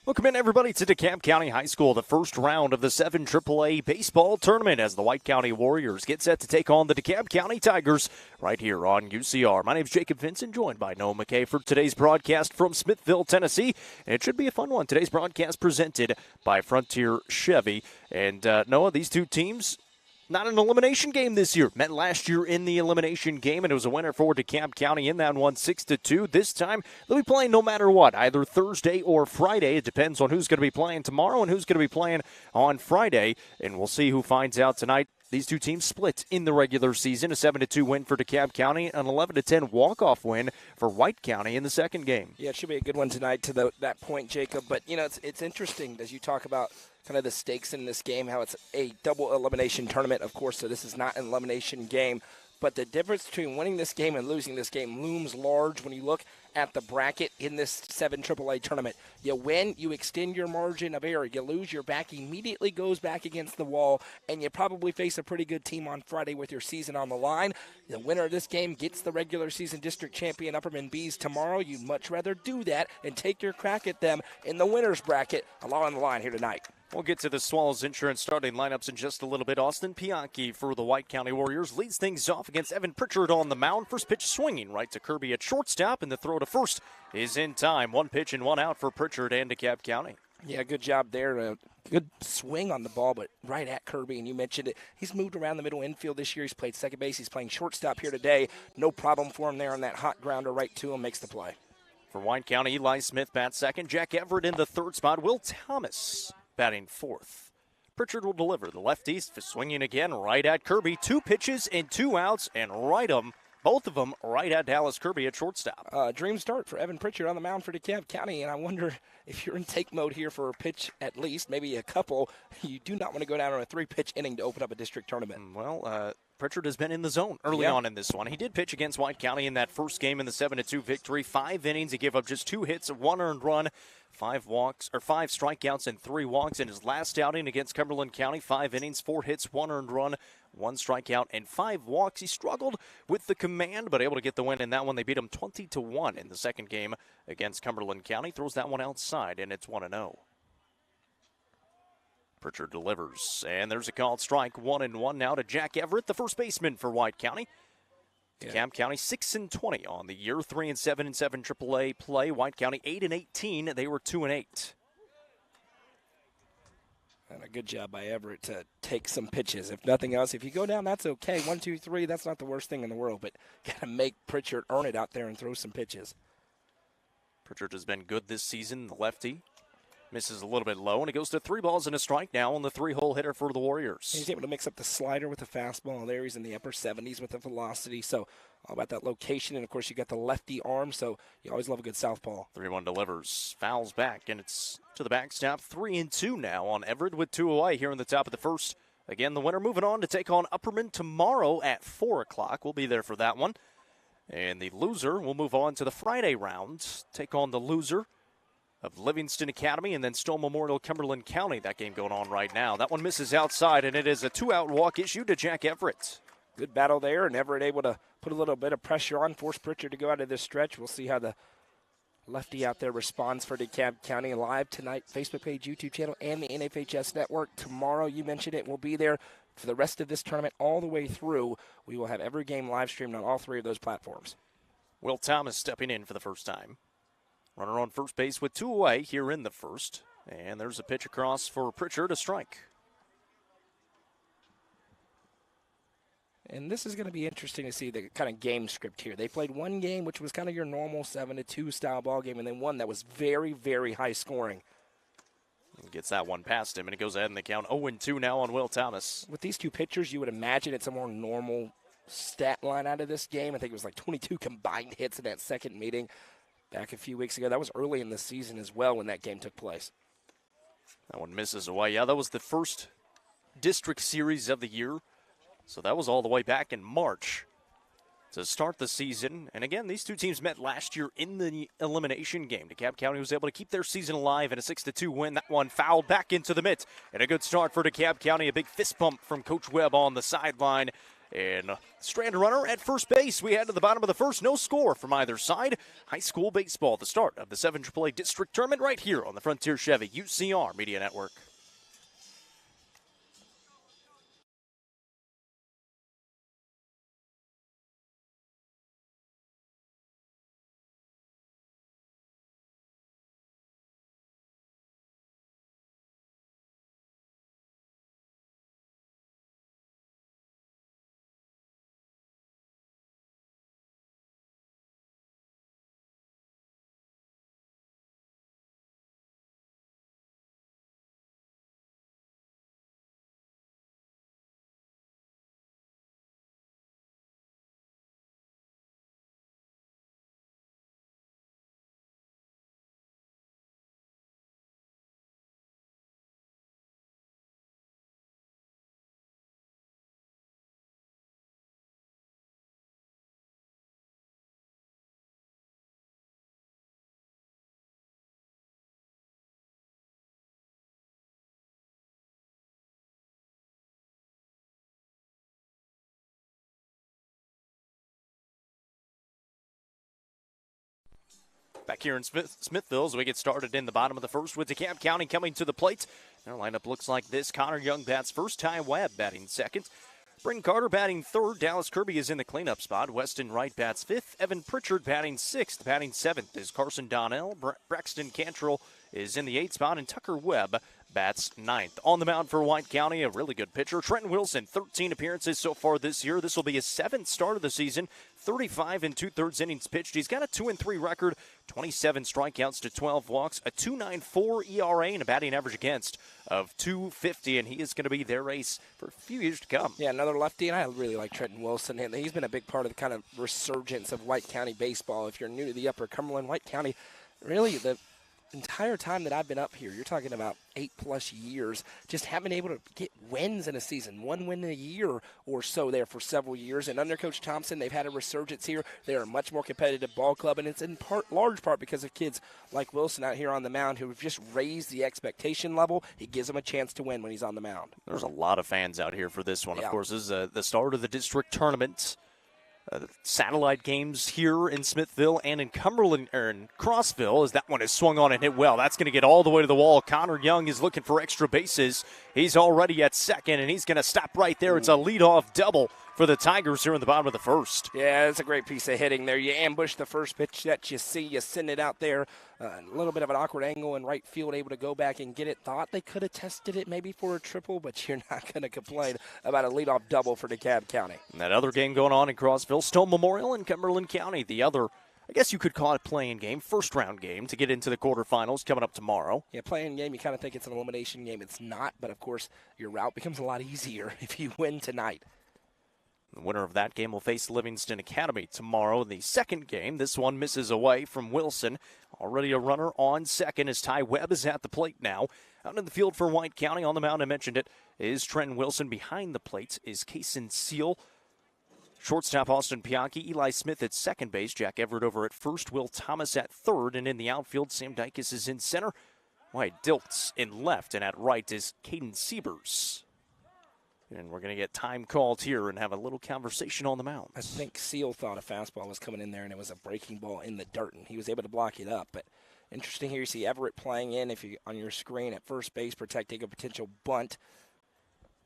Welcome in, everybody, to DeKalb County High School, the first round of the 7 AAA baseball tournament as the White County Warriors get set to take on the DeKalb County Tigers right here on UCR. My name is Jacob Vincent, joined by Noah McKay for today's broadcast from Smithville, Tennessee. And it should be a fun one. Today's broadcast presented by Frontier Chevy. And Noah, these two teams, not an elimination game this year. Met last year in the elimination game, and it was a winner for DeKalb County in that one, 6-2. This time, they'll be playing no matter what, either Thursday or Friday. It depends on who's going to be playing tomorrow and who's going to be playing on Friday, and we'll see who finds out tonight. These two teams split in the regular season, a 7-2 win for DeKalb County, an 11-10 walk-off win for White County in the second game. Yeah, it should be a good one tonight to that point, Jacob. But, you know, it's interesting as you talk about kind of the stakes in this game, how it's a double elimination tournament, of course, so this is not an elimination game. But the difference between winning this game and losing this game looms large when you look at the bracket in this 7 AAA tournament. You win, you extend your margin of error. You lose, your back immediately goes back against the wall, and you probably face a pretty good team on Friday with your season on the line. The winner of this game gets the regular season district champion Upperman Bees tomorrow. You'd much rather do that and take your crack at them in the winner's bracket. A lot on the line here tonight. We'll get to the Swallows Insurance starting lineups in just a little bit. Austin Pianchi for the White County Warriors leads things off against Evan Pritchard on the mound. First pitch swinging right to Kirby at shortstop, and the throw to first is in time. 1 pitch and 1 out for Pritchard and DeKalb County. Yeah, good job there. Good swing on the ball, but right at Kirby, and you mentioned it. He's moved around the middle infield this year. He's played second base. He's playing shortstop here today. No problem for him there on that hot grounder right to him. Makes the play. For White County, Eli Smith bats second. Jack Everett in the third spot. Will Thomas batting fourth. Pritchard will deliver. The lefty swinging again right at Kirby. 2 pitches and 2 outs, and both of them right at Dallas Kirby at shortstop. Dream start for Evan Pritchard on the mound for DeKalb County, and I wonder if you're in take mode here for a pitch at least, maybe a couple. You do not want to go down on a 3-pitch inning to open up a district tournament. Well, Pritchard has been in the zone early on in this one. He did pitch against White County in that first game in the 7-2 victory. 5 innings. He gave up just 2 hits, 1 earned run, 5 strikeouts, and 3 walks in his last outing against Cumberland County. 5 innings, 4 hits, 1 earned run, 1 strikeout, and 5 walks. He struggled with the command, but able to get the win in that one. They beat him 20-1 in the second game against Cumberland County. Throws that one outside, and it's 1-0. Pritchard delivers, and there's a called strike. 1-1 now to Jack Everett, the first baseman for White County. DeKalb County 6-20 on the year, 3-7 in 7 AAA play. White County 8-18. They were 2-8. And a good job by Everett to take some pitches. If nothing else, if you go down, that's okay. 1, 2, 3, that's not the worst thing in the world. But got to make Pritchard earn it out there and throw some pitches. Pritchard has been good this season. The lefty misses a little bit low, and it goes to 3 balls and a strike now on the 3-hole hitter for the Warriors. He's able to mix up the slider with the fastball. There he's in the upper 70s with the velocity. So all about that location. And, of course, you got the lefty arm, so you always love a good southpaw. 3-1 delivers. Fouls back, and it's to the backstop. 3-2 now on Everett with 2 away here in the top of the first. Again, the winner moving on to take on Upperman tomorrow at 4 o'clock. We'll be there for that one. And the loser will move on to the Friday round, take on the loser of Livingston Academy and then Stone Memorial Cumberland County. That game going on right now. That one misses outside, and it is a 2-out walk issue to Jack Everett. Good battle there, and Everett able to put a little bit of pressure on, force Pritchard to go out of this stretch. We'll see how the lefty out there responds for DeKalb County. Live tonight, Facebook page, YouTube channel, and the NFHS Network. Tomorrow, you mentioned it, we'll be there for the rest of this tournament all the way through. We will have every game live streamed on all 3 of those platforms. Will Thomas stepping in for the first time. Runner on first base with 2 away here in the first. And there's a pitch across for Pritchard, a strike. And this is going to be interesting to see the kind of game script here. They played one game, which was kind of your normal 7-2 style ball game, and then one that was very, very high scoring. And gets that one past him, and it goes ahead in the count. 0-2 now on Will Thomas. With these 2 pitchers, you would imagine it's a more normal stat line out of this game. I think it was like 22 combined hits in that second meeting back a few weeks ago. That was early in the season as well when that game took place. That one misses away. Yeah, that was the first district series of the year. So that was all the way back in March to start the season. And again, these 2 teams met last year in the elimination game. DeKalb County was able to keep their season alive in a 6-2 win. That one fouled back into the mitt. And a good start for DeKalb County. A big fist bump from Coach Webb on the sideline. And stranded runner at first base. We head to the bottom of the first. No score from either side. High school baseball, the start of the 7 AAA District Tournament right here on the Frontier Chevy UCR Media Network. Back here in Smithville as we get started in the bottom of the first with DeKalb County coming to the plate. Their lineup looks like this. Connor Young bats first. Ty Webb batting second. Bryn Carter batting third. Dallas Kirby is in the cleanup spot. Weston Wright bats fifth. Evan Pritchard batting sixth. Batting seventh is Carson Donnell. Braxton Cantrell is in the eighth spot. And Tucker Webb bats ninth. On the mound for White County, a really good pitcher. Trenton Wilson, 13 appearances so far this year. This will be his seventh start of the season. 35 and 2/3 innings pitched. He's got a 2-3 record, 27 strikeouts to 12 walks, a 2.94 ERA, and a batting average against of 250, and he is going to be their ace for a few years to come. Yeah, another lefty, and I really like Trenton Wilson. And he's been a big part of the kind of resurgence of White County baseball. If you're new to the Upper Cumberland, White County, really the entire time that I've been up here, you're talking about 8+ years, just haven't been able to get wins in a season, 1 win in a year or so there for several years. And under Coach Thompson, they've had a resurgence here. They're a much more competitive ball club, and it's in large part because of kids like Wilson out here on the mound who have just raised the expectation level. It gives him a chance to win when he's on the mound. There's a lot of fans out here for this one. Yeah. Of course, this is the start of the district tournament. Satellite games here in Smithville and in Cumberland or in Crossville, as that one is swung on and hit well. That's going to get all the way to the wall. Connor Young is looking for extra bases. He's already at second, and he's going to stop right there. It's a leadoff double for the Tigers here in the bottom of the first. Yeah, it's a great piece of hitting there. You ambush the first pitch that you see. You send it out there. A little bit of an awkward angle in right field, able to go back and get it. Thought they could have tested it maybe for a triple, but you're not going to complain about a leadoff double for DeKalb County. And that other game going on in Crossville, Stone Memorial in Cumberland County. The other, I guess you could call it playing game, first round game to get into the quarterfinals coming up tomorrow. Yeah, playing game, you kind of think it's an elimination game. It's not, but of course your route becomes a lot easier if you win tonight. The winner of that game will face Livingston Academy tomorrow in the second game. This one misses away from Wilson. Already a runner on second as Ty Webb is at the plate now. Out in the field for White County, on the mound, I mentioned it, is Trenton Wilson. Behind the plate is Kaysen Seal. Shortstop Austin Pianchi, Eli Smith at second base, Jack Everett over at first, Will Thomas at third, and in the outfield, Sam Dykes is in center. Wyatt Diltz in left, and at right is Caden Siebers. And we're going to get time called here and have a little conversation on the mound. I think Seal thought a fastball was coming in there, and it was a breaking ball in the dirt, and he was able to block it up. But interesting here, you see Everett playing in if you on your screen at first base, protecting a potential bunt.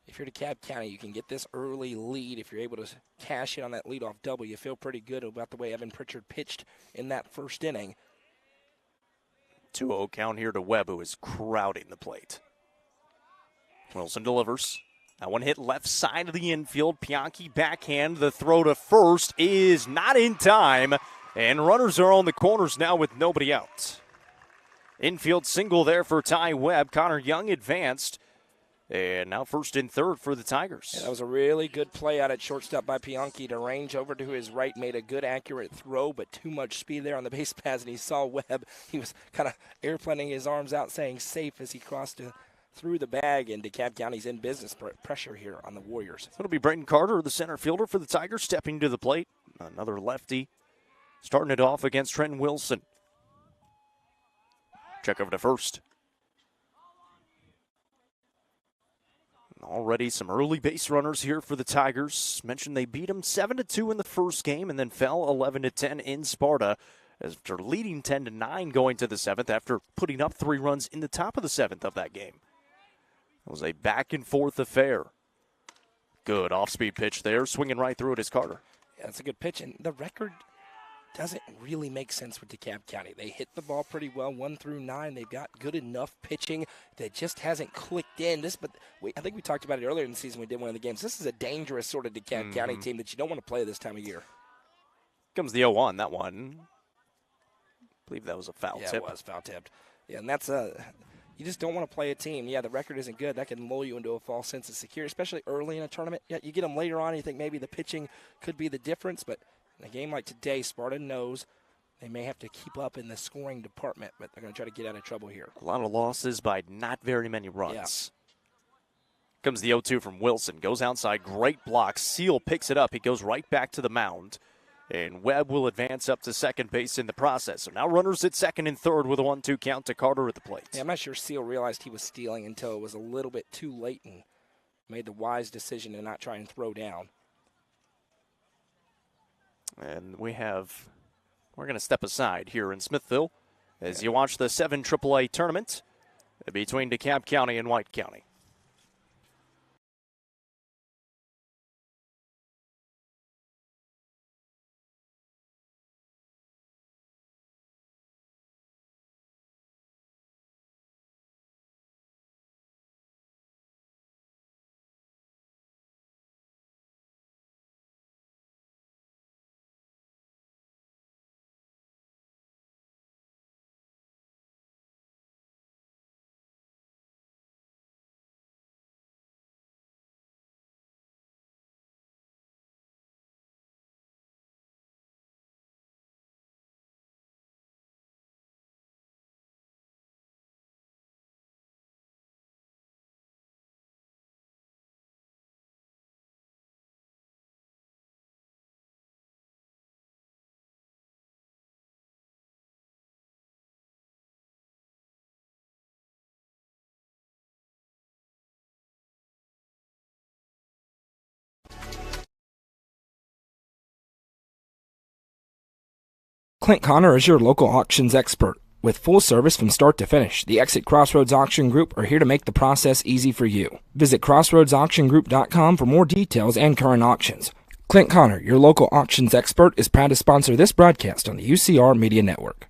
If you're DeKalb County, you can get this early lead. If you're able to cash in on that leadoff double, you feel pretty good about the way Evan Pritchard pitched in that first inning. 2-0 count here to Webb, who is crowding the plate. Wilson delivers. That one hit left side of the infield. Pianchi backhand. The throw to first is not in time. And runners are on the corners now with nobody out. Infield single there for Ty Webb. Connor Young advanced. And now first and third for the Tigers. Yeah, that was a really good play out at shortstop by Pianchi to range over to his right. Made a good, accurate throw, but too much speed there on the base pass. And he saw Webb. He was kind of airplaning his arms out, saying safe as he crossed through the bag, and DeKalb County's in business. Pressure here on the Warriors. So it'll be Brayton Carter, the center fielder for the Tigers, stepping to the plate. Another lefty starting it off against Trenton Wilson. Check over to first. Already some early base runners here for the Tigers. Mentioned they beat them 7-2 in the first game and then fell 11-10 in Sparta after leading 10-9 going to the 7th after putting up 3 runs in the top of the 7th of that game. It was a back-and-forth affair. Good off-speed pitch there. Swinging right through it is Carter. Yeah, it's a good pitch, and the record doesn't really make sense with DeKalb County. They hit the ball pretty well, 1 through 9. They've got good enough pitching that just hasn't clicked in. I think we talked about it earlier in the season. We did one of the games. This is a dangerous sort of DeKalb County team that you don't want to play this time of year. Comes the 0-1, that one. I believe that was a foul tip. Yeah, it was foul tipped. Yeah, and that's you just don't want to play a team. Yeah, the record isn't good. That can lull you into a false sense of security, especially early in a tournament. Yeah, you get them later on, you think maybe the pitching could be the difference, but in a game like today, Sparta knows they may have to keep up in the scoring department, but they're going to try to get out of trouble here. A lot of losses by not very many runs. Yeah. Comes the 0-2 from Wilson. Goes outside. Great block. Seal picks it up. He goes right back to the mound. And Webb will advance up to second base in the process. So now runners at second and third with a 1-2 count to Carter at the plate. Yeah, I'm not sure Seal realized he was stealing until it was a little bit too late and made the wise decision to not try and throw down. And we're going to step aside here in Smithville as you watch the 7 AAA tournament between DeKalb County and White County. Clint Connor is your local auctions expert. With full service from start to finish, the Exit Crossroads Auction Group are here to make the process easy for you. Visit crossroadsauctiongroup.com for more details and current auctions. Clint Connor, your local auctions expert, is proud to sponsor this broadcast on the UCR Media Network.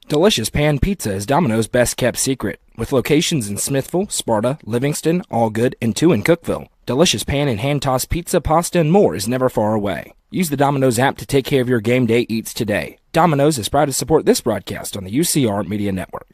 Delicious Pan Pizza is Domino's best-kept secret. With locations in Smithville, Sparta, Livingston, Allgood, and 2 in Cookeville, Delicious Pan and hand-tossed pizza, pasta, and more is never far away. Use the Domino's app to take care of your game day eats today. Domino's is proud to support this broadcast on the UCR Media Network.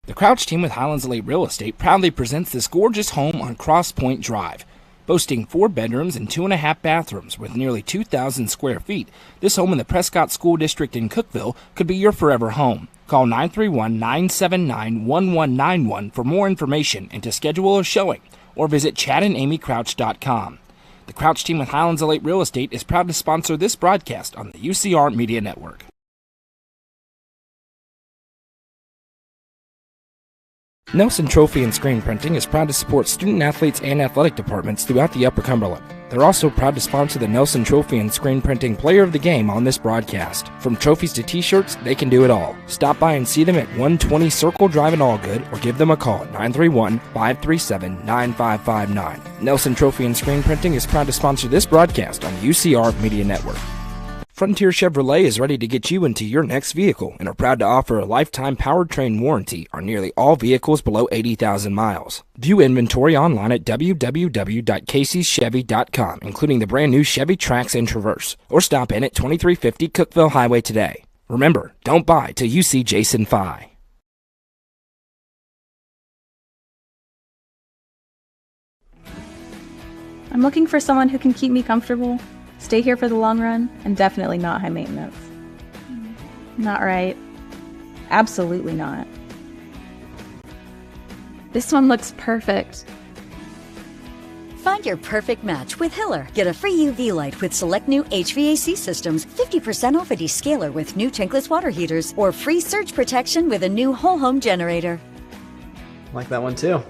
The Crouch team with Highlands Elite Real Estate proudly presents this gorgeous home on Cross Point Drive. Boasting 4 bedrooms and 2.5 bathrooms with nearly 2,000 square feet, this home in the Prescott School District in Cookeville could be your forever home. Call 931-979-1191 for more information and to schedule a showing, or visit chadandamycrouch.com. The Crouch team with Highlands Elite Real Estate is proud to sponsor this broadcast on the UCR Media Network. Nelson Trophy and Screen Printing is proud to support student-athletes and athletic departments throughout the Upper Cumberland. They're also proud to sponsor the Nelson Trophy and Screen Printing Player of the Game on this broadcast. From trophies to t-shirts, they can do it all. Stop by and see them at 120 Circle Drive in Allgood or give them a call at 931-537-9559. Nelson Trophy and Screen Printing is proud to sponsor this broadcast on the UCR Media Network. Frontier Chevrolet is ready to get you into your next vehicle and are proud to offer a lifetime powertrain warranty on nearly all vehicles below 80,000 miles. View inventory online at www.caseyschevy.com, including the brand new Chevy Trax and Traverse, or stop in at 2350 Cookeville Highway today. Remember, don't buy till you see Jason Fye. I'm looking for someone who can keep me comfortable, stay here for the long run, and definitely not high maintenance. Not right. Absolutely not. This one looks perfect. Find your perfect match with Hiller. Get a free UV light with select new HVAC systems, 50% off a descaler with new tankless water heaters, or free surge protection with a new whole home generator. Like that one too.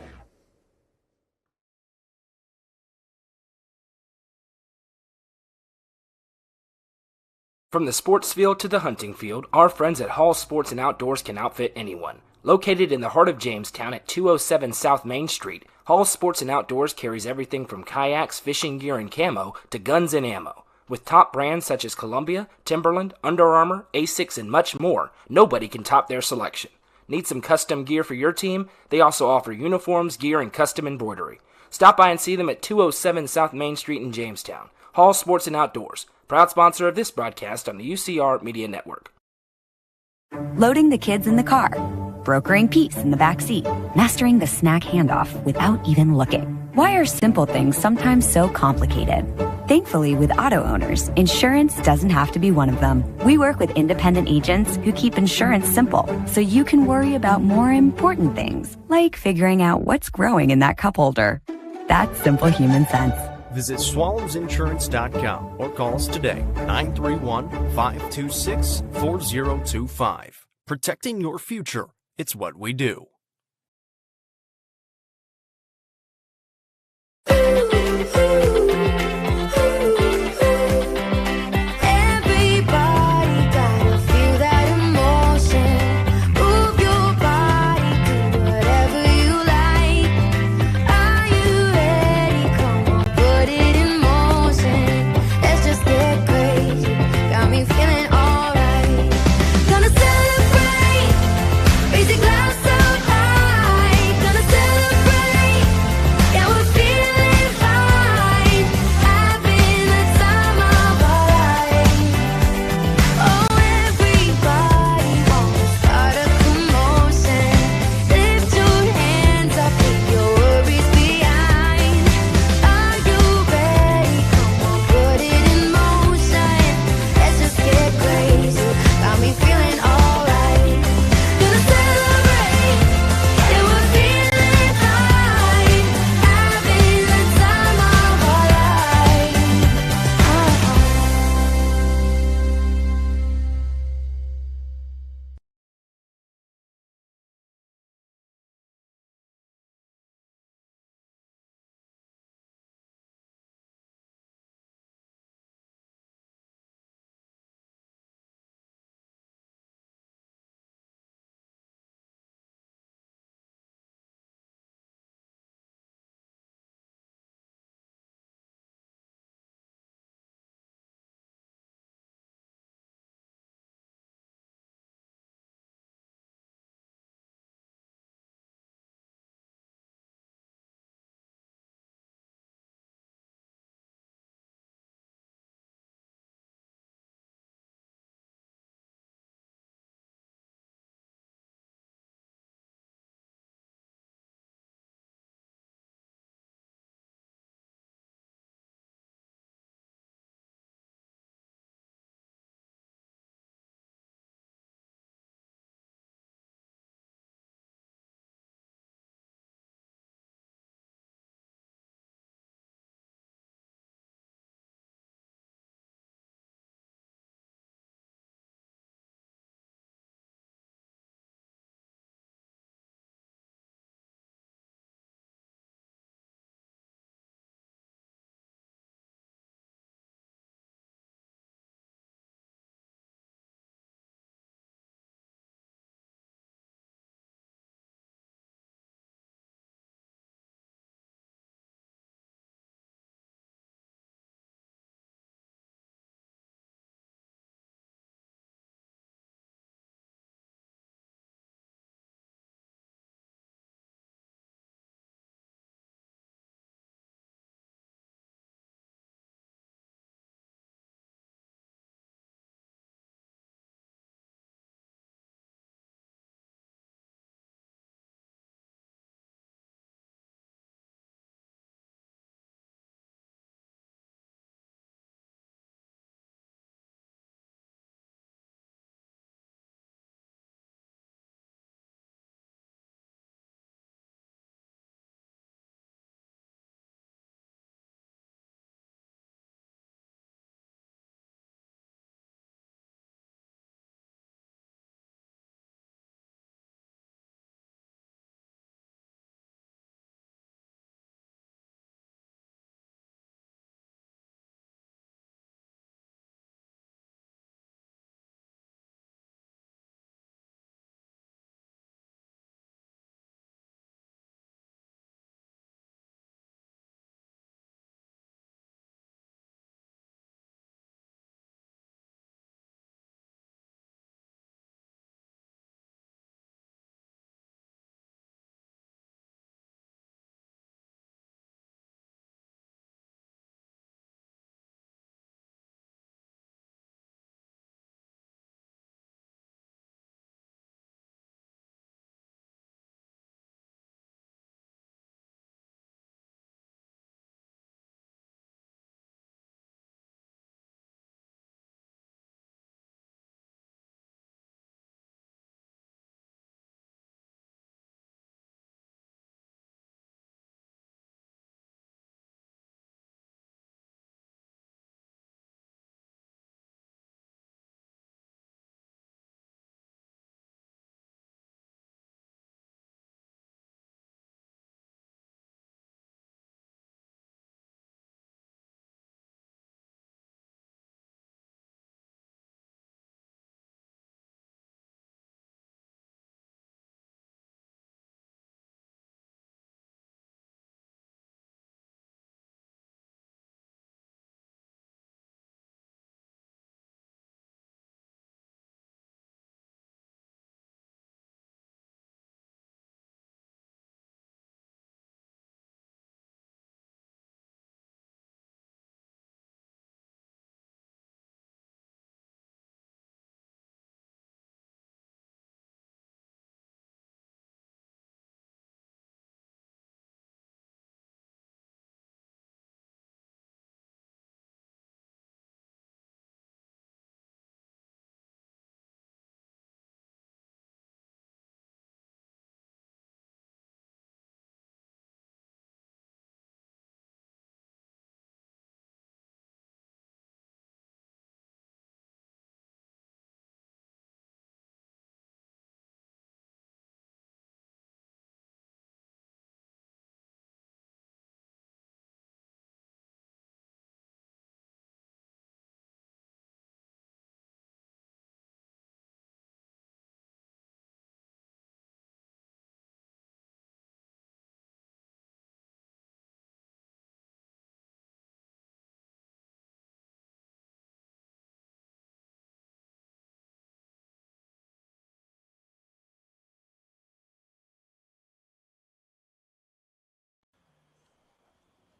From the sports field to the hunting field, our friends at Hall Sports and Outdoors can outfit anyone. Located in the heart of Jamestown at 207 South Main Street, Hall Sports and Outdoors carries everything from kayaks, fishing gear, and camo to guns and ammo. With top brands such as Columbia, Timberland, Under Armour, Asics, and much more, nobody can top their selection. Need some custom gear for your team? They also offer uniforms, gear, and custom embroidery. Stop by and see them at 207 South Main Street in Jamestown. Hall Sports and Outdoors, proud sponsor of this broadcast on the UCR Media Network. Loading the kids in the car, brokering peace in the back seat, mastering the snack handoff without even looking. Why are simple things sometimes so complicated? Thankfully, with auto owners, insurance doesn't have to be one of them. We work with independent agents who keep insurance simple, so you can worry about more important things, like figuring out what's growing in that cup holder. That's simple human sense. Visit swallowsinsurance.com or call us today, 931-526-4025. Protecting your future, it's what we do.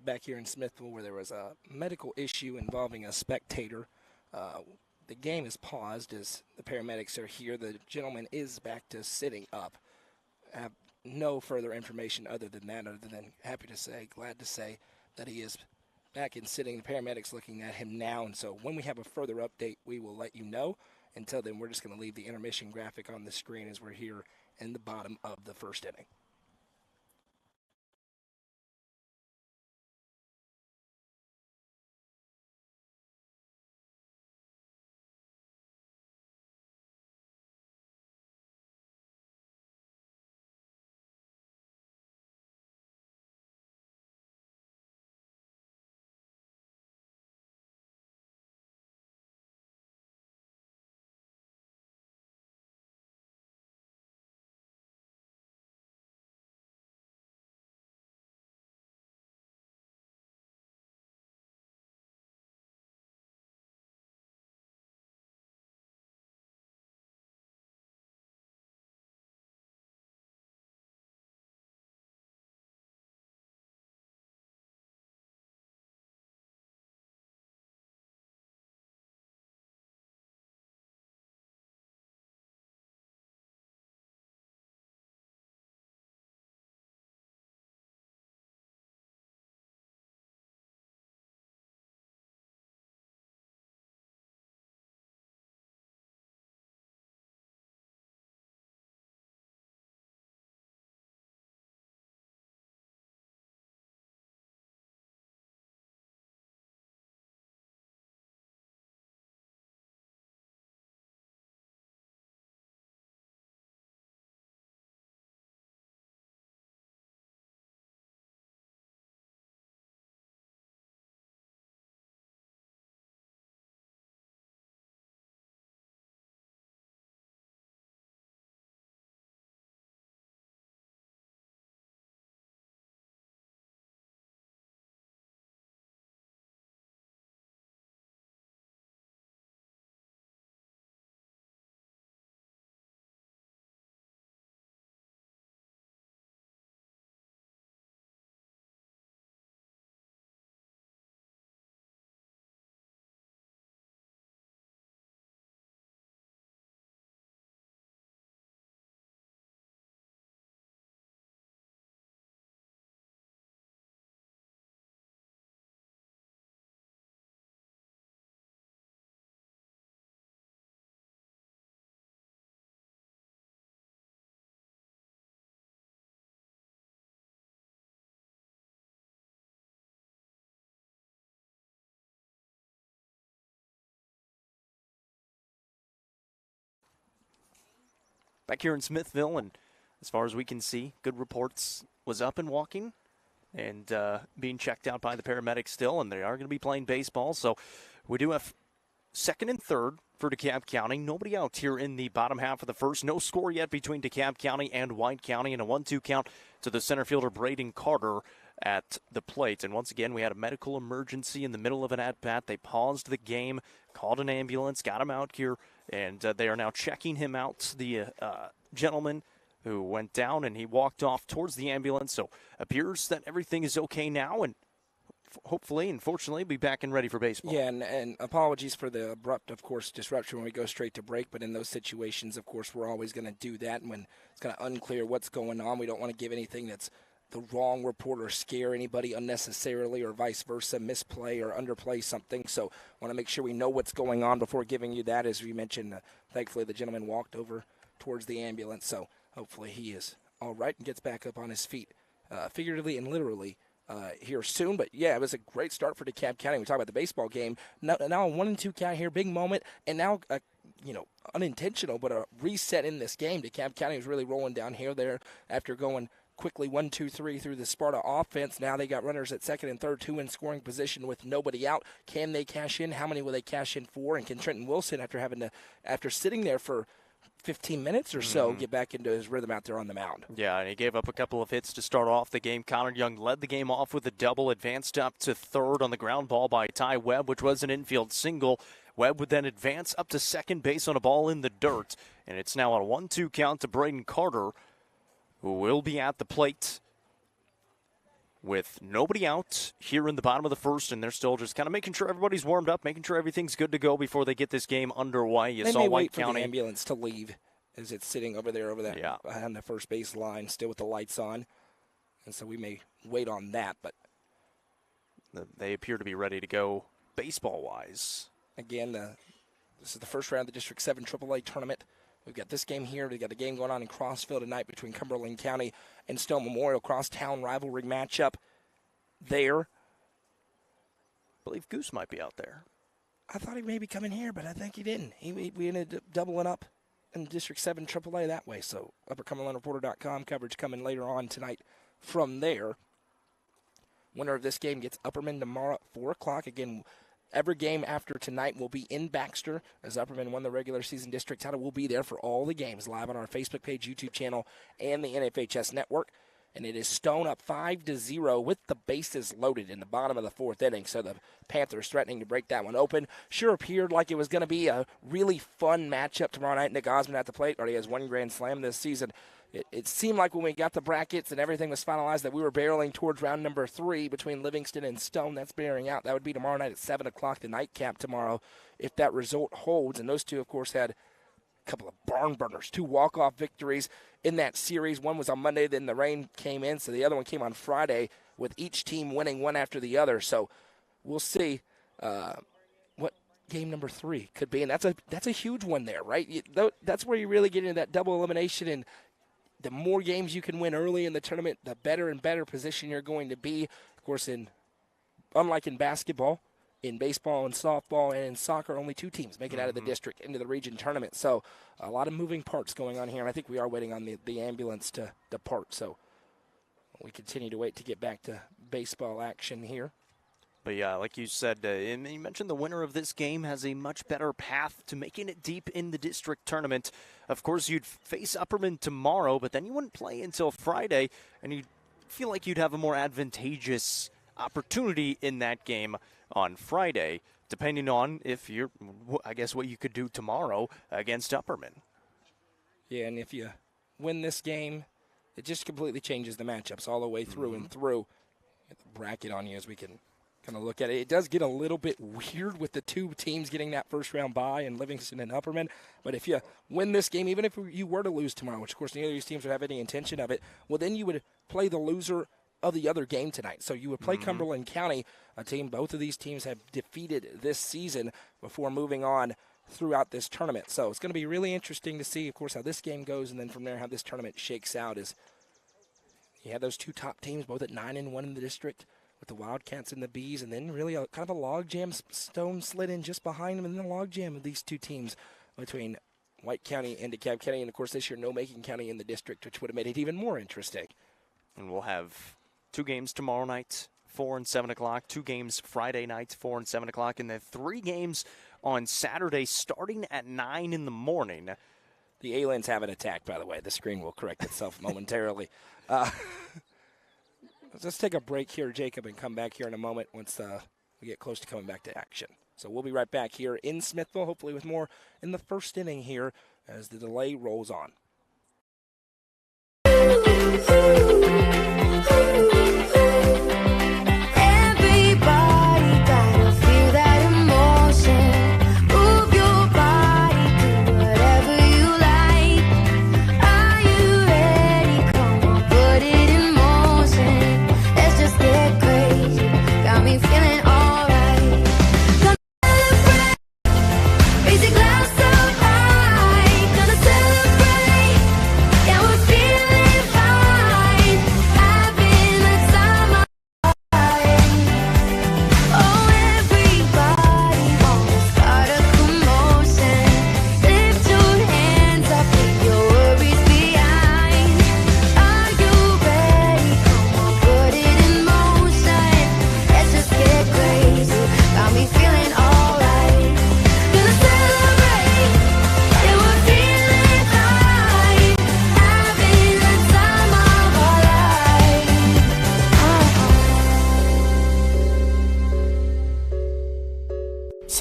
back here in Smithville where there was a medical issue involving a spectator. The game is paused as the paramedics are here. The gentleman is back to sitting up. I have no further information other than that, other than glad to say that he is back in sitting. The paramedics looking at him now, and so when we have a further update, we will let you know. Until then, we're just going to leave the intermission graphic on the screen as we're here in the bottom of the first inning. Back here in Smithville, and as far as we can see, good reports, was up and walking and being checked out by the paramedics still, and they are going to be playing baseball. So we do have second and third for DeKalb County. Nobody out here in the bottom half of the first. No score yet between DeKalb County and White County, and a 1-2 count to the center fielder Braden Carter at the plate. And once again, we had a medical emergency in the middle of an at-bat. They paused the game, called an ambulance, got him out here, and they are now checking him out. The gentleman who went down, and he walked off towards the ambulance. So appears that everything is okay now, and hopefully and fortunately be back and ready for baseball. Yeah, and apologies for the abrupt, of course, disruption when we go straight to break. But in those situations, of course, we're always going to do that. And when it's kind of unclear what's going on, we don't want to give anything that's the wrong report or scare anybody unnecessarily or vice versa, misplay or underplay something. So want to make sure we know what's going on before giving you that. As we mentioned, thankfully the gentleman walked over towards the ambulance. So hopefully he is all right and gets back up on his feet, figuratively and literally, here soon. But yeah, it was a great start for DeKalb County. We talk about the baseball game. Now a 1-2 count here, big moment, and now unintentional, but a reset in this game. DeKalb County was really rolling down here there after going quickly 1-2-3 through the Sparta offense. Now they got runners at second and third, two in scoring position with nobody out. Can they cash in? How many will they cash in for? And can Trenton Wilson, after sitting there for 15 minutes or so, get back into his rhythm out there on the mound? Yeah, and he gave up a couple of hits to start off the game. Connor Young led the game off with a double, advanced up to third on the ground ball by Ty Webb, which was an infield single. Webb would then advance up to second base on a ball in the dirt, and it's now a 1-2 count to Braden Carter, who will be at the plate. with nobody out here in the bottom of the first, and they're still just kind of making sure everybody's warmed up, making sure everything's good to go before they get this game underway. They may wait for the ambulance to leave as it's sitting over there on the first base line, still with the lights on. And so we may wait on that, but they appear to be ready to go baseball-wise. Again, this is the first round of the District 7 AAA tournament. We've got this game here. We've got the game going on in Crossville tonight between Cumberland County and Stone Memorial. Crosstown rivalry matchup there. I believe Goose might be out there. I thought he may be coming here, but I think he didn't. We ended up doubling up in District 7 AAA that way. So UpperCumberlandReporter.com coverage coming later on tonight from there. Winner of this game gets Upperman tomorrow at 4 o'clock. Again, every game after tonight will be in Baxter, as Upperman won the regular season district title. We'll be there for all the games live on our Facebook page, YouTube channel, and the NFHS network. And it is Stone up 5-0 with the bases loaded in the bottom of the fourth inning. So the Panthers threatening to break that one open. Sure appeared like it was going to be a really fun matchup tomorrow night. Nick Osmond at the plate. Already has 1 grand slam this season. It seemed like when we got the brackets and everything was finalized that we were barreling towards round number 3 between Livingston and Stone. That's bearing out. That would be tomorrow night at 7 o'clock, the nightcap tomorrow, if that result holds. And those two, of course, had a couple of barn burners, 2 walk-off victories in that series. One was on Monday, then the rain came in, so the other one came on Friday, with each team winning one after the other. So we'll see what game number 3 could be. And that's a huge one there, right? That's where you really get into that double elimination, and the more games you can win early in the tournament, the better and better position you're going to be. Of course, unlike in basketball, in baseball and softball and in soccer, only 2 teams make it out of the district into the region tournament. So a lot of moving parts going on here, and I think we are waiting on the ambulance to depart. So we continue to wait to get back to baseball action here. But yeah, like you said, and you mentioned the winner of this game has a much better path to making it deep in the district tournament. Of course, you'd face Upperman tomorrow, but then you wouldn't play until Friday, and you'd feel like you'd have a more advantageous opportunity in that game on Friday, depending on what you could do tomorrow against Upperman. Yeah, and if you win this game, it just completely changes the matchups all the way through and through. Get the bracket on you as we can kind of look at it. It does get a little bit weird with the 2 teams getting that first round bye in Livingston and Upperman. But if you win this game, even if you were to lose tomorrow, which of course neither of these teams would have any intention of it, well, then you would play the loser of the other game tonight. So you would play Cumberland County, a team both of these teams have defeated this season before moving on throughout this tournament. So it's going to be really interesting to see, of course, how this game goes, and then from there how this tournament shakes out. As you have those 2 top teams both at 9-1 in the district, with the Wildcats and the Bees, and then really kind of a logjam. Stone slid in just behind them, and then a logjam of these 2 teams between White County and DeKalb County, and of course this year no Macon County in the district, which would have made it even more interesting. And we'll have 2 games tomorrow night, 4 and 7 o'clock, 2 games Friday nights, 4 and 7 o'clock, and then 3 games on Saturday starting at 9 in the morning. The aliens haven't attacked, by the way. The screen will correct itself momentarily. Let's take a break here, Jacob, and come back here in a moment once we get close to coming back to action. So we'll be right back here in Smithville, hopefully with more in the first inning here as the delay rolls on. Raise a glass so high, gonna celebrate.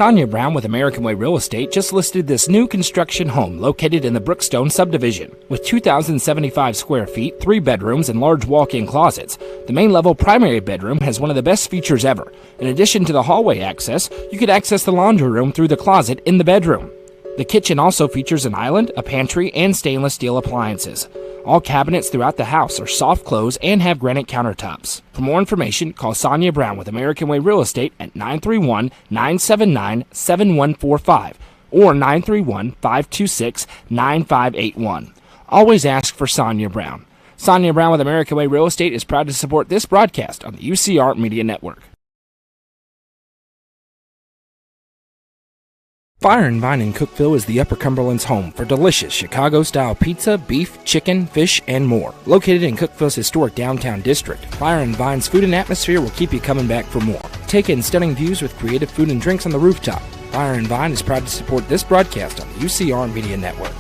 Sonia Brown with American Way Real Estate just listed this new construction home located in the Brookstone subdivision. With 2,075 square feet, 3 bedrooms, and large walk-in closets, the main level primary bedroom has one of the best features ever. In addition to the hallway access, you could access the laundry room through the closet in the bedroom. The kitchen also features an island, a pantry, and stainless steel appliances. All cabinets throughout the house are soft close and have granite countertops. For more information, call Sonia Brown with American Way Real Estate at 931-979-7145 or 931-526-9581. Always ask for Sonia Brown. Sonia Brown with American Way Real Estate is proud to support this broadcast on the UCR Media Network. Fire and Vine in Cookeville is the Upper Cumberland's home for delicious Chicago-style pizza, beef, chicken, fish, and more. Located in Cookeville's historic downtown district, Fire and Vine's food and atmosphere will keep you coming back for more. Take in stunning views with creative food and drinks on the rooftop. Fire and Vine is proud to support this broadcast on the UCR Media Network.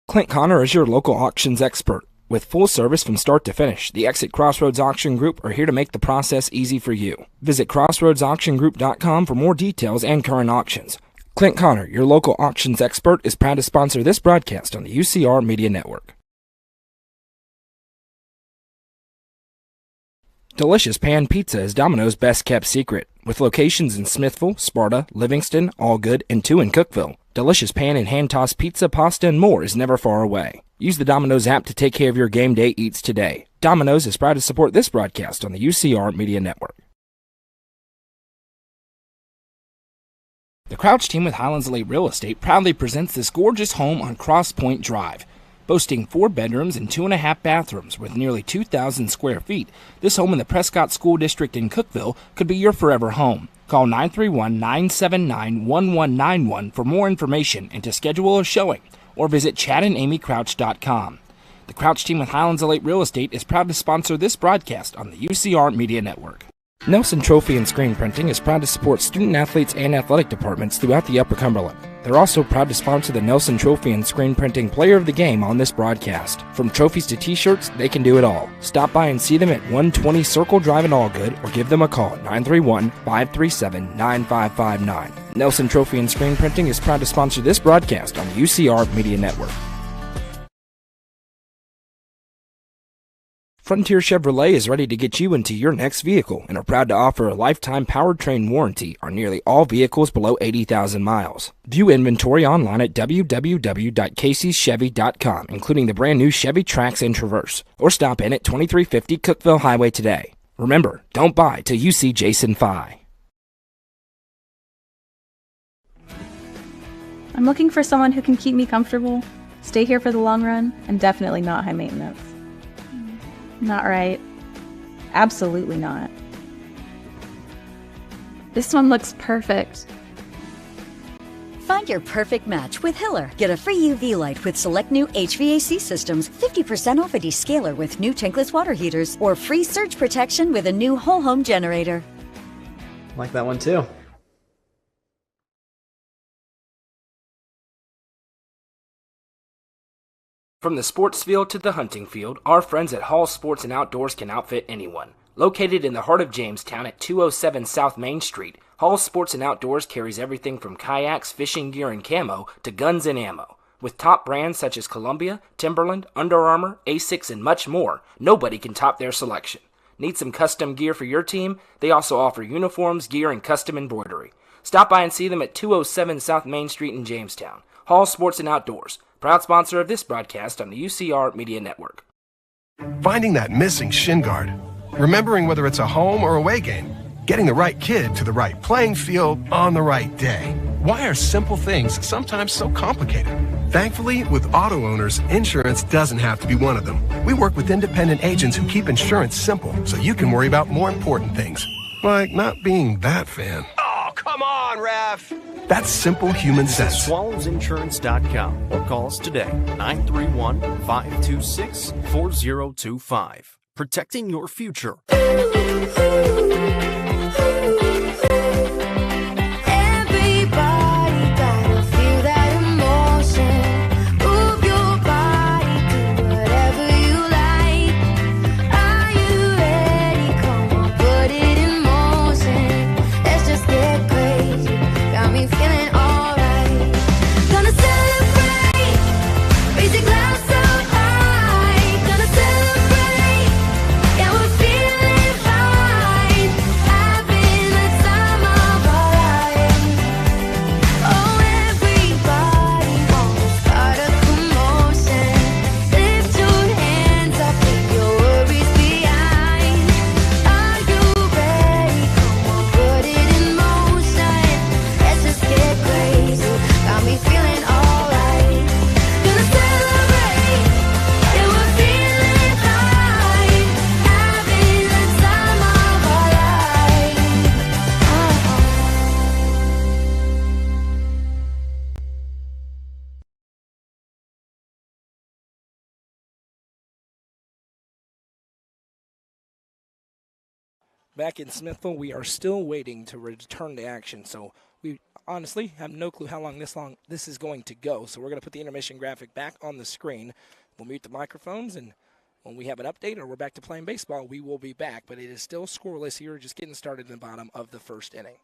Clint Connor is your local auctions expert. With full service from start to finish, the Exit Crossroads Auction Group are here to make the process easy for you. Visit crossroadsauctiongroup.com for more details and current auctions. Clint Connor, your local auctions expert, is proud to sponsor this broadcast on the UCR Media Network. Delicious Pan Pizza is Domino's best kept secret. With locations in Smithville, Sparta, Livingston, Allgood, and 2 in Cookeville, delicious pan and hand-tossed pizza, pasta, and more is never far away. Use the Domino's app to take care of your game day eats today. Domino's is proud to support this broadcast on the UCR Media Network. The Crouch team with Highlands Elite Real Estate proudly presents this gorgeous home on Cross Point Drive. Boasting 4 bedrooms and 2.5 bathrooms with nearly 2,000 square feet, this home in the Prescott School District in Cookeville could be your forever home. Call 931-979-1191 for more information and to schedule a showing, or visit chadandamycrouch.com. The Crouch team with Highlands Elite Real Estate is proud to sponsor this broadcast on the UCR Media Network. Nelson Trophy and Screen Printing is proud to support student athletes and athletic departments throughout the Upper Cumberland. They're also proud to sponsor the Nelson Trophy and Screen Printing Player of the Game on this broadcast. From trophies to t-shirts, they can do it all. Stop by and see them at 120 Circle Drive in Allgood or give them a call at 931-537-9559. Nelson Trophy and Screen Printing is proud to sponsor this broadcast on the UCR Media Network. Frontier Chevrolet is ready to get you into your next vehicle and are proud to offer a lifetime powertrain warranty on nearly all vehicles below 80,000 miles. View inventory online at www.caseyschevy.com, including the brand new Chevy Trax and Traverse, or stop in at 2350 Cookeville Highway today. Remember, don't buy till you see Jason Fye. I'm looking for someone who can keep me comfortable, stay here for the long run, and definitely not high maintenance. Not right. Absolutely not. This one looks perfect. Find your perfect match with Hiller. Get a free UV light with select new HVAC systems, 50% off a descaler with new tankless water heaters, or free surge protection with a new whole home generator. Like that one too. From the sports field to the hunting field, our friends at Hall Sports and Outdoors can outfit anyone. Located in the heart of Jamestown at 207 South Main Street, Hall Sports and Outdoors carries everything from kayaks, fishing gear, and camo to guns and ammo. With top brands such as Columbia, Timberland, Under Armour, Asics, and much more, nobody can top their selection. Need some custom gear for your team? They also offer uniforms, gear, and custom embroidery. Stop by and see them at 207 South Main Street in Jamestown. Hall Sports and Outdoors, proud sponsor of this broadcast on the UCR Media Network. Finding that missing shin guard, remembering whether it's a home or away game, getting the right kid to the right playing field on the right day. Why are simple things sometimes so complicated? Thankfully, with auto owners, insurance doesn't have to be one of them. We work with independent agents who keep insurance simple so you can worry about more important things, like not being that fan. Oh, come on, ref! That's simple human sense. SwallowsInsurance.com or call us today, 931-526-4025. Protecting your future. back in Smithville, we are still waiting to return to action. So we honestly have no clue how long this is going to go. So we're going to put the intermission graphic back on the screen. We'll mute the microphones, and when we have an update or we're back to playing baseball, we will be back. But it is still scoreless here, just getting started in the bottom of the first inning.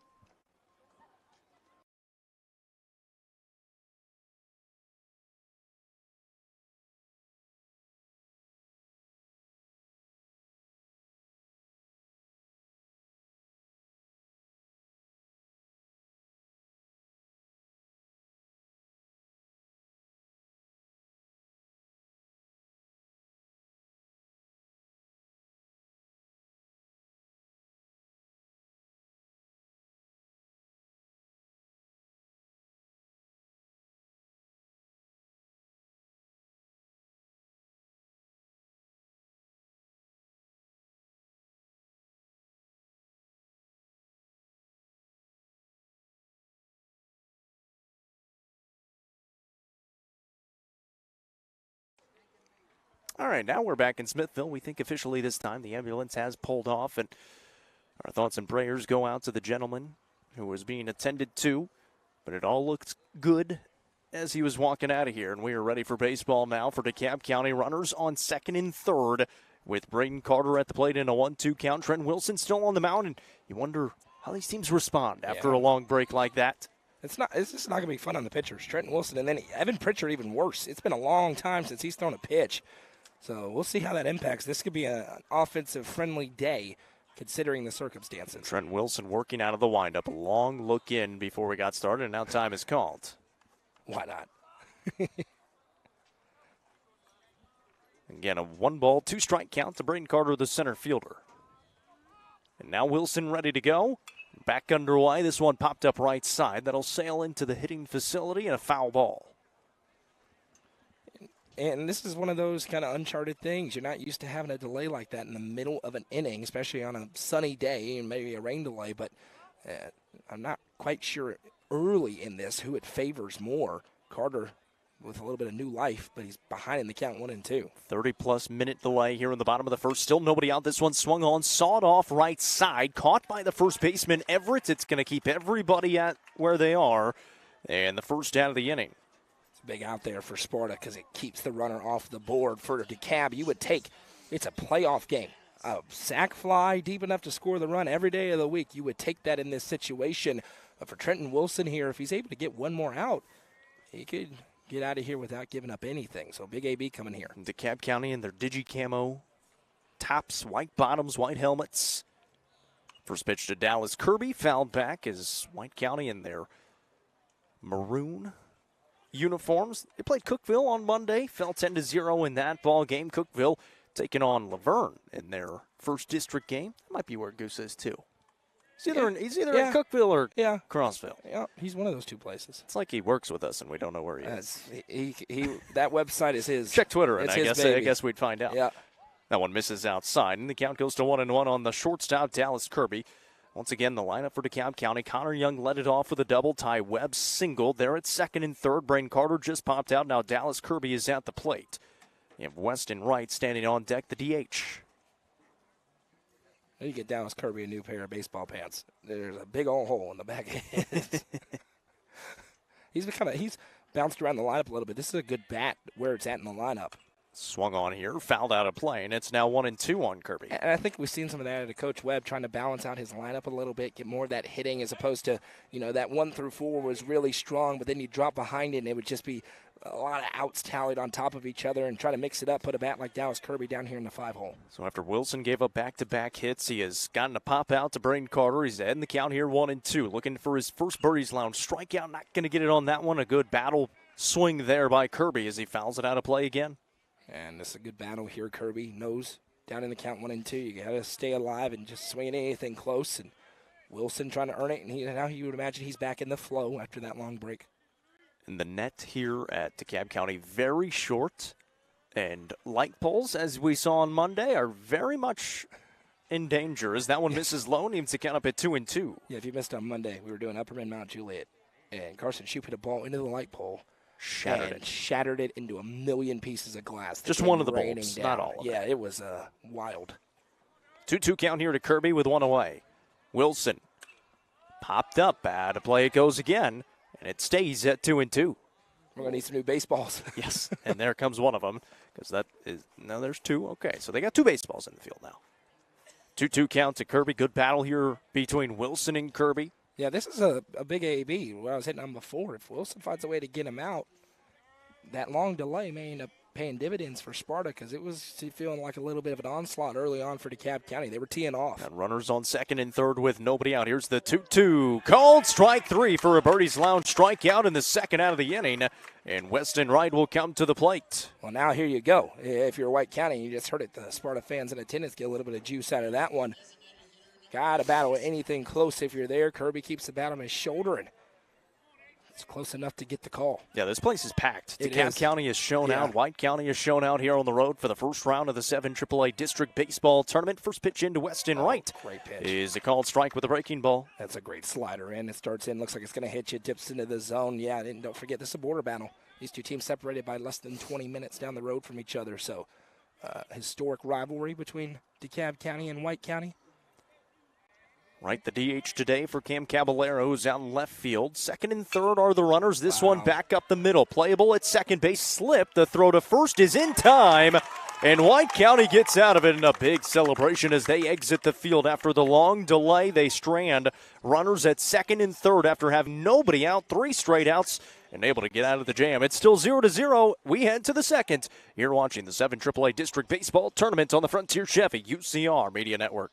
All right, now we're back in Smithville. We think officially this time the ambulance has pulled off, and our thoughts and prayers go out to the gentleman who was being attended to, but it all looked good as he was walking out of here, and we are ready for baseball now for DeKalb County. Runners on second and third with Braden Carter at the plate in a 1-2 count. Trent Wilson still on the mound, and you wonder how these teams respond after a long break like that. It's just not going to be fun on the pitchers. Trent Wilson and then Evan Pritchard even worse. It's been a long time since he's thrown a pitch. So we'll see how that impacts. This could be an offensive-friendly day, considering the circumstances. Trent Wilson working out of the windup. A long look in before we got started, and now time is called. Why not? Again, a 1-ball, 2-strike count to Braden Carter, the center fielder. And now Wilson ready to go. Back underway. This one popped up right side. That'll sail into the hitting facility and a foul ball. And this is one of those kind of uncharted things. You're not used to having a delay like that in the middle of an inning, especially on a sunny day and maybe a rain delay. But I'm not quite sure early in this who it favors more. Carter with a little bit of new life, but he's behind in the count 1-2. 30-plus minute delay here in the bottom of the first. Still nobody out. This one swung on, sawed off right side, caught by the first baseman, Everett. It's going to keep everybody at where they are. And the first out of the inning. Big out there for Sparta because it keeps the runner off the board. For DeKalb, you would take, it's a playoff game. A sac fly deep enough to score the run every day of the week. You would take that in this situation. But for Trenton Wilson here, if he's able to get one more out, he could get out of here without giving up anything. So big AB coming here. DeKalb County in their digi-camo tops, white bottoms, white helmets. First pitch to Dallas Kirby, fouled back as White County in their maroon uniforms. They played Cookeville on Monday, fell 10-0 in that ball game. Cookeville taking on Laverne in their first district game. That might be where Goose is too. He's either in Cookeville or Crossville. Yeah, he's one of those two places. It's like he works with us and we don't know where he is. He that website is his. Check Twitter and I baby. guess we'd find out. Yeah. That one misses outside, and the count goes to 1-1 on the shortstop, Dallas Kirby. Once again, the lineup for DeKalb County. Connor Young led it off with a double. Ty Webb singled. There at second and third. Braden Carter just popped out. Now Dallas Kirby is at the plate. You have Weston Wright standing on deck, the DH. You get Dallas Kirby a new pair of baseball pants. There's a big old hole in the back of his. He's bounced around the lineup a little bit. This is a good bat where it's at in the lineup. Swung on here, fouled out of play, and it's now 1-2 on Kirby. And I think we've seen some of that out of Coach Webb, trying to balance out his lineup a little bit, get more of that hitting as opposed to, that 1 through 4 was really strong, but then you drop behind it and it would just be a lot of outs tallied on top of each other, and try to mix it up, put a bat like Dallas Kirby down here in the 5-hole. So after Wilson gave up back-to-back hits, he has gotten a pop out to Braden Carter. He's in the count here 1-2, looking for his first Birdie's Lounge strikeout. Not going to get it on that one. A good battle swing there by Kirby as he fouls it out of play again. And this is a good battle here. Kirby knows down in the count 1-2. You got to stay alive and just swing anything close. And Wilson trying to earn it. And now you would imagine he's back in the flow after that long break. And the net here at DeKalb County, very short. And light poles, as we saw on Monday, are very much in danger. As that one misses low, needs to count up at 2-2. Yeah, if you missed on Monday, we were doing Upperman Mount Juliet. And Carson Shoup hit a ball into the light pole. Shattered it into a million pieces of glass. Just one of the bolts, not all of it. Yeah, it was wild. 2-2 count here to Kirby with one away. Wilson popped up. Bad play it goes again, and it stays at 2-2. We're going to need some new baseballs. Yes, and there comes one of them, because now there's two. Okay, so they got two baseballs in the field now. 2-2 count to Kirby. Good battle here between Wilson and Kirby. Yeah, this is a big AB. When I was hitting on before, if Wilson finds a way to get him out, that long delay may end up paying dividends for Sparta, because it was feeling like a little bit of an onslaught early on for DeKalb County. They were teeing off. And runners on second and third with nobody out. Here's the 2-2. Called strike three for a Birdie's Lounge strikeout in the second out of the inning. And Weston Wright will come to the plate. Well, now here you go. If you're White County, you just heard it, the Sparta fans in attendance get a little bit of juice out of that one. Got to battle with anything close if you're there. Kirby keeps the bat on his shoulder, and it's close enough to get the call. Yeah, this place is packed. It DeKalb is. County has shown out. White County has shown out here on the road for the first round of the 7 AAA District Baseball Tournament. First pitch into Weston Wright. Great pitch. Is a called strike with a breaking ball. That's a great slider in. It starts in, looks like it's going to hit you, dips into the zone. Yeah, and don't forget, this is a border battle. These two teams separated by less than 20 minutes down the road from each other. So, historic rivalry between DeKalb County and White County. Right, the DH today for Cam Caballero, who's out in left field. Second and third are the runners. This one back up the middle. Playable at second base. Slip. The throw to first is in time. And White County gets out of it in a big celebration as they exit the field. After the long delay, they strand runners at second and third after having nobody out. 3 straight outs and able to get out of the jam. It's still 0-0. We head to the second. You're watching the 7 AAA District Baseball Tournament on the Frontier Chevy UCR Media Network.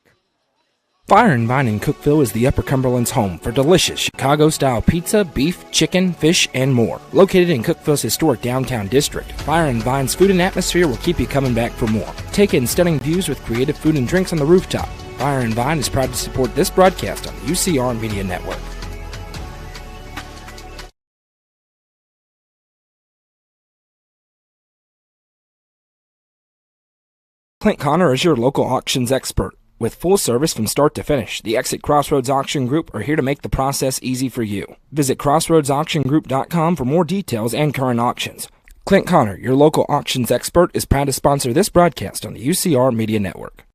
Fire and Vine in Cookeville is the Upper Cumberland's home for delicious Chicago-style pizza, beef, chicken, fish, and more. Located in Cookeville's historic downtown district, Fire and Vine's food and atmosphere will keep you coming back for more. Take in stunning views with creative food and drinks on the rooftop. Fire and Vine is proud to support this broadcast on the UCR Media Network. Clint Connor is your local auctions expert. With full service from start to finish, the Exit Crossroads Auction Group are here to make the process easy for you. Visit crossroadsauctiongroup.com for more details and current auctions. Clint Connor, your local auctions expert, is proud to sponsor this broadcast on the UCR Media Network.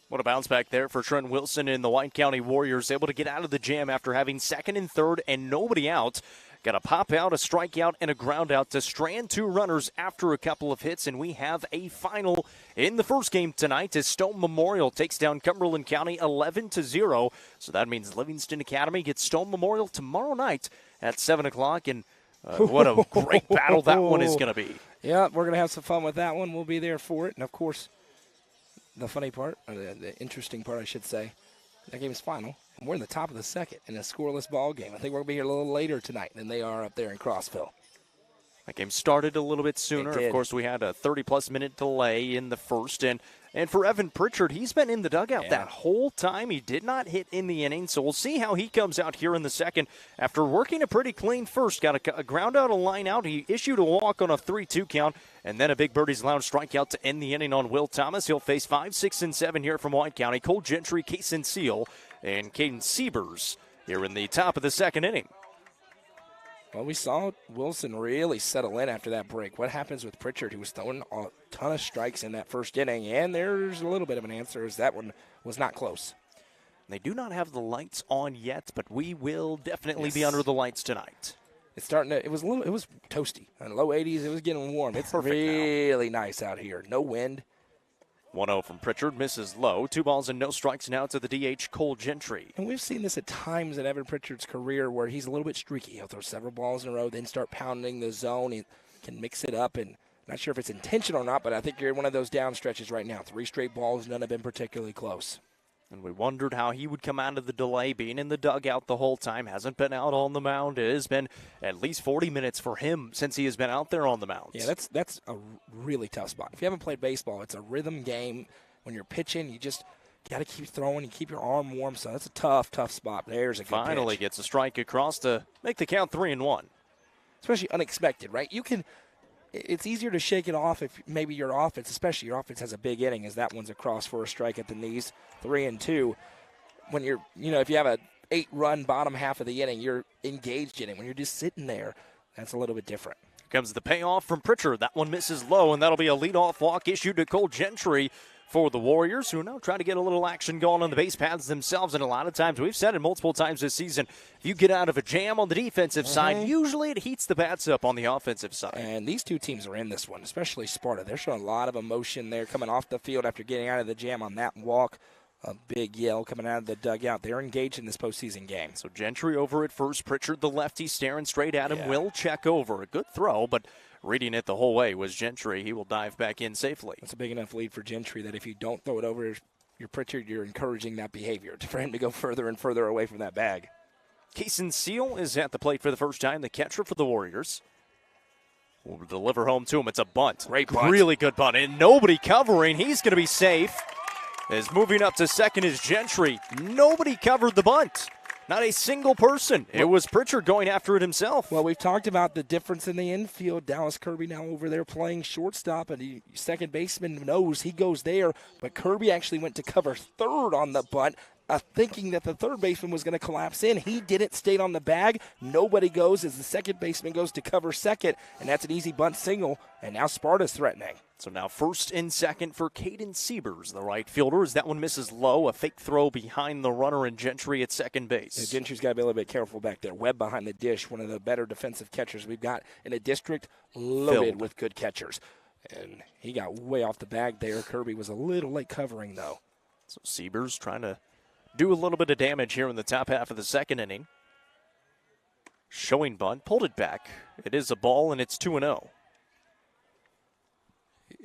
What a bounce back there for Trent Wilson and the White County Warriors, able to get out of the jam after having second and third and nobody out. Got a pop out, a strikeout, and a ground out to strand 2 runners after a couple of hits, and we have a final in the first game tonight as Stone Memorial takes down Cumberland County 11-0. So that means Livingston Academy gets Stone Memorial tomorrow night at 7 o'clock, and what a great battle that one is going to be. Yeah, we're going to have some fun with that one. We'll be there for it, and of course, the funny part, or the interesting part, I should say, that game is final. And we're in the top of the second in a scoreless ball game. I think we're going to be here a little later tonight than they are up there in Crossville. That game started a little bit sooner. Of course, we had a 30-plus minute delay in the first. And for Evan Pritchard, he's been in the dugout that whole time. He did not hit in the inning, so we'll see how he comes out here in the second. After working a pretty clean first, got a ground out, a line out. He issued a walk on a 3-2 count, and then a big Birdie's Lounge strikeout to end the inning on Will Thomas. He'll face 5, 6, and 7 here from White County. Cole Gentry, Kason Seal, and Caden Siebers here in the top of the second inning. Well, we saw Wilson really settle in after that break. What happens with Pritchard, who was throwing a ton of strikes in that first inning? And there's a little bit of an answer, as that one was not close. They do not have the lights on yet, but we will definitely be under the lights tonight. It's starting to, it was toasty. In low 80s, it was getting warm. It's Perfect really nice out here. No wind. 1-0 from Pritchard, misses low. 2 balls and no strikes now to the DH, Cole Gentry. And we've seen this at times in Evan Pritchard's career where he's a little bit streaky. He'll throw several balls in a row, then start pounding the zone. He can mix it up, and not sure if it's intentional or not, but I think you're in one of those down stretches right now. 3 straight balls, none have been particularly close. And we wondered how he would come out of the delay, being in the dugout the whole time. Hasn't been out on the mound. It has been at least 40 minutes for him since he has been out there on the mound. Yeah, that's a really tough spot. If you haven't played baseball, it's a rhythm game. When you're pitching, you just got to keep throwing and keep your arm warm. So that's a tough spot. There's a good Finally pitch. Gets a strike across to make the count 3-1. Especially unexpected, right? It's easier to shake it off if maybe your offense, especially your offense, has a big inning, as that one's across for a strike at the knees, 3-2. When you're, if you have a 8-run bottom half of the inning, you're engaged in it. When you're just sitting there, that's a little bit different. Here comes the payoff from Pritchard. That one misses low, and that'll be a leadoff walk issued to Cole Gentry for the Warriors, who are now trying to get a little action going on the base paths themselves. And a lot of times, we've said it multiple times this season, if you get out of a jam on the defensive side, usually it heats the bats up on the offensive side. And these two teams are in this one, especially Sparta. They're showing a lot of emotion there coming off the field after getting out of the jam on that walk. A big yell coming out of the dugout. They're engaged in this postseason game. So Gentry over at first. Pritchard, the lefty, staring straight at him, will check over. A good throw, but reading it the whole way was Gentry. He will dive back in safely. That's a big enough lead for Gentry that if you don't throw it over your Pritchard, you're encouraging that behavior for him to go further and further away from that bag. Kaysen Seal is at the plate for the first time, the catcher for the Warriors. Will deliver home to him. It's a bunt. Great bunt. Really good bunt. And nobody covering. He's going to be safe. As moving up to second is Gentry. Nobody covered the bunt. Not a single person. It was Pritchard going after it himself. Well, we've talked about the difference in the infield. Dallas Kirby now over there playing shortstop, and second baseman knows he goes there. But Kirby actually went to cover third on the bunt, thinking that the third baseman was going to collapse in. He didn't, stayed on the bag. Nobody goes as the second baseman goes to cover second, and that's an easy bunt single. And now Sparta's threatening. So now first and second for Caden Siebers, the right fielder, as that one misses low. A fake throw behind the runner and Gentry at second base. Yeah, Gentry's got to be a little bit careful back there. Webb behind the dish, one of the better defensive catchers we've got in a district loaded with good catchers. And he got way off the bag there. Kirby was a little late covering, though. So Siebers trying to do a little bit of damage here in the top half of the second inning. Showing bunt, pulled it back. It is a ball, and it's 2-0.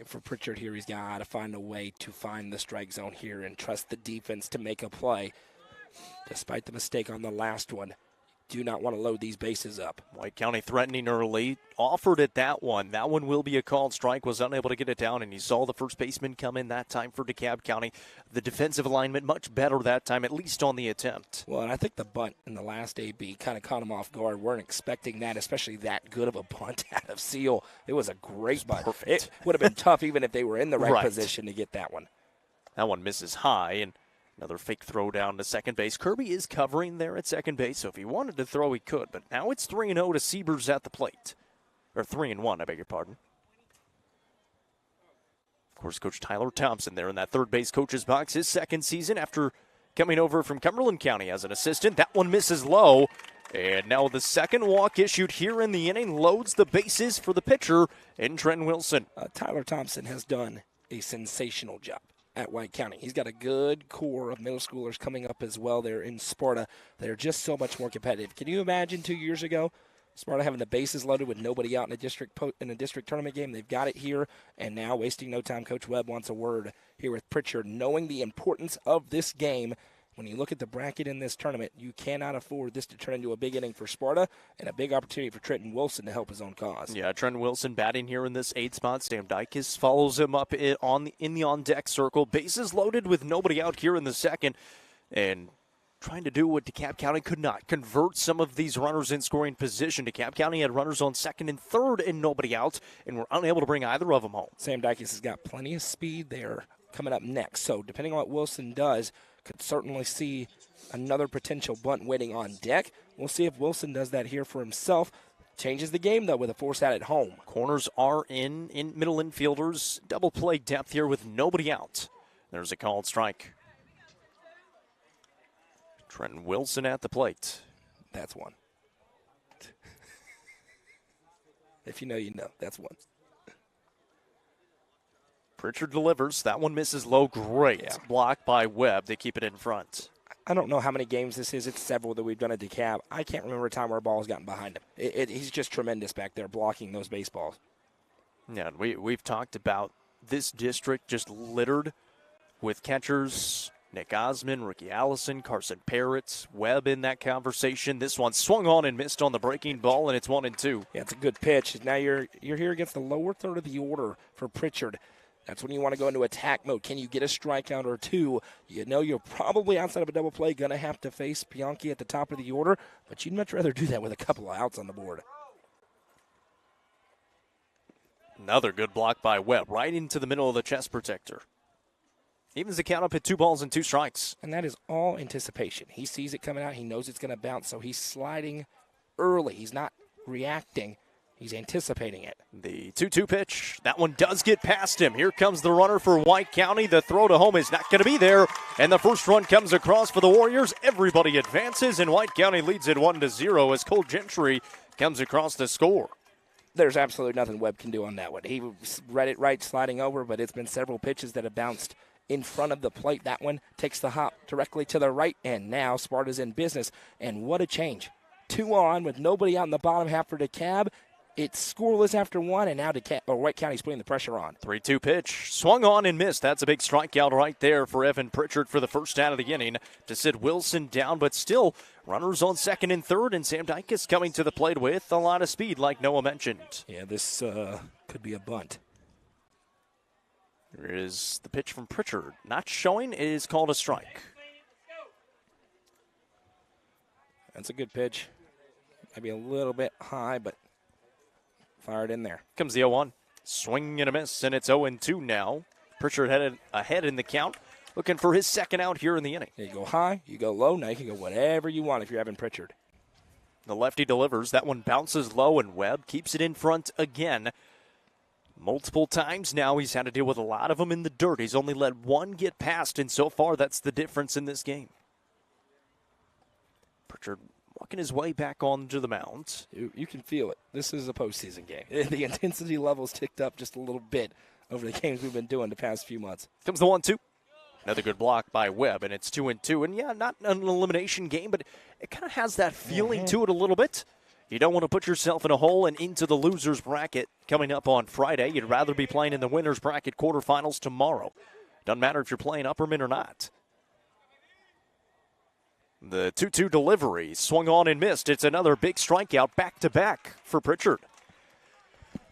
For Pritchard here, he's got to find a way to find the strike zone here and trust the defense to make a play. Despite the mistake on the last one, do not want to load these bases up. White County threatening early, offered at that one. That one will be a called strike, was unable to get it down, and you saw the first baseman come in that time for DeKalb County. The defensive alignment much better that time, at least on the attempt. Well, and I think the bunt in the last AB kind of caught him off guard. Weren't expecting that, especially that good of a bunt out of Seal. It was a great bunt. Perfect. It would have been tough even if they were in the right position to get that one. That one misses high, and another fake throw down to second base. Kirby is covering there at second base, so if he wanted to throw, he could. But now it's 3-0 to Siebers at the plate. Or 3-1, I beg your pardon. Of course, Coach Tyler Thompson there in that third base coach's box, his second season after coming over from Cumberland County as an assistant. That one misses low. And now the second walk issued here in the inning loads the bases for the pitcher in Trenton Wilson. Tyler Thompson has done a sensational job at White County. He's got a good core of middle schoolers coming up as well there in Sparta. They're just so much more competitive. Can you imagine 2 years ago, Sparta having the bases loaded with nobody out in a district tournament game? They've got it here, and now wasting no time. Coach Webb wants a word here with Pritchard, knowing the importance of this game. When you look at the bracket in this tournament, you cannot afford this to turn into a big inning for Sparta and a big opportunity for Trenton Wilson to help his own cause. Yeah, Trenton Wilson batting here in this 8th spot. Stamdikis follows him up in the on-deck circle. Bases loaded with nobody out here in the second. And trying to do what DeKalb County could not. Convert some of these runners in scoring position. DeKalb County had runners on second and third and nobody out, and were unable to bring either of them home. Stamdikis has got plenty of speed there coming up next. So depending on what Wilson does, could certainly see another potential bunt waiting on deck. We'll see if Wilson does that here for himself. Changes the game, though, with a force out at home. Corners are in middle infielders. Double play depth here with nobody out. There's a called strike. Trenton Wilson at the plate. That's one. If you know, you know. That's one. Pritchard delivers. That one misses low. Great block by Webb. They keep it in front. I don't know how many games this is. It's several that we've done at DeKalb. I can't remember a time where a ball has gotten behind him. He's just tremendous back there blocking those baseballs. Yeah, we've talked about this district just littered with catchers. Nick Osmond, Ricky Allison, Carson Parrott, Webb in that conversation. This one swung on and missed on the breaking ball, and it's 1-2. Yeah, it's a good pitch. Now you're here against the lower third of the order for Pritchard. That's when you want to go into attack mode. Can you get a strikeout or two? You know you're probably outside of a double play going to have to face Bianchi at the top of the order, but you'd much rather do that with a couple of outs on the board. Another good block by Webb, right into the middle of the chest protector. Evens the count up at 2 balls and 2 strikes. And that is all anticipation. He sees it coming out. He knows it's going to bounce, so he's sliding early. He's not reacting. He's anticipating it. The 2-2 pitch. That one does get past him. Here comes the runner for White County. The throw to home is not going to be there. And the first run comes across for the Warriors. Everybody advances, and White County leads it 1-0 as Cole Gentry comes across the score. There's absolutely nothing Webb can do on that one. He read it right, sliding over, but it's been several pitches that have bounced in front of the plate. That one takes the hop directly to the right, and now Sparta's in business. And what a change. 2 on with nobody out in the bottom half for DeKalb. It's scoreless after 1, and now White County's putting the pressure on. 3-2 pitch. Swung on and missed. That's a big strikeout right there for Evan Pritchard for the first out of the inning to sit Wilson down, but still runners on second and third, and Sam Dyke is coming to the plate with a lot of speed like Noah mentioned. Yeah, this could be a bunt. There is the pitch from Pritchard. Not showing. It is called a strike. That's a good pitch. Maybe a little bit high, but fired in there. Comes the 0-1. Swing and a miss, and it's 0-2 now. Pritchard headed ahead in the count, looking for his second out here in the inning. You go high, you go low. Now you can go whatever you want if you're Evan Pritchard. The lefty delivers. That one bounces low, and Webb keeps it in front again. Multiple times now he's had to deal with a lot of them in the dirt. He's only let one get past, and so far that's the difference in this game. Pritchard walking his way back onto the mound. You can feel it. This is a postseason game. The intensity level's ticked up just a little bit over the games we've been doing the past few months. Comes the 1-2. Another good block by Webb, and it's 2-2. And yeah, not an elimination game, but it kind of has that feeling to it a little bit. You don't want to put yourself in a hole and into the loser's bracket coming up on Friday. You'd rather be playing in the winner's bracket quarterfinals tomorrow. Doesn't matter if you're playing Upperman or not. The 2-2 delivery swung on and missed. It's another big strikeout back-to-back for Pritchard.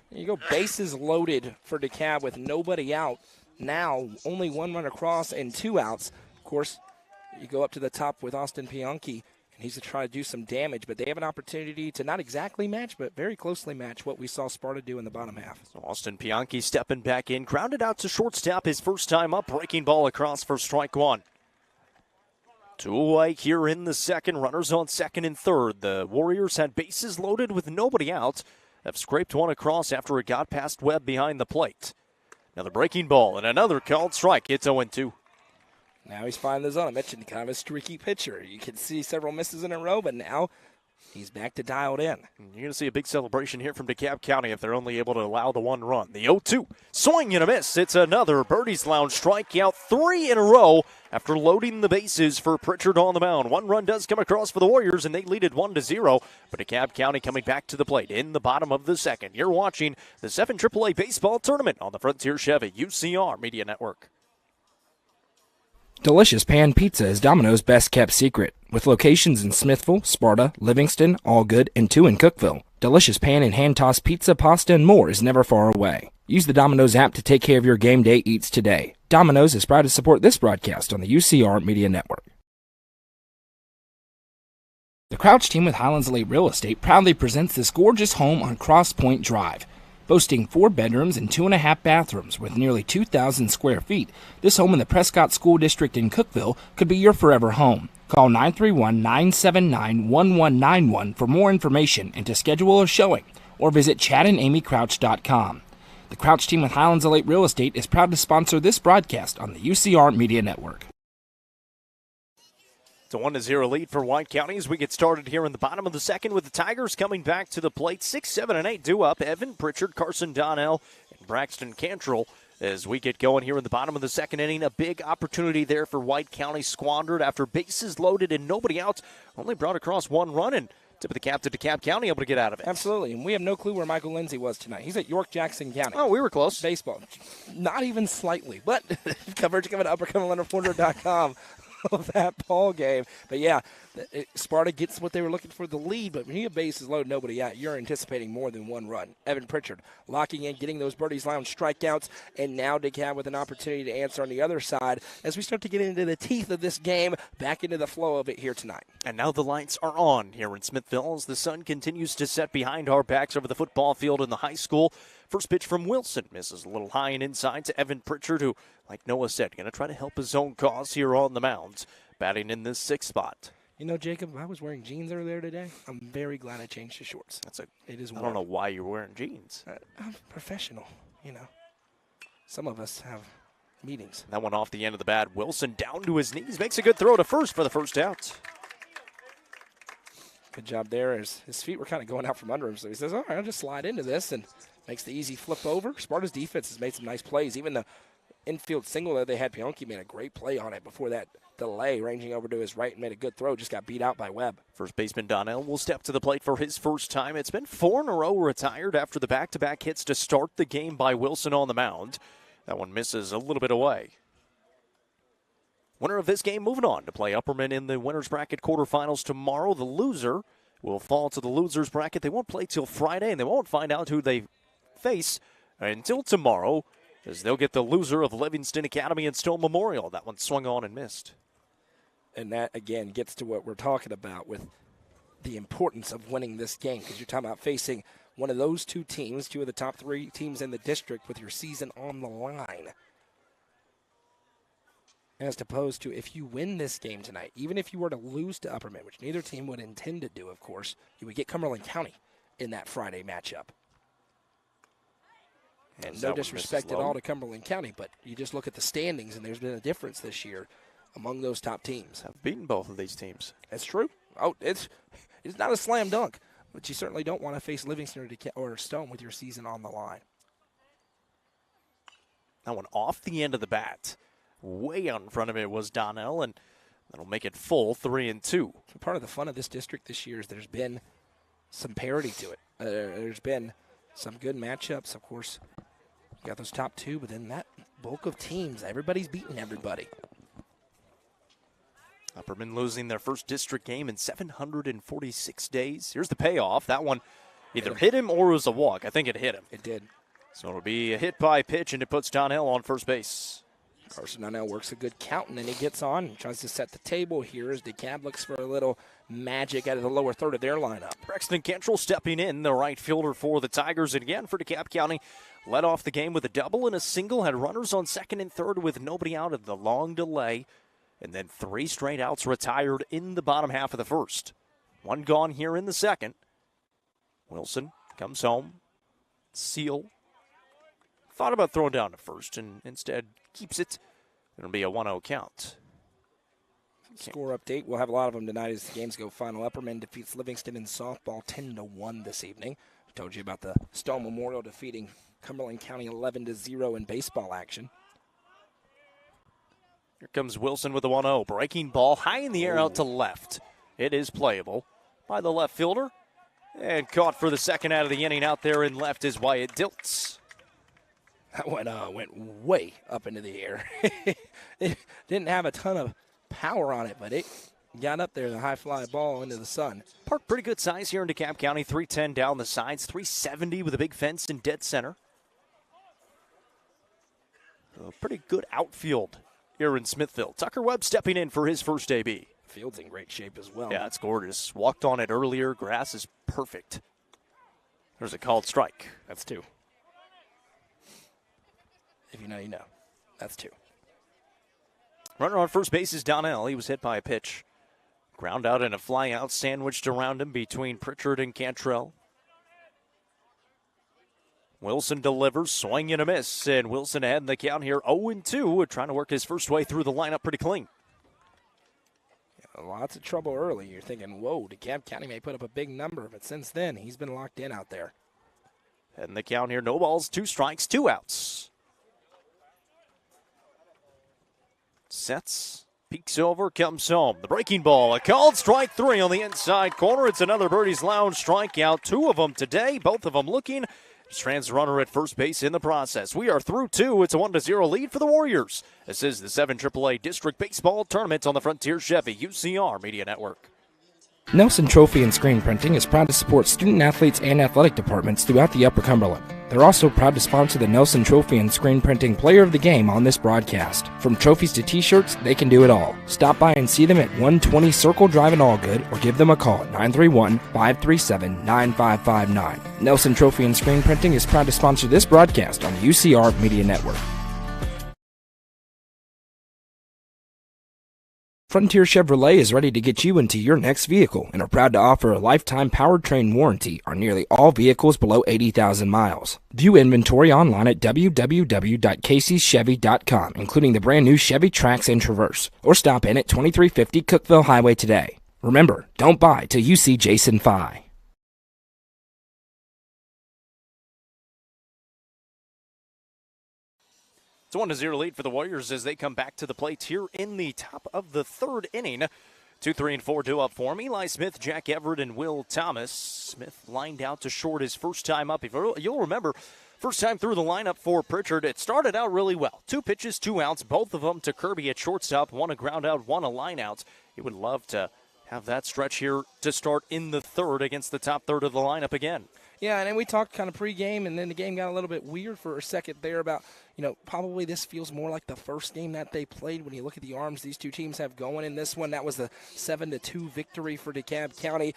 There you go, bases loaded for DeKalb with nobody out. Now only 1 run across and 2 outs. Of course, you go up to the top with Austin Pianchi, and he's to try to do some damage, but they have an opportunity to not exactly match, but very closely match what we saw Sparta do in the bottom half. So Austin Pianchi stepping back in, grounded out to shortstop his first time up, breaking ball across for strike 1. 2 away here in the second, runners on second and third. The Warriors had bases loaded with nobody out. Have scraped one across after it got past Webb behind the plate. Another breaking ball and another called strike. It's 0-2. Now he's finding the zone. I mentioned kind of a streaky pitcher. You can see several misses in a row, but now he's back to dialed in. You're going to see a big celebration here from DeKalb County if they're only able to allow the 1 run. The 0-2, swing and a miss. It's another Birdie's Lounge strikeout, 3 in a row after loading the bases for Pritchard on the mound. 1 run does come across for the Warriors, and they lead it 1-0. But DeKalb County coming back to the plate in the bottom of the second. You're watching the 7 AAA Baseball Tournament on the Frontier Chevy UCR Media Network. Delicious Pan Pizza is Domino's best-kept secret. With locations in Smithville, Sparta, Livingston, Allgood, and 2 in Cookeville. Delicious pan and hand-tossed pizza, pasta, and more is never far away. Use the Domino's app to take care of your game day eats today. Domino's is proud to support this broadcast on the UCR Media Network. The Crouch team with Highlands Elite Real Estate proudly presents this gorgeous home on Cross Point Drive. Boasting 4 bedrooms and 2.5 bathrooms with nearly 2,000 square feet, this home in the Prescott School District in Cookeville could be your forever home. Call 931-979-1191 for more information and to schedule a showing, or visit chadandamycrouch.com. The Crouch team with Highlands Elite Real Estate is proud to sponsor this broadcast on the UCR Media Network. It's a 1-0 lead for White County as we get started here in the bottom of the second with the Tigers coming back to the plate. 6, 7, and 8 due up. Evan Pritchard, Carson Donnell, and Braxton Cantrell as we get going here in the bottom of the second inning. A big opportunity there for White County squandered after bases loaded and nobody out. Only brought across 1 run, and tip of the cap to DeKalb County able to get out of it. Absolutely, and we have no clue where Michael Lindsay was tonight. He's at York Jackson County. Oh, we were close. Baseball. Not even slightly, but coverage coming to uppercumberlandreporter.com. Of that ball game. But yeah, Sparta gets what they were looking for, the lead, but when you have bases loaded, nobody out, you're anticipating more than 1 run. Evan Pritchard locking in, getting those Birdie's Lounge strikeouts, and now DeKalb with an opportunity to answer on the other side as we start to get into the teeth of this game, back into the flow of it here tonight. And now the lights are on here in Smithville as the sun continues to set behind our backs over the football field in the high school. First pitch from Wilson misses a little high and inside to Evan Pritchard, who, like Noah said, going to try to help his own cause here on the mound, batting in this 6th spot. You know, Jacob, I was wearing jeans earlier today. I'm very glad I changed to shorts. It is I don't know why you're wearing jeans. I'm professional, you know. Some of us have meetings. That one off the end of the bat. Wilson down to his knees. Makes a good throw to first for the first out. Good job there. His feet were kind of going out from under him, so he says, all right, I'll just slide into this, and makes the easy flip over. Sparta's defense has made some nice plays. Even the infield single that they had, Pionki made a great play on it before that delay, ranging over to his right and made a good throw. Just got beat out by Webb. First baseman Donnell will step to the plate for his first time. It's been 4 in a row retired after the back-to-back hits to start the game by Wilson on the mound. That one misses a little bit away. Winner of this game moving on to play Upperman in the winner's bracket quarterfinals tomorrow. The loser will fall to the loser's bracket. They won't play till Friday, and they won't find out who they face until tomorrow, as they'll get the loser of Livingston Academy and Stone Memorial. That one swung on and missed. And that, again, gets to what we're talking about with the importance of winning this game, because you're talking about facing one of those two teams, two of the top 3 teams in the district with your season on the line. As opposed to if you win this game tonight, even if you were to lose to Upperman, which neither team would intend to do, of course, you would get Cumberland County in that Friday matchup. And no disrespect at all to Cumberland County, but you just look at the standings, and there's been a difference this year among those top teams. Have beaten both of these teams. That's true. Oh, it's not a slam dunk, but you certainly don't want to face Livingston or Stone with your season on the line. That one off the end of the bat. Way out in front of it was Donnell, and that'll make it full 3-2. Part of the fun of this district this year is there's been some parity to it. There's been some good matchups, of course. Got those top 2, but then that bulk of teams, everybody's beating everybody. Upperman losing their first district game in 746 days. Here's the payoff. That one either hit him or was a walk. I think it hit him. It did. So it'll be a hit by pitch, and it puts Donnell on first base. Carson Donnell works a good count, and then he gets on and tries to set the table here as DeKalb looks for a little magic out of the lower third of their lineup. Braxton Cantrell stepping in, the right fielder for the Tigers. And again for DeKalb County, led off the game with a double and a single, had runners on second and third with nobody out of the long delay. And then 3 straight outs retired in the bottom half of the first. One gone here in the second. Wilson comes home. Seal. Thought about throwing down to first and instead keeps it. It'll be a 1-0 count. Score update. We'll have a lot of them tonight as the games go final. Upperman defeats Livingston in softball 10-1 this evening. I told you about the Stone Memorial defeating Cumberland County 11-0 in baseball action. Here comes Wilson with the 1-0. Breaking ball high in the air out to left. It is playable by the left fielder. And caught for the second out of the inning out there in left is Wyatt Diltz. That one went way up into the air. It didn't have a ton of power on it, but it got up there, the high fly ball into the sun. Park pretty good size here in DeKalb County. 310 down the sides, 370 with a big fence in dead center. A pretty good outfield here in Smithville. Tucker Webb stepping in for his first AB. Field's in great shape as well. Yeah, it's gorgeous. Walked on it earlier. Grass is perfect. There's a called strike. That's 2. If you know, you know. That's 2. Runner on first base is Donnell. He was hit by a pitch. Ground out and a fly out sandwiched around him between Pritchard and Cantrell. Wilson delivers, swing and a miss, and Wilson ahead in the count here 0-2, trying to work his first way through the lineup pretty clean. Yeah, lots of trouble early. You're thinking, whoa, DeKalb County may put up a big number, but since then, he's been locked in out there. Head in the count here, no balls, 2 strikes, 2 outs. Sets, peeks over, comes home. The breaking ball, a called strike 3 on the inside corner. It's another Birdie's Lounge strikeout. 2 of them today, both of them looking. Strands runner at first base in the process. We are through 2. It's a 1-0 lead for the Warriors. This is the 7 AAA District Baseball Tournament on the Frontier Chevy UCR Media Network. Nelson Trophy and Screen Printing is proud to support student athletes and athletic departments throughout the Upper Cumberland. They're also proud to sponsor the Nelson Trophy and Screen Printing Player of the Game on this broadcast. From trophies to t-shirts, they can do it all. Stop by and see them at 120 Circle Drive in Allgood or give them a call at 931-537-9559. Nelson Trophy and Screen Printing is proud to sponsor this broadcast on the UCR Media Network. Frontier Chevrolet is ready to get you into your next vehicle and are proud to offer a lifetime powertrain warranty on nearly all vehicles below 80,000 miles. View inventory online at www.caseychevy.com, including the brand new Chevy Trax and Traverse, or stop in at 2350 Cookeville Highway today. Remember, don't buy till you see Jason Fye. It's a 1-0 lead for the Warriors as they come back to the plate here in the top of the third inning. 2, 3, and 4 due up for him. Eli Smith, Jack Everett, and Will Thomas. Smith lined out to short his first time up. If you'll remember, first time through the lineup for Pritchard, it started out really well. 2 pitches, 2 outs, both of them to Kirby at shortstop. 1 a ground out, 1 a line out. He would love to have that stretch here to start in the third against the top third of the lineup again. Yeah, and then we talked kind of pregame, and then the game got a little bit weird for a second there about, probably this feels more like the first game that they played when you look at the arms these two teams have going. In this one, that was the 7-2 victory for DeKalb County,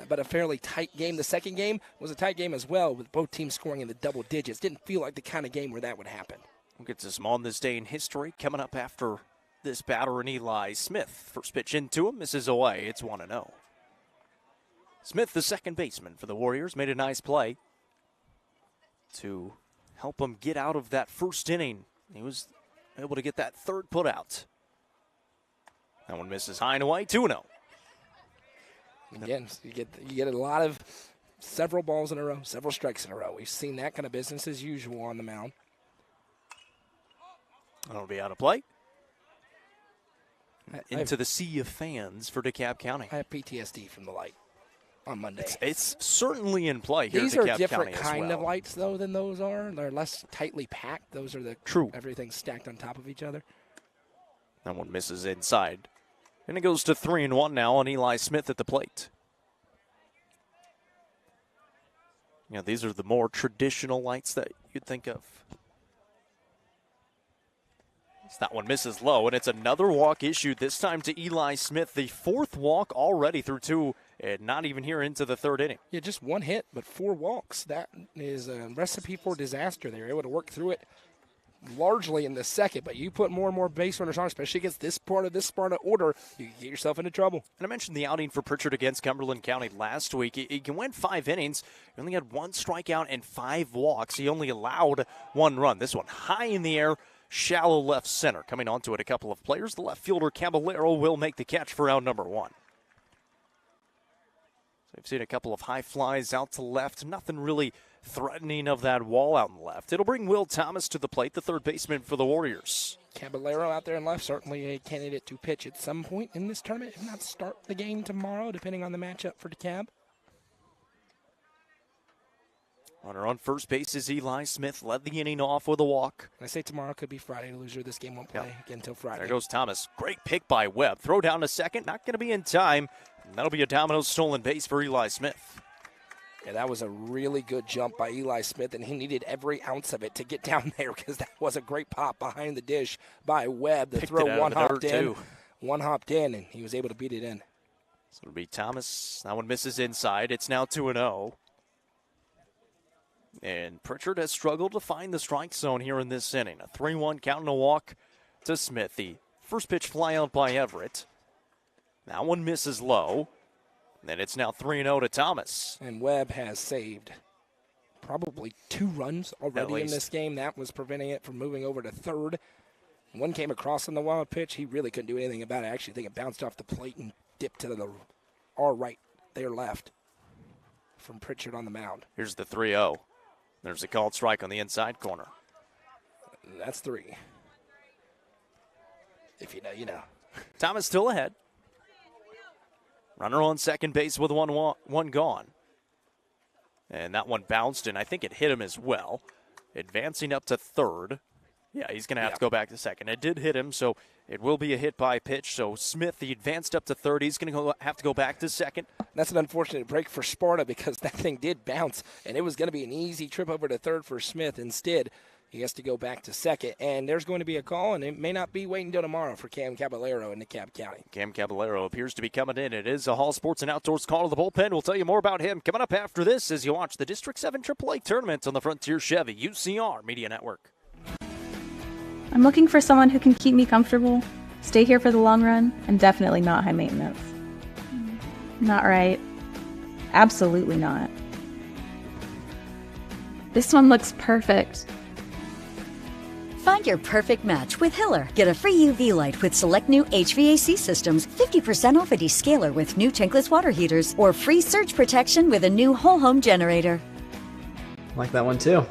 but a fairly tight game. The second game was a tight game as well, with both teams scoring in the double digits. Didn't feel like the kind of game where that would happen. We'll get to some on this day in history coming up after this batter and Eli Smith. First pitch into him, misses away. It's 1-0. Smith, the second baseman for the Warriors, made a nice play to help him get out of that first inning. He was able to get that third put out. That one misses high and away, 2-0. Again, you get a lot of several balls in a row, several strikes in a row. We've seen that kind of business as usual on the mound. That'll be out of play. Into the sea of fans for DeKalb County. I have PTSD from the light on Monday. It's certainly in play here. These at DeKalb are different County kind as well. of lights, though, than those are. They're less tightly packed. Those are the true. Everything's stacked on top of each other. That one misses inside. And it goes to 3-1 now on Eli Smith at the plate. These are the more traditional lights that you'd think of. That one misses low, and it's another walk issued, this time to Eli Smith. The fourth walk already through 2, and not even here into the third inning. Yeah, just 1 hit, but 4 walks. That is a recipe for disaster. They were able to work through it largely in the second, but you put more and more base runners on, especially against this part of order, you can get yourself into trouble. And I mentioned the outing for Pritchard against Cumberland County last week. He went 5 innings. He only had 1 strikeout and 5 walks. He only allowed 1 run. This one high in the air, shallow left center. Coming onto it, a couple of players. The left fielder, Caballero, will make the catch for out number 1. So we've seen a couple of high flies out to left. Nothing really threatening of that wall out in the left. It'll bring Will Thomas to the plate, the third baseman for the Warriors. Caballero out there in left, certainly a candidate to pitch at some point in this tournament, if not start the game tomorrow, depending on the matchup for DeKalb. Runner on first base is Eli Smith. Led the inning off with a walk. I say tomorrow, could be Friday. Loser this game won't play again until Friday. There goes Thomas. Great pick by Webb. Throw down to second. Not going to be in time. And that'll be a domino stolen base for Eli Smith. Yeah, that was a really good jump by Eli Smith, and he needed every ounce of it to get down there because that was a great pop behind the dish by Webb. The throw one hopped in, and he was able to beat it in. So it'll be Thomas. That one misses inside. It's now 2-0. And Pritchard has struggled to find the strike zone here in this inning. A 3-1 count and a walk to Smith. The first pitch fly out by Everett. That one misses low. And it's now 3-0 to Thomas. And Webb has saved probably 2 runs already in this game. That was preventing it from moving over to third. One came across on the wild pitch. He really couldn't do anything about it. I actually think it bounced off the plate and dipped to the our right, their left from Pritchard on the mound. Here's the 3-0. There's a called strike on the inside corner. That's 3. If you know, you know. Thomas still ahead. Runner on second base with one gone. And that one bounced, and I think it hit him as well. Advancing up to third. Yeah, he's going to have to go back to second. It did hit him, so it will be a hit by pitch. So Smith, he advanced up to third. He's going to have to go back to second. That's an unfortunate break for Sparta because that thing did bounce, and it was going to be an easy trip over to third for Smith. Instead, he has to go back to second, and there's going to be a call, and it may not be waiting until tomorrow for Cam Caballero in DeKalb County. Cam Caballero appears to be coming in. It is a Hall Sports and Outdoors call to the bullpen. We'll tell you more about him coming up after this as you watch the District 7 AAA tournament on the Frontier Chevy UCR Media Network. I'm looking for someone who can keep me comfortable, Stay here for the long run and definitely not high maintenance. Not right. Absolutely not. This one looks perfect. Find your perfect match with Hiller. Get a free UV light with select new HVAC systems, 50% off a descaler with new tankless water heaters, or free surge protection with a new whole home generator. Like that one too.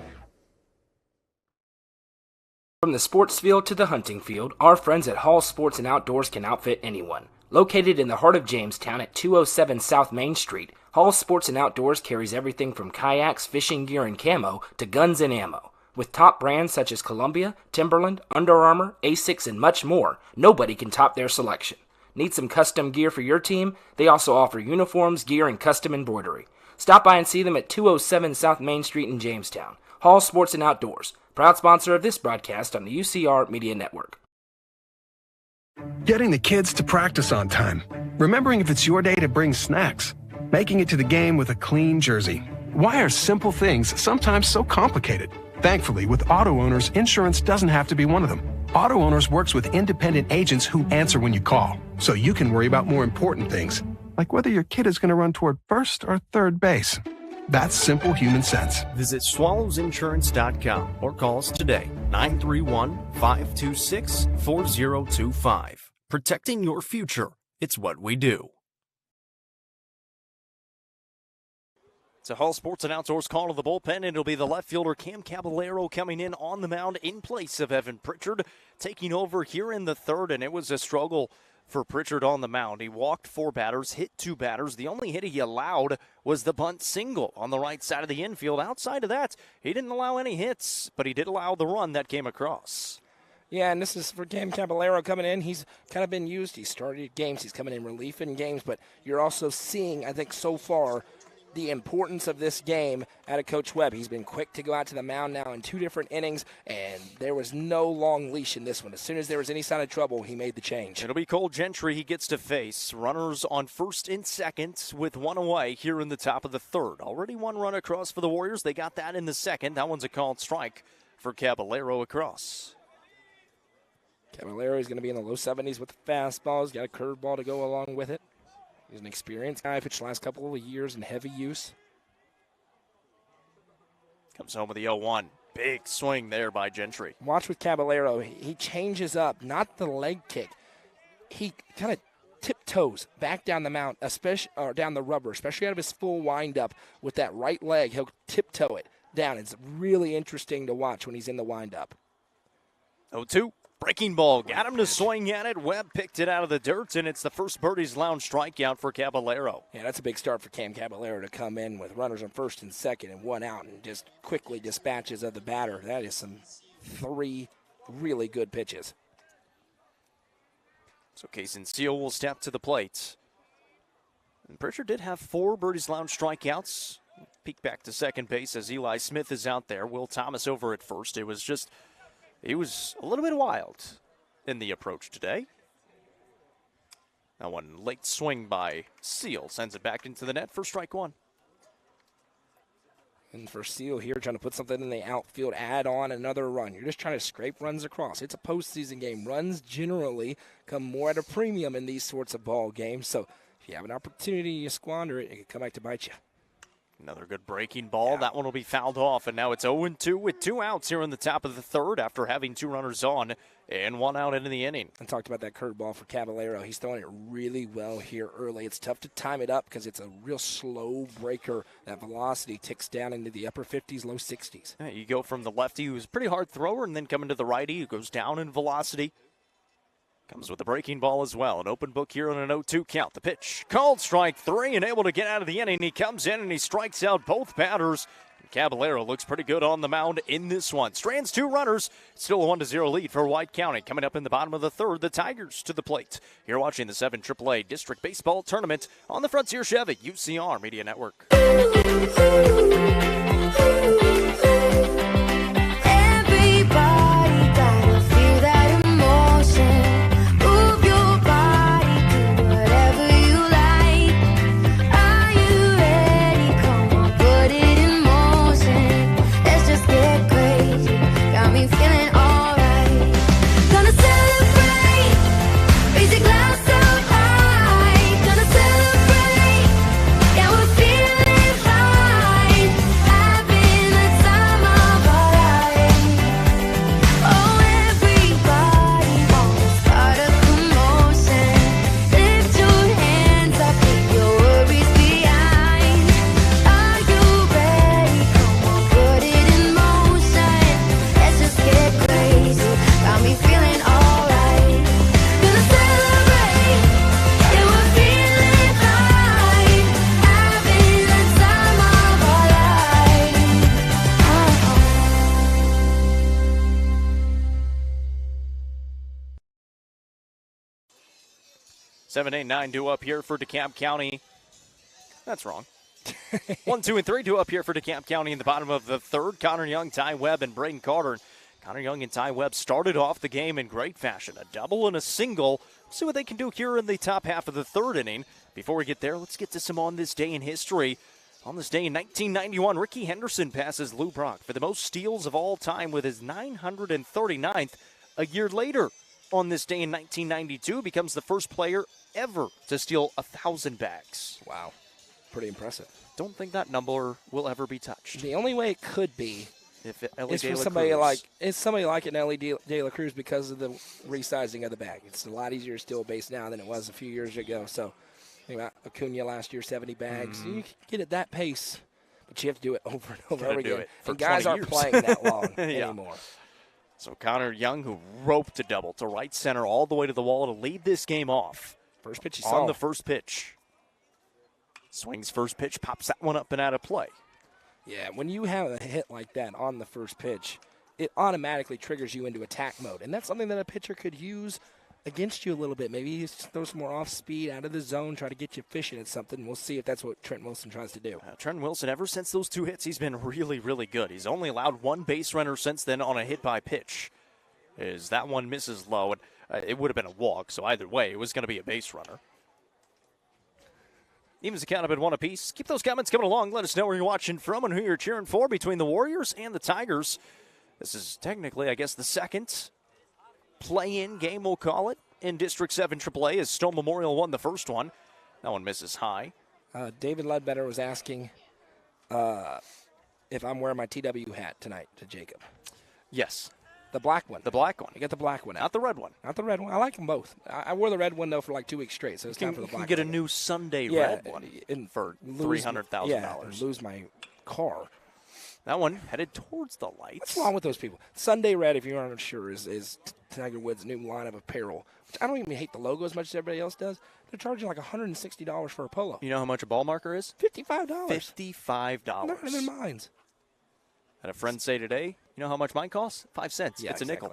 From the sports field to the hunting field, our friends at Hall Sports and Outdoors can outfit anyone. Located in the heart of Jamestown at 207 South Main Street, Hall Sports and Outdoors carries everything from kayaks, fishing gear, and camo to guns and ammo. With top brands such as Columbia, Timberland, Under Armour, Asics, and much more, nobody can top their selection. Need some custom gear for your team? They also offer uniforms, gear, and custom embroidery. Stop by and see them at 207 South Main Street in Jamestown. Hall Sports and Outdoors, proud sponsor of this broadcast on the UCR Media Network. Getting the kids to practice on time. Remembering if it's your day to bring snacks. Making it to the game with a clean jersey. Why are simple things sometimes so complicated? Thankfully, with Auto Owners, insurance doesn't have to be one of them. Auto Owners works with independent agents who answer when you call, so you can worry about more important things, like whether your kid is going to run toward first or third base. That's simple human sense. Visit swallowsinsurance.com or call us today, 931-526-4025. Protecting your future. It's what we do. It's a Hall Sports and Outdoors call to the bullpen, and it'll be the left fielder Cam Caballero coming in on the mound in place of Evan Pritchard, taking over here in the third, and it was a struggle for Pritchard on the mound. He walked 4 batters, hit 2 batters. The only hit he allowed was the bunt single on the right side of the infield. Outside of that, he didn't allow any hits, but he did allow the run that came across. Yeah, and this is for Cam Caballero coming in. He's kind of been used. He started games. He's coming in relief in games, but you're also seeing, I think, so far, the importance of this game out of Coach Webb. He's been quick to go out to the mound now in 2 different innings, and there was no long leash in this one. As soon as there was any sign of trouble, he made the change. It'll be Cole Gentry he gets to face. Runners on first and second with 1 away here in the top of the third. Already 1 run across for the Warriors. They got that in the second. That one's a called strike for Caballero across. Caballero is going to be in the low 70s with the fastball. He's got a curveball to go along with it. He's an experienced guy, pitched the last couple of years in heavy use. Comes home with the 0-1. Big swing there by Gentry. Watch with Caballero. He changes up, not the leg kick. He kind of tiptoes back down the mound, especially or down the rubber, especially out of his full windup with that right leg. He'll tiptoe it down. It's really interesting to watch when he's in the windup. 0-2. Breaking ball, got him to swing at it. Webb picked it out of the dirt, and it's the first Birdie's Lounge strikeout for Caballero. Yeah, that's a big start for Cam Caballero to come in with runners on first and second and 1 out and just quickly dispatches of the batter. That is some 3 really good pitches. So Kaysen Seal will step to the plate. And Pritchard did have 4 Birdie's Lounge strikeouts. Peek back to second base as Eli Smith is out there. Will Thomas over at first. He was a little bit wild in the approach today. That one late swing by Seal sends it back into the net for strike 1. And for Seal here, trying to put something in the outfield, add on another run. You're just trying to scrape runs across. It's a postseason game. Runs generally come more at a premium in these sorts of ball games. So if you have an opportunity to squander it, it can come back to bite you. Another good breaking ball. Yeah. That one will be fouled off, and now it's 0-2 with 2 outs here in the top of the third after having 2 runners on and 1 out into the inning. I talked about that curveball for Caballero. He's throwing it really well here early. It's tough to time it up because it's a real slow breaker. That velocity ticks down into the upper 50s, low 60s. Yeah, you go from the lefty, who's a pretty hard thrower, and then coming to the righty, who goes down in velocity. Comes with a breaking ball as well. An open book here on an 0-2 count. The pitch called strike 3 and able to get out of the inning. He comes in and he strikes out both batters. Caballero looks pretty good on the mound in this one. Strands 2 runners. Still a 1-0 lead for White County. Coming up in the bottom of the third, the Tigers to the plate. You're watching the 7 AAA District Baseball Tournament on the Frontier Chevy UCR Media Network. 7, 8, 9 due up here for DeKalb County. That's wrong. 1, 2, and 3 due up here for DeKalb County in the bottom of the third. Connor Young, Ty Webb, and Braden Carter. Connor Young and Ty Webb started off the game in great fashion. A double and a single. See what they can do here in the top half of the third inning. Before we get there, let's get to some On This Day in History. On this day in 1991, Ricky Henderson passes Lou Brock for the most steals of all time with his 939th. A year later, on this day in 1992, becomes the first player ever to steal 1,000 bags. Wow. Pretty impressive. Don't think that number will ever be touched. The only way it could be is for somebody like an Ellie De La Cruz because of the resizing of the bag. It's a lot easier to steal a base now than it was a few years ago. So, think about Acuna last year, 70 bags. You can get at that pace, but you have to do it over and over again. And guys aren't playing that long anymore. So Connor Young, who roped a double to right center all the way to the wall to lead this game off. First pitch he saw. On the first pitch. Swings first pitch, pops that one up and out of play. Yeah, when you have a hit like that on the first pitch, it automatically triggers you into attack mode. And that's something that a pitcher could use against you a little bit. Maybe you throw some more off speed out of the zone, try to get you fishing at something. We'll see if that's what Trent Wilson tries to do. Trent Wilson, ever since those 2 hits, he's been really, really good. He's only allowed 1 base runner since then on a hit by pitch. Is that one misses low, and it would have been a walk, so either way, it was going to be a base runner. Evens the count up at 1 apiece. Keep those comments coming along. Let us know where you're watching from and who you're cheering for between the Warriors and the Tigers. This is technically, I guess, the second play-in game, we'll call it, in District 7 AAA as Stone Memorial won the first one. That one misses high. David Ledbetter was asking if I'm wearing my TW hat tonight to Jacob. Yes. The black one. The black one. I get the black one. Not the red one. Not the red one. I like them both. I wore the red one, though, for like 2 weeks straight, so it's time for the black one. You can get a new Sunday red one for $300,000. Yeah, and lose my car. That one headed towards the lights. What's wrong with those people? Sunday red, if you aren't sure, is Tiger Woods' new line of apparel. Which I don't even hate the logo as much as everybody else does. They're charging like $160 for a polo. You know how much a ball marker is? $55. $55. Not even mines. Had a friend say today, you know how much mine costs? 5 cents. Yeah, it's a nickel.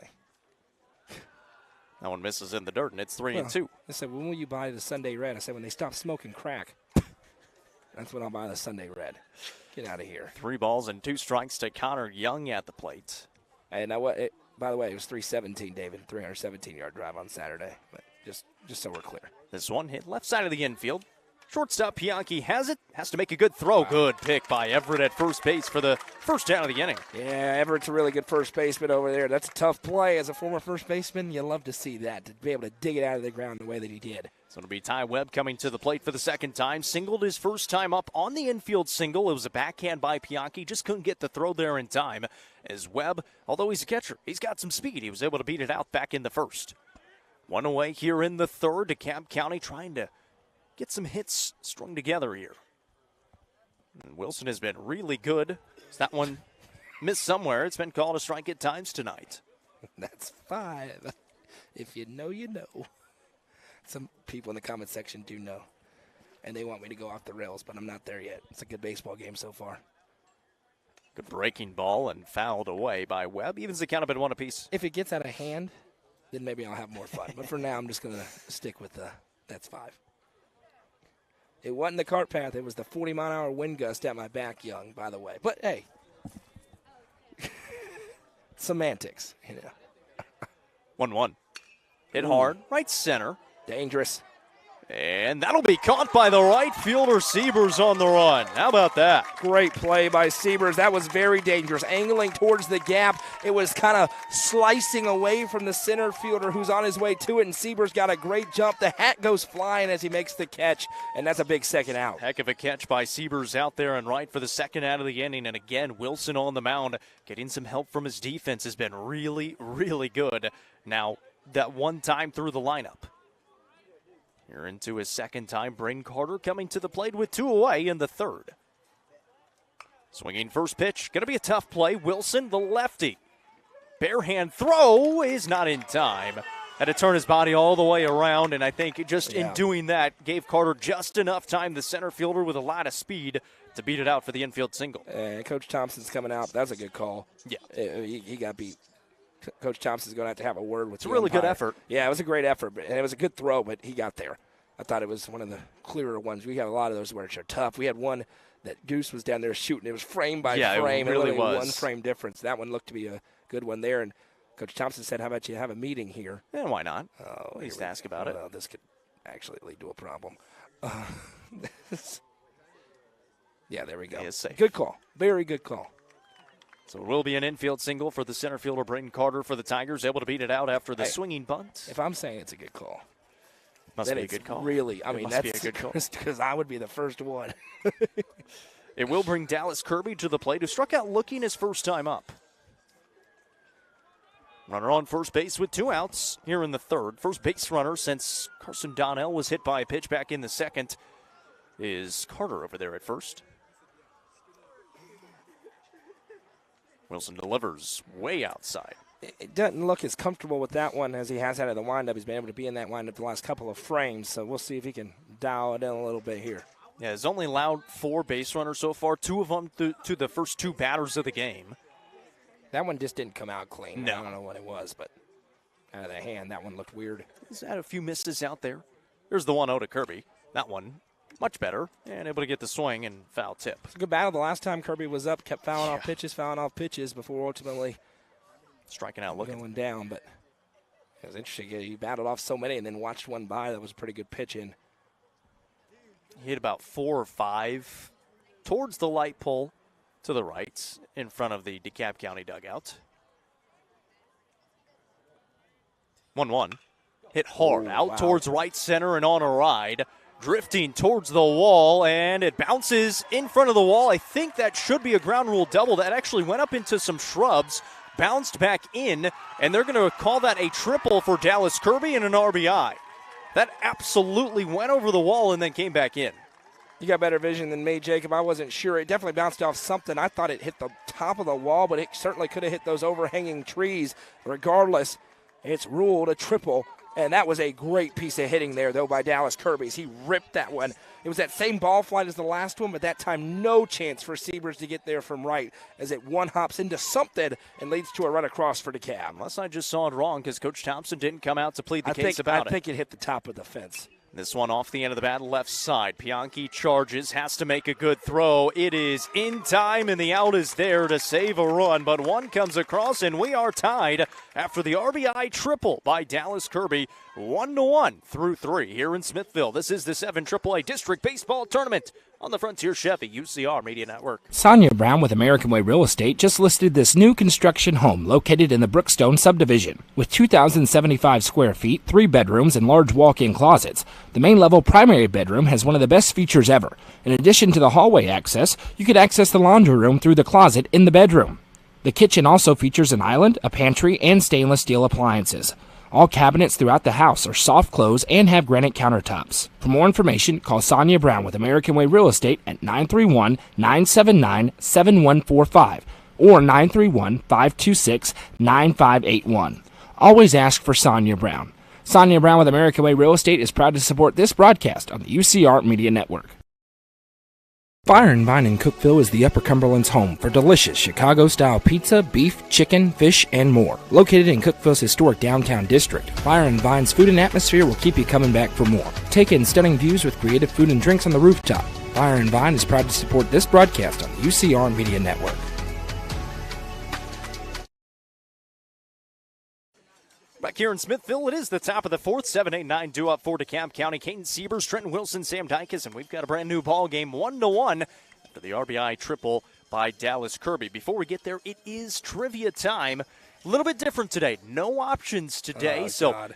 That one misses in the dirt, and it's 3-2. I said, when will you buy the Sunday red? I said, when they stop smoking crack. That's when I'll buy the Sunday red. Get out of here. 3 balls and 2 strikes to Connor Young at the plate. And now what? By the way, it was 317, David. 317-yard drive on Saturday. But just so we're clear. This one hit left side of the infield. Shortstop Pianki has it. Has to make a good throw. Wow. Good pick by Everett at first base for the first down of the inning. Yeah, Everett's a really good first baseman over there. That's a tough play. As a former first baseman, you love to see that, to be able to dig it out of the ground the way that he did. So it'll be Ty Webb coming to the plate for the second time. Singled his first time up on the infield single. It was a backhand by Pianki. Just couldn't get the throw there in time. As Webb, although he's a catcher, he's got some speed. He was able to beat it out back in the first. 1 away here in the third. DeKalb County trying to get some hits strung together here. And Wilson has been really good. That one missed somewhere. It's been called a strike at times tonight. That's 5. If you know, you know. Some people in the comment section do know. And they want me to go off the rails, but I'm not there yet. It's a good baseball game so far. Good breaking ball and fouled away by Webb. Evens the count up at 1 apiece. If it gets out of hand, then maybe I'll have more fun. But for now, I'm just going to stick with that's 5. It wasn't the cart path. It was the 40-mile-an-hour wind gust at my back, Young, by the way. But, hey, semantics, you know. 1-1. Hit hard, right center. Dangerous. And that'll be caught by the right fielder, Siebers, on the run. How about that? Great play by Siebers. That was very dangerous. Angling towards the gap. It was kind of slicing away from the center fielder who's on his way to it, and Siebers got a great jump. The hat goes flying as he makes the catch, and that's a big second out. Heck of a catch by Siebers out there and right for the second out of the inning. And again, Wilson on the mound, getting some help from his defense, has been really, really good. Now, that one time through the lineup. You're into his second time. Braden Carter coming to the plate with 2 away in the third. Swinging first pitch. Going to be a tough play. Wilson, the lefty. Bare hand throw is not in time. Had to turn his body all the way around, and I think just in doing that gave Carter just enough time, the center fielder with a lot of speed, to beat it out for the infield single. Coach Thompson's coming out. That's a good call. Yeah. He got beat. Coach Thompson's going to have a word with It's a really good effort. Yeah, it was a great effort, and it was a good throw, but he got there. I thought it was one of the clearer ones. We got a lot of those where it's tough. We had one that Goose was down there shooting. It was frame by frame. It really was. One frame difference. That one looked to be a good one there. And Coach Thompson said, how about you have a meeting here? Yeah, why not? Oh, At least ask about it. This could actually lead to a problem. Yeah, there we go. Good call. Very good call. So it will be an infield single for the center fielder, Braden Carter, for the Tigers, able to beat it out after the swinging bunt. If I'm saying it's a good call, must be a good call. Really, I mean, that's be a good call because I would be the first one. It will bring Dallas Kirby to the plate, who struck out looking his first time up. Runner on first base with 2 outs here in the third. First base runner since Carson Donnell was hit by a pitch back in the second is Carter over there at first. Wilson delivers way outside. It doesn't look as comfortable with that one as he has had at the windup. He's been able to be in that windup the last couple of frames, so we'll see if he can dial it in a little bit here. Yeah, he's only allowed 4 base runners so far, 2 of them to the first 2 batters of the game. That one just didn't come out clean. No. I don't know what it was, but out of the hand, that one looked weird. He's had a few misses out there. There's the 1-0 to Kirby. That one much better, and able to get the swing and foul tip. It's a good battle. The last time Kirby was up, kept fouling off pitches before ultimately striking out, looking going down. But it was interesting. He battled off so many and then watched one by. That was a pretty good pitch in. He hit about 4 or 5 towards the light pole to the right in front of the DeKalb County dugout. 1-1. Hit hard out towards right center and on a ride. Drifting towards the wall, and it bounces in front of the wall. I think that should be a ground rule double. That actually went up into some shrubs, bounced back in, and they're going to call that a triple for Dallas Kirby and an RBI. That absolutely went over the wall and then came back in. You got better vision than me, Jacob. I wasn't sure. It definitely bounced off something. I thought it hit the top of the wall, but it certainly could have hit those overhanging trees. Regardless, it's ruled a triple. And that was a great piece of hitting there, though, by Dallas Kirby. He ripped that one. It was that same ball flight as the last one, but that time no chance for Siebers to get there from right as it one-hops into something and leads to a run across for DeKalb. Unless I just saw it wrong because Coach Thompson didn't come out to plead the case about it. I think it hit the top of the fence. This one off the end of the bat, left side. Pianki charges, has to make a good throw. It is in time, and the out is there to save a run. But one comes across, and we are tied after the RBI triple by Dallas Kirby. 1-1 through 3 here in Smithville. This is the 7 AAA District Baseball Tournament on the Frontier Chevy UCR Media Network. Sonia Brown with American Way Real Estate just listed this new construction home located in the Brookstone subdivision. With 2,075 square feet, 3 bedrooms, and large walk-in closets, the main level primary bedroom has one of the best features ever. In addition to the hallway access, you could access the laundry room through the closet in the bedroom. The kitchen also features an island, a pantry, and stainless steel appliances. All cabinets throughout the house are soft close and have granite countertops. For more information, call Sonia Brown with American Way Real Estate at 931-979-7145 or 931-526-9581. Always ask for Sonia Brown. Sonia Brown with American Way Real Estate is proud to support this broadcast on the UCR Media Network. Fire and Vine in Cookeville is the Upper Cumberland's home for delicious Chicago-style pizza, beef, chicken, fish, and more. Located in Cookeville's historic downtown district, Fire and Vine's food and atmosphere will keep you coming back for more. Take in stunning views with creative food and drinks on the rooftop. Fire and Vine is proud to support this broadcast on the UCR Media Network. Back here in Smithville, it is the top of the 4th, 7-8-9 due up for DeKalb County. Caden Siebers, Trenton Wilson, Sam Dykus, and we've got a brand new ball game, 1-1 after the RBI triple by Dallas Kirby. Before we get there, it is trivia time. A little bit different today. No options today,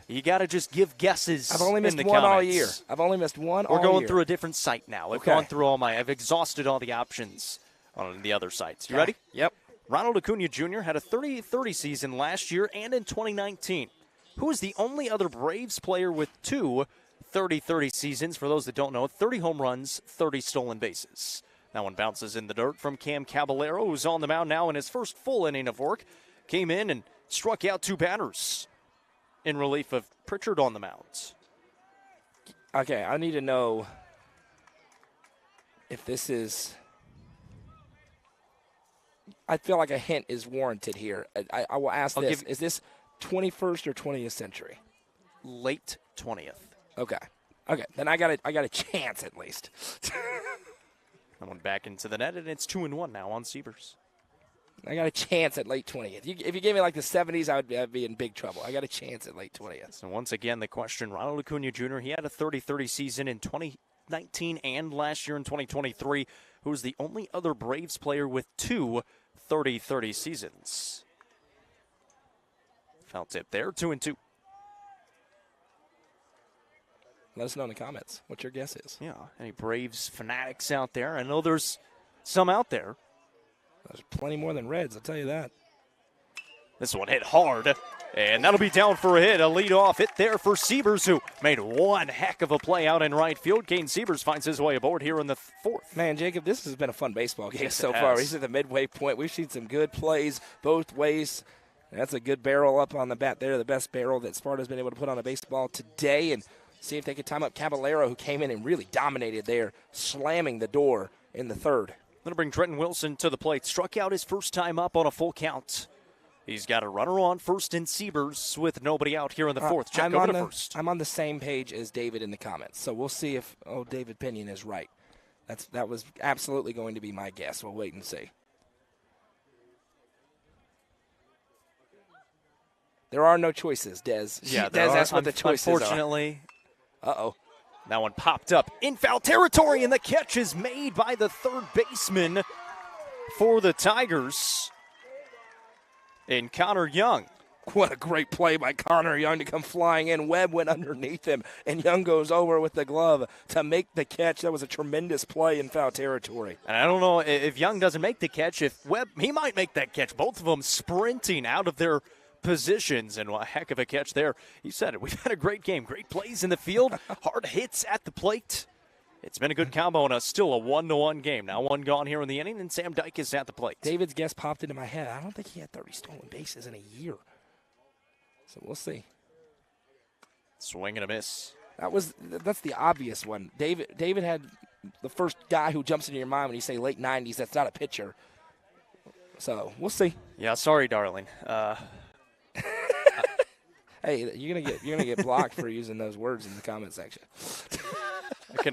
you got to just give guesses. I've only missed in the one comments. all year. I've only missed one all year. year. We're going through a different site now. I've gone through I've exhausted all the options on the other sites. You ready? Yep. Ronald Acuna Jr. had a 30-30 season last year and in 2019. Who is the only other Braves player with 2 30-30 seasons? For those that don't know, 30 home runs, 30 stolen bases. That one bounces in the dirt from Cam Caballero, who's on the mound now in his first full inning of work. Came in and struck out 2 batters in relief of Pritchard on the mound. Okay, I need to know if this is... I feel like a hint is warranted here. I will ask this. Is this 21st or 20th century? Late 20th. Okay. Okay, then I got a chance at least. That one back into the net, and it's 2-1 now on Sievers. I got a chance at late 20th. If you gave me like the 70s, I'd be in big trouble. I got a chance at late 20th. So once again, the question, Ronald Acuna Jr., he had a 30-30 season in 2019 and last year in 2023, who was the only other Braves player with 2 30-30 seasons. Foul tip there, 2-2. Let us know in the comments what your guess is. Yeah, any Braves fanatics out there? I know there's some out there. There's plenty more than Reds, I'll tell you that. This one hit hard, and that'll be down for a hit. A leadoff hit there for Sievers, who made one heck of a play out in right field. Kane Sievers finds his way aboard here in the fourth. Man, Jacob, this has been a fun baseball game Yes, so it far. has. He's at the midway point. We've seen some good plays both ways. That's a good barrel up on the bat there, the best barrel that Sparta's been able to put on a baseball today. And see if they can time up Caballero, who came in and really dominated there, slamming the door in the third. Going to bring Trenton Wilson to the plate. Struck out his first time up on a full count. He's got a runner on first in Sievers with nobody out here in the fourth. Check over to first. I'm on the same page as David in the comments, so we'll see if David Pinion is right. That was absolutely going to be my guess. We'll wait and see. There are no choices, Des. Yeah, Des, that's what the choices unfortunately, are. Uh-oh. That one popped up in foul territory, and the catch is made by the third baseman for the Tigers in Connor Young. What a great play by Connor Young to come flying in. Webb went underneath him, and Young goes over with the glove to make the catch. That was a tremendous play in foul territory. And I don't know if Young doesn't make the catch. If Webb, he might make that catch. Both of them sprinting out of their positions, and a heck of a catch there. You said it. We've had a great game. Great plays in the field. Hard hits at the plate. It's been a good combo and still a 1-1 game. Now one gone here in the inning, and Sam Dyke is at the plate. David's guess popped into my head. I don't think he had 30 stolen bases in a year. So we'll see. Swing and a miss. That's the obvious one. David had the first guy who jumps into your mind when you say late 90s. That's not a pitcher. So we'll see. Yeah, sorry, darling. Hey, you're gonna get blocked for using those words in the comment section.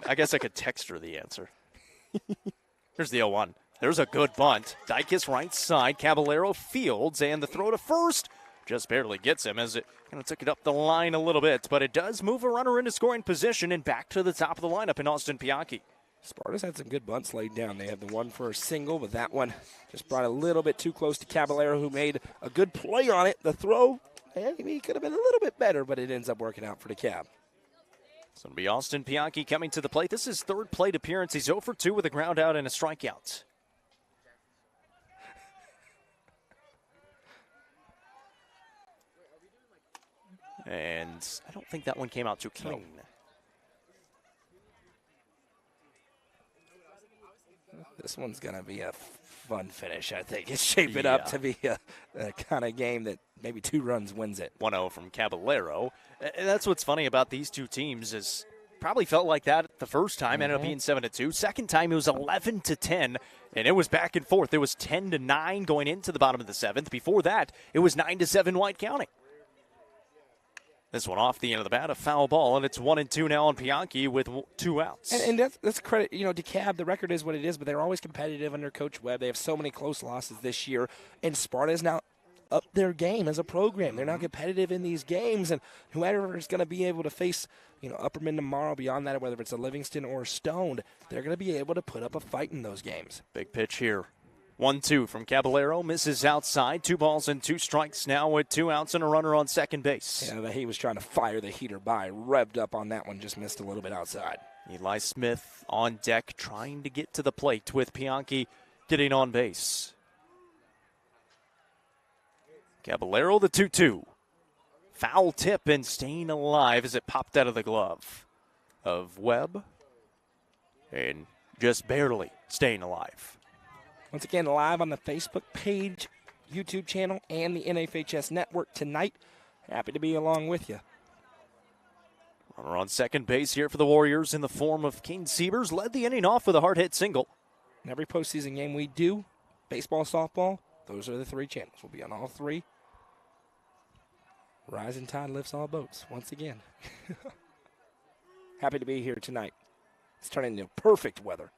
I guess I could text her the answer. Here's the 0-1. There's a good bunt. Dykes right side. Caballero fields, and the throw to first just barely gets him as it kind of took it up the line a little bit, but it does move a runner into scoring position and back to the top of the lineup in Austin Pianchi. Sparta's had some good bunts laid down. They have the one for a single, but that one just brought a little bit too close to Caballero, who made a good play on it. The throw, he could have been a little bit better, but it ends up working out for the Cab. So it'll be Austin Pianchi coming to the plate. This is his third plate appearance. He's 0 for 2 with a ground out and a strikeout. And I don't think that one came out too clean. This one's going to be a fun finish, I think. It's shaping up to be a kind of game that maybe 2 runs wins it. 1-0 from Caballero. And that's what's funny about these two teams is probably felt like that the first time, ended up being 7-2. Second time it was 11-10, and it was back and forth. It was 10-9 going into the bottom of the 7th. Before that, it was 9-7 White County. This one off the end of the bat, a foul ball, and it's 1-2 now on Pianchi with 2 outs. And that's credit, DeKalb, the record is what it is, but they're always competitive under Coach Webb. They have so many close losses this year, and Sparta is now up their game as a program. They're now competitive in these games, and whoever is going to be able to face, Upperman tomorrow, beyond that, whether it's a Livingston or a Stone, they're going to be able to put up a fight in those games. Big pitch here. 1-2 from Caballero, misses outside. 2 balls and 2 strikes now with 2 outs and a runner on second base. Yeah, he was trying to fire the heater by, revved up on that one, just missed a little bit outside. Eli Smith on deck trying to get to the plate with Pianchi getting on base. Caballero the 2-2. Foul tip and staying alive as it popped out of the glove of Webb. And just barely staying alive. Once again, live on the Facebook page, YouTube channel, and the NFHS network tonight. Happy to be along with you. Runner on second base here for the Warriors in the form of Kane Sievers. Led the inning off with a hard hit single. In every postseason game we do, baseball, softball, those are the 3 channels. We'll be on all 3. Rising tide lifts all boats once again. happy to be here tonight. It's turning into perfect weather.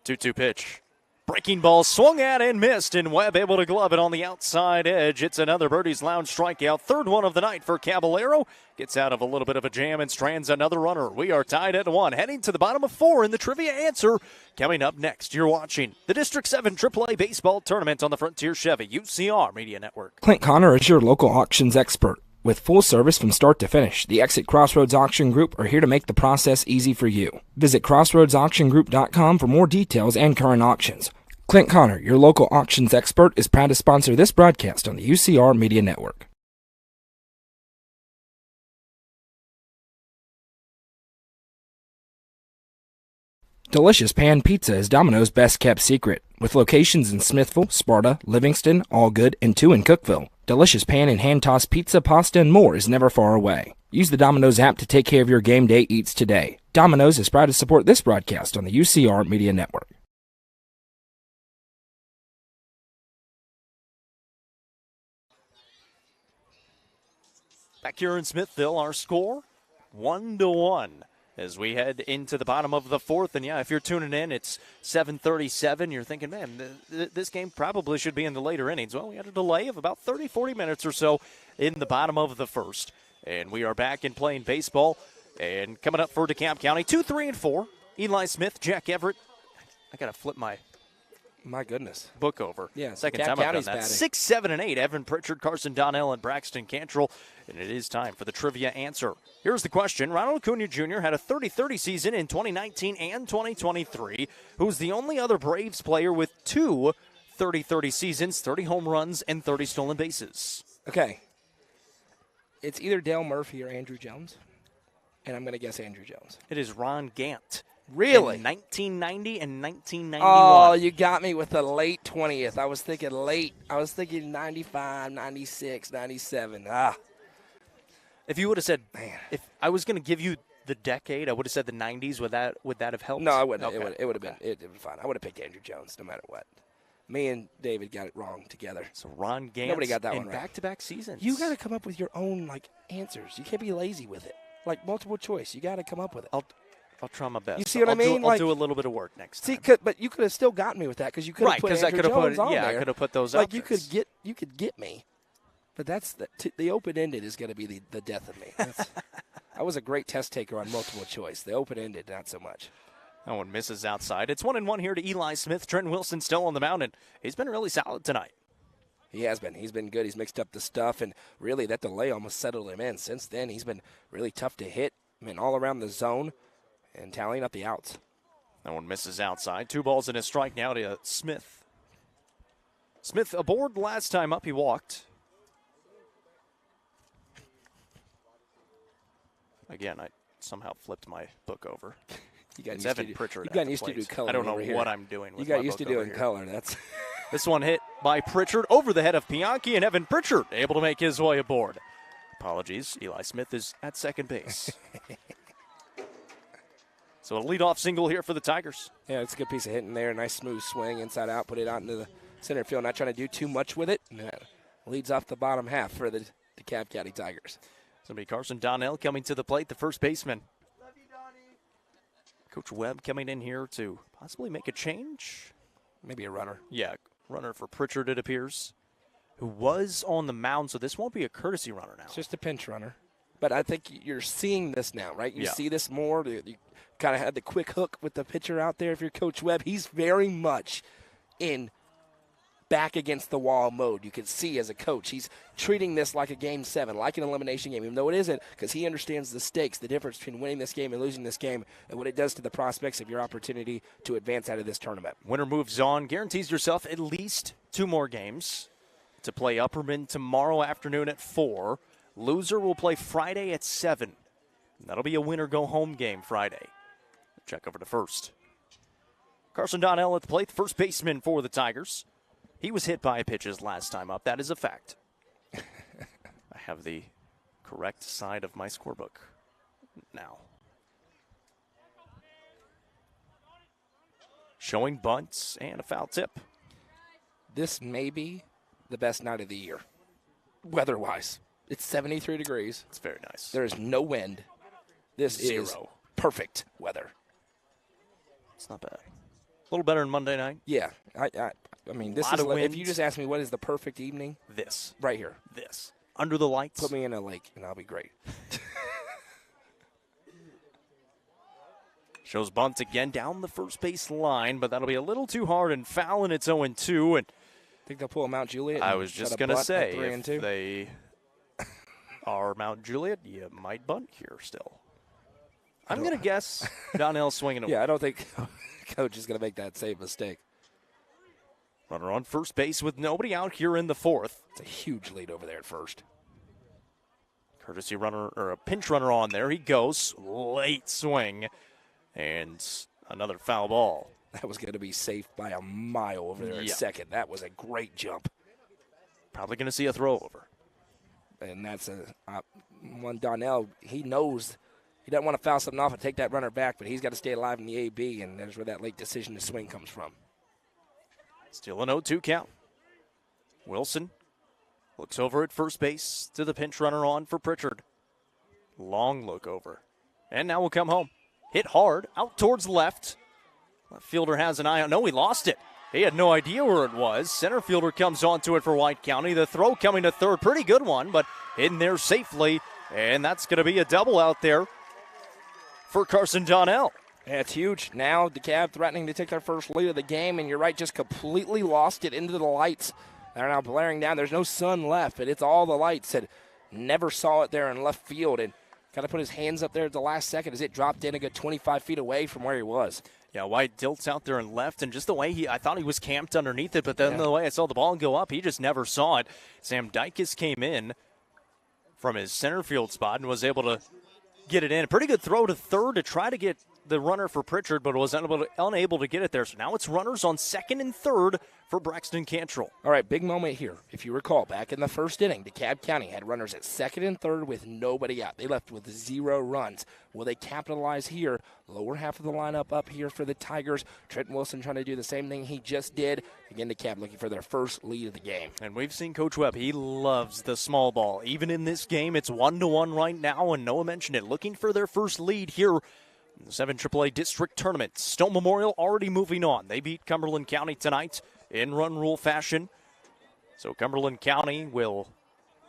2-2 pitch. Breaking ball swung at and missed, and Webb able to glove it on the outside edge. It's another Birdie's Lounge strikeout. Third one of the night for Caballero. Gets out of a little bit of a jam and strands another runner. We are tied at 1, heading to the bottom of 4 in the trivia answer. Coming up next, you're watching the District 7 AAA Baseball Tournament on the Frontier Chevy UCR Media Network. Clint Connor is your local auctions expert. With full service from start to finish, the Exit Crossroads Auction Group are here to make the process easy for you. Visit crossroadsauctiongroup.com for more details and current auctions. Clint Connor, your local auctions expert, is proud to sponsor this broadcast on the UCR Media Network. Delicious Pan Pizza is Domino's best-kept secret. With locations in Smithville, Sparta, Livingston, Allgood, and 2 in Cookeville, Delicious Pan and hand-tossed pizza, pasta, and more is never far away. Use the Domino's app to take care of your game day eats today. Domino's is proud to support this broadcast on the UCR Media Network. Back here in Smithville, our score 1-1 as we head into the bottom of the 4th. And yeah, if you're tuning in, it's 7:37. You're thinking, man, this game probably should be in the later innings. Well, we had a delay of about 30-40 minutes or so in the bottom of the 1st. And we are back in playing baseball. And coming up for DeKalb County, 2, 3, and 4. Eli Smith, Jack Everett. I got to flip my goodness book over. Yeah, second time I've done that. 6, 7, and 8. Evan Pritchard, Carson Donnell, and Braxton Cantrell. And it is time for the trivia answer. Here's the question. Ronald Acuna Jr. had a 30-30 season in 2019 and 2023. Who's the only other Braves player with 2 30-30 seasons, 30 home runs, and 30 stolen bases? Okay. It's either Dale Murphy or Andrew Jones. And I'm going to guess Andrew Jones. It is Ron Gant. Really? In 1990 and 1991. Oh, you got me with the late 20th. I was thinking late. I was thinking 95, 96, 97. If you would have said, man, if I was going to give you the decade, I would have said the 90s. Would that have helped? No, I wouldn't. Okay. It would have been. It would be fine. I would have picked Andrew Jones no matter what. Me and David got it wrong together. So Ron Gant. Nobody got that in one right. Back-to-back seasons. You got to come up with your own answers. You can't be lazy with it. Like multiple choice. You got to come up with it. I'll try my best. You see what I mean? I'll do a little bit of work next time. But you could have still got me with that because you could have put Andrew Jones on there. I could have put those like outfits. you could get me. But that's the open-ended is going to be the death of me. I was a great test taker on multiple choice. The open-ended, not so much. That one misses outside. It's 1-1 here to Eli Smith. Trenton Wilson still on the mound, and he's been really solid tonight. He has been. He's been good. He's mixed up the stuff, and really that delay almost settled him in. Since then, he's been really tough to hit. I mean, all around the zone and tallying up the outs. That one misses outside. 2 balls and a strike now to Smith. Smith aboard last time up. He walked. Again, I somehow flipped my book over. It's Evan Pritchard. You got used to do color. I don't know what I'm doing with my book. You got used to doing color. That's this one hit by Pritchard over the head of Bianchi, and Evan Pritchard able to make his way aboard. Apologies. Eli Smith is at second base. So a leadoff single here for the Tigers. Yeah, it's a good piece of hitting there. Nice smooth swing inside out. Put it out into the center field. Not trying to do too much with it. And that leads off the bottom half for the DeKalb County Tigers. It's going to be Carson Donnell coming to the plate, the first baseman. Love you, Donnie. Coach Webb coming in here to possibly make a change. Maybe a runner. Yeah, runner for Pritchard, it appears, who was on the mound, so this won't be a courtesy runner now. It's just a pinch runner. But I think you're seeing this now, right? You see this more. You kind of had the quick hook with the pitcher out there. If you're Coach Webb, he's very much in back against the wall mode. You can see as a coach, he's treating this like a Game 7, like an elimination game, even though it isn't, because he understands the stakes, the difference between winning this game and losing this game, and what it does to the prospects of your opportunity to advance out of this tournament. Winner moves on, guarantees yourself at least 2 more games to play Upperman tomorrow afternoon at 4. Loser will play Friday at 7. That'll be a winner-go-home game Friday. Check over to first. Carson Donnell at the plate, the first baseman for the Tigers. He was hit by pitches last time up. That is a fact. I have the correct side of my scorebook now. Showing bunts and a foul tip. This may be the best night of the year, weather-wise. It's 73 degrees. It's very nice. There is no wind. This Zero. is perfect weather. It's not bad. A little better than Monday night. Yeah. I mean, this is, if you just ask me what is the perfect evening, this. Right here. This. Under the lights. Put me in a lake, and I'll be great. Shows bunt again down the first base line, but that'll be a little too hard and foul, and it's 0-2. And think they'll pull a Mount Juliet? I was just going to say, if 3-2? they are Mount Juliet, you might bunt here still. I'm going to guess Donnell swinging away. Yeah, I don't think Coach is going to make that same mistake. Runner on first base with nobody out here in the fourth. It's a huge lead over there at first. Courtesy runner, or a pinch runner on there. He goes. Late swing. And another foul ball. That was going to be safe by a mile over there at second. That was a great jump. Probably going to see a throw over. And that's one Donnell. He knows he doesn't want to foul something off and take that runner back, but he's got to stay alive in the AB, and there's where that late decision to swing comes from. Still an 0-2 count. Wilson looks over at first base to the pinch runner on for Pritchard. Long look over. And now we'll come home. Hit hard, out towards left. Left fielder has an eye on. No, he lost it. He had no idea where it was. Center fielder comes onto it for White County. The throw coming to third. Pretty good one, but in there safely. And that's going to be a double out there for Carson Donnell. Yeah, it's huge. Now DeKalb threatening to take their first lead of the game, and you're right, just completely lost it into the lights. They're now blaring down. There's no sun left, but it's all the lights. And never saw it there in left field. And got to put his hands up there at the last second as it dropped in a good 25 feet away from where he was. Yeah, White tilts out there and left, and just the way I thought he was camped underneath it, but then the way I saw the ball go up, he just never saw it. Sam Dykes came in from his center field spot and was able to get it in. A pretty good throw to third to try to get the runner for Pritchard, but was unable to get it there. So now it's runners on second and third for Braxton Cantrell. All right, big moment here. If you recall, back in the first inning, DeKalb County had runners at second and third with nobody out. They left with 0 runs. Will they capitalize here? Lower half of the lineup up here for the Tigers. Trenton Wilson trying to do the same thing he just did. Again, DeKalb looking for their first lead of the game. And we've seen Coach Webb. He loves the small ball. Even in this game, it's 1-1 right now, and Noah mentioned it. Looking for their first lead here in the 7 AAA District Tournament. Stone Memorial already moving on. They beat Cumberland County tonight in run rule fashion. So Cumberland County will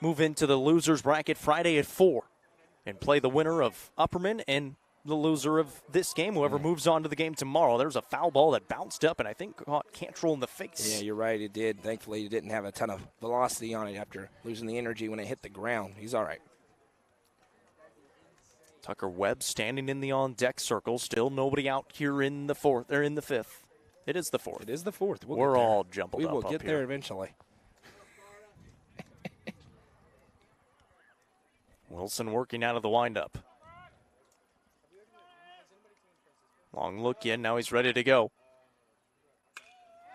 move into the losers bracket Friday at 4 and play the winner of Upperman and the loser of this game, whoever moves on to the game tomorrow. There's a foul ball that bounced up and I think caught Cantrell in the face. Yeah, you're right, it did. Thankfully, it didn't have a ton of velocity on it after losing the energy when it hit the ground. He's all right. Tucker Webb standing in the on-deck circle. Still nobody out here in the fourth, or in the fifth. It is the fourth. It is the fourth. We're all jumbled up. We will get here. there eventually. Wilson working out of the windup. Long look in. Now he's ready to go.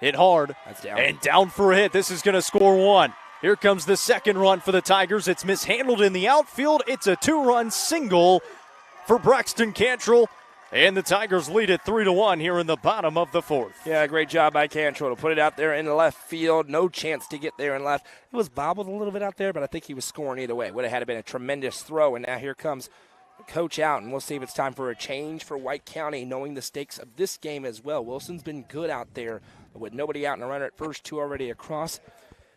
Hit hard. That's down. And down for a hit. This is going to score 1. Here comes the second run for the Tigers. It's mishandled in the outfield. It's a 2-run single for Braxton Cantrell. And the Tigers lead it 3-1 here in the bottom of the fourth. Yeah, great job by Cantrell to put it out there in the left field. No chance to get there in left. It was bobbled a little bit out there, but I think he was scoring either way. Would have had to been a tremendous throw. And now here comes Coach out, and we'll see if it's time for a change for White County, knowing the stakes of this game as well. Wilson's been good out there, but with nobody out and a runner at first, 2 already across,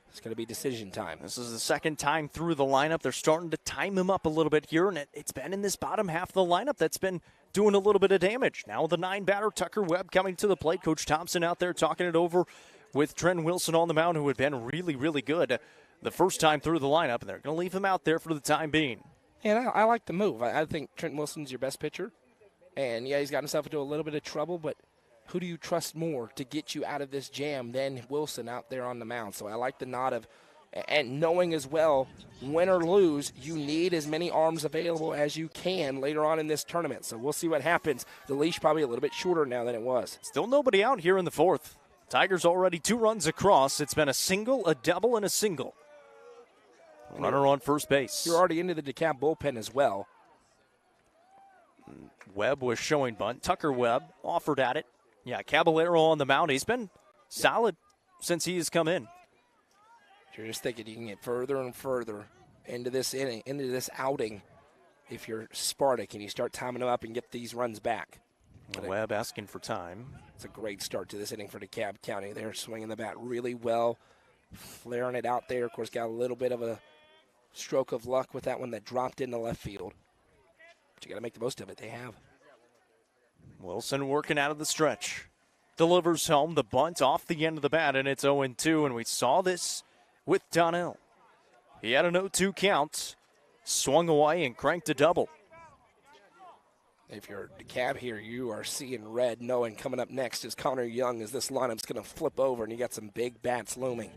it's going to be decision time. This is the second time through the lineup. They're starting to time him up a little bit here, and it's been in this bottom half of the lineup that's been doing a little bit of damage. Now the 9-batter, Tucker Webb, coming to the plate. Coach Thompson out there talking it over with Trent Wilson on the mound, who had been really, really good the first time through the lineup, and they're going to leave him out there for the time being. And I like the move. I think Trent Wilson's your best pitcher. And, yeah, he's got himself into a little bit of trouble, but who do you trust more to get you out of this jam than Wilson out there on the mound? So I like the nod of, and knowing as well, win or lose, you need as many arms available as you can later on in this tournament. So we'll see what happens. The leash probably a little bit shorter now than it was. Still nobody out here in the fourth. Tigers already 2 runs across. It's been a single, a double, and a single. Runner on first base. You're already into the DeKalb bullpen as well. Webb was showing bunt. Tucker Webb offered at it. Yeah, Caballero on the mound. He's been solid since he has come in. You're just thinking you can get further and further into this inning, into this outing, if you're Sparta, can you start timing them up and get these runs back? Webb asking for time. It's a great start to this inning for DeKalb County. They're swinging the bat really well, flaring it out there. Of course, got a little bit of a stroke of luck with that one that dropped into left field. But you got to make the most of it. They have. Wilson working out of the stretch. Delivers home the bunt off the end of the bat, and it's 0-2, and we saw this with Donnell. He had an 0-2 count, swung away and cranked a double. If you're DeKalb here, you are seeing red, knowing coming up next is Connor Young as this lineup's going to flip over, and you got some big bats looming.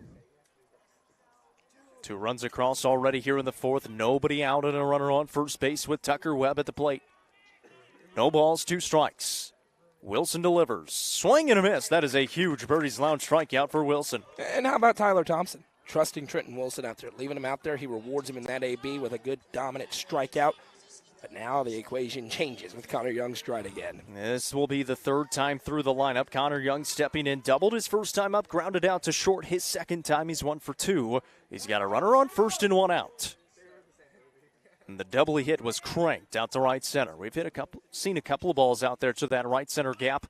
2 runs across already here in the 4th. Nobody out and a runner on first base with Tucker Webb at the plate. No balls, 2 strikes. Wilson delivers. Swing and a miss. That is a huge Birdie's Lounge strikeout for Wilson. And how about Tyler Thompson? Trusting Trenton Wilson out there, leaving him out there. He rewards him in that AB with a good dominant strikeout. But now the equation changes with Connor Young's stride again. This will be the 3rd time through the lineup. Connor Young stepping in, doubled his first time up, grounded out to short his second time. He's 1 for 2. He's got a runner on first and 1 out. And the double he hit was cranked out to right center. We've seen a couple of balls out there to that right center gap.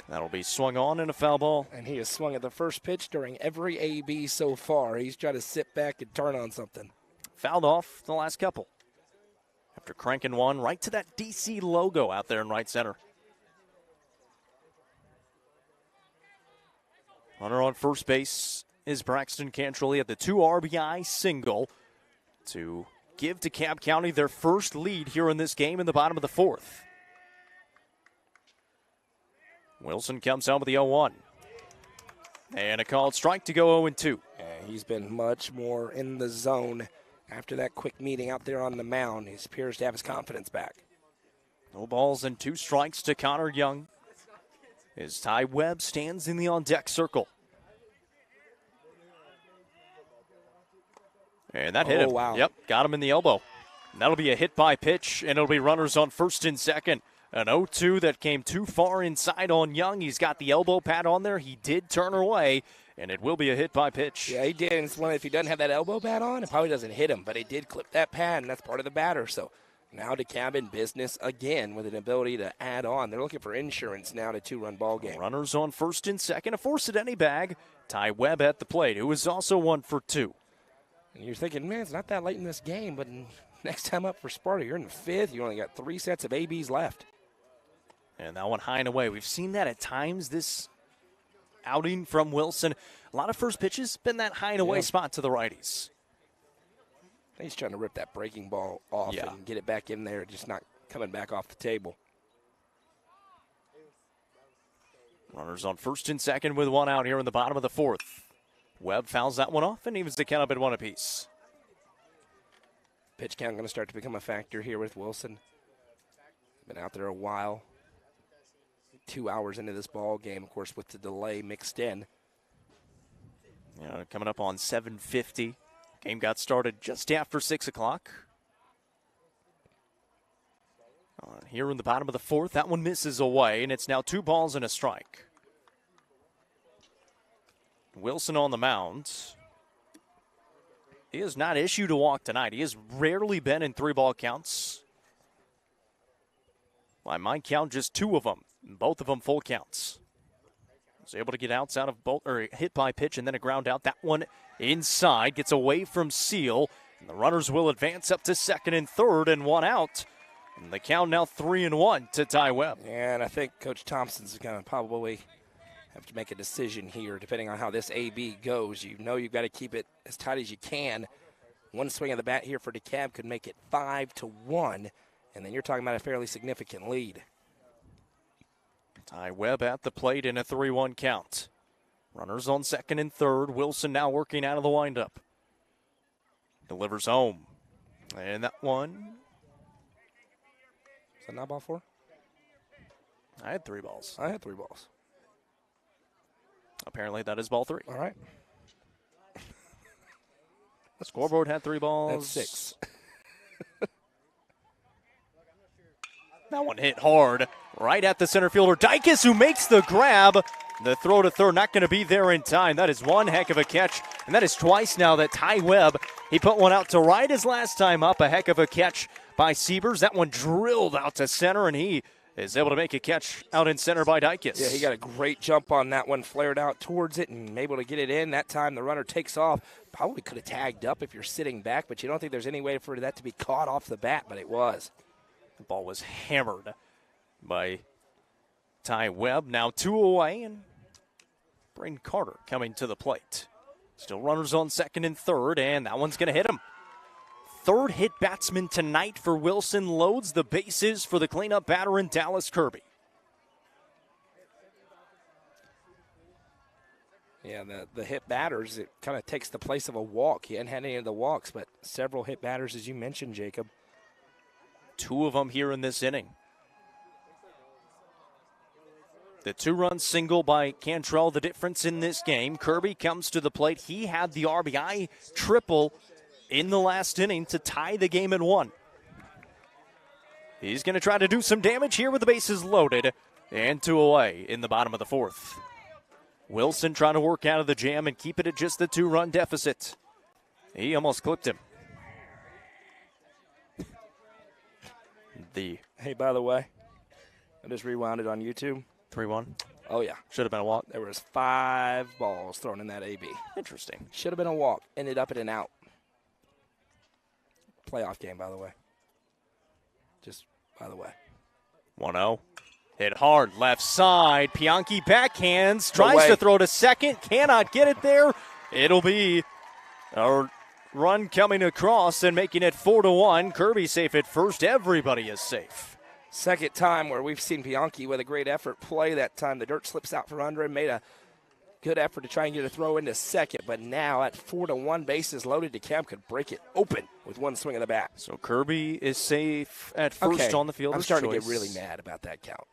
That'll be swung on in a foul ball. And he has swung at the first pitch during every AB so far. He's trying to sit back and turn on something. Fouled off the last couple. After cranking one right to that DC logo out there in right center. Runner on first base is Braxton Cantrell. He had the 2 RBI single to give DeKalb County their first lead here in this game in the bottom of the 4th. Wilson comes home with the 0-1. And a called strike to go 0-2. And he's been much more in the zone after that quick meeting out there on the mound. He appears to have his confidence back. No balls and 2 strikes to Connor Young as Ty Webb stands in the on-deck circle. And that hit him. Wow. Yep, got him in the elbow. And that'll be a hit by pitch, and it'll be runners on first and second. An 0-2 that came too far inside on Young. He's got the elbow pad on there. He did turn away, and it will be a hit by pitch. Yeah, he did. And it's one, if he doesn't have that elbow pad on, it probably doesn't hit him. But he did clip that pad, and that's part of the batter. So now DeKalb in business again with an ability to add on. They're looking for insurance now to 2-run ball game. Runners on first and second. A force at any bag. Ty Webb at the plate, who is also 1 for 2. And you're thinking, man, it's not that late in this game, but next time up for Sparta, you're in the 5th. You only got 3 sets of ABs left. And that one high and away. We've seen that at times this outing from Wilson. A lot of first pitches been that high and away spot to the righties. He's trying to rip that breaking ball off and get it back in there, just not coming back off the table. Runners on first and second with 1 out here in the bottom of the 4th. Webb fouls that one off and evens the count up at 1 apiece. Pitch count going to start to become a factor here with Wilson. Been out there a while. 2 hours into this ball game, of course, with the delay mixed in. Coming up on 7:50. Game got started just after 6 o'clock. Here in the bottom of the 4th, that one misses away, and it's now 2 balls and a strike. Wilson on the mound. He has not issued a walk tonight. He has rarely been in 3-ball counts. By my count, just 2 of them. Both of them full counts. Was able to get outs out of both, or hit by pitch and then a ground out. That one inside gets away from Seal. And the runners will advance up to second and third and 1 out. And the count now 3-1 to Ty Webb. And I think Coach Thompson's going to probably have to make a decision here, depending on how this AB goes. You know you've got to keep it as tight as you can. One swing of the bat here for DeKalb could make it 5-1, and then you're talking about a fairly significant lead. Ty Webb at the plate in a 3-1 count. Runners on second and third. Wilson now working out of the windup. Delivers home. And that one. Is that not ball 4? I had 3 balls. I had 3 balls. Apparently that is ball 3. All right. The scoreboard had 3 balls. That's 6. That one hit hard right at the center fielder. Dykes, who makes the grab. The throw to third not going to be there in time. That is one heck of a catch. And that is twice now that Ty Webb, he put one out to right his last time up. A heck of a catch by Siebers. That one drilled out to center, and he is able to make a catch out in center by Dykes. Yeah, he got a great jump on that one, flared out towards it, and able to get it in. That time the runner takes off. Probably could have tagged up if you're sitting back, but you don't think there's any way for that to be caught off the bat, but it was. The ball was hammered by Ty Webb. Now 2 away, and Braden Carter coming to the plate. Still runners on second and third, and that one's going to hit him. Third hit batsman tonight for Wilson. Loads the bases for the cleanup batter in Dallas Kirby. Yeah, the hit batters, it kind of takes the place of a walk. He hadn't had any of the walks, but several hit batters, as you mentioned, Jacob. 2 of them here in this inning. The 2-run single by Cantrell, the difference in this game. Kirby comes to the plate. He had the RBI triple in the last inning to tie the game at 1. He's going to try to do some damage here with the bases loaded, and 2 away in the bottom of the 4th. Wilson trying to work out of the jam and keep it at just the 2-run deficit. He almost clipped him. Hey, by the way, I just rewound it on YouTube. 3-1. Oh, yeah. Should have been a walk. There was 5 balls thrown in that AB. Interesting. Should have been a walk. Ended up at an out. Playoff game, by the way. Just by the way. 1-0. Hit hard, left side. Pianki backhands, tries to throw to second, cannot get it there. It'll be a run coming across and making it 4-1. Kirby safe at first. Everybody is safe. Second time where we've seen Pianki with a great effort play. That time the dirt slips out from under him. Made a good effort to try and get a throw into second. But now at 4-1, bases loaded, DeKalb could break it open with one swing of the bat. So Kirby is safe at first on the field. I'm starting to get really mad about that count.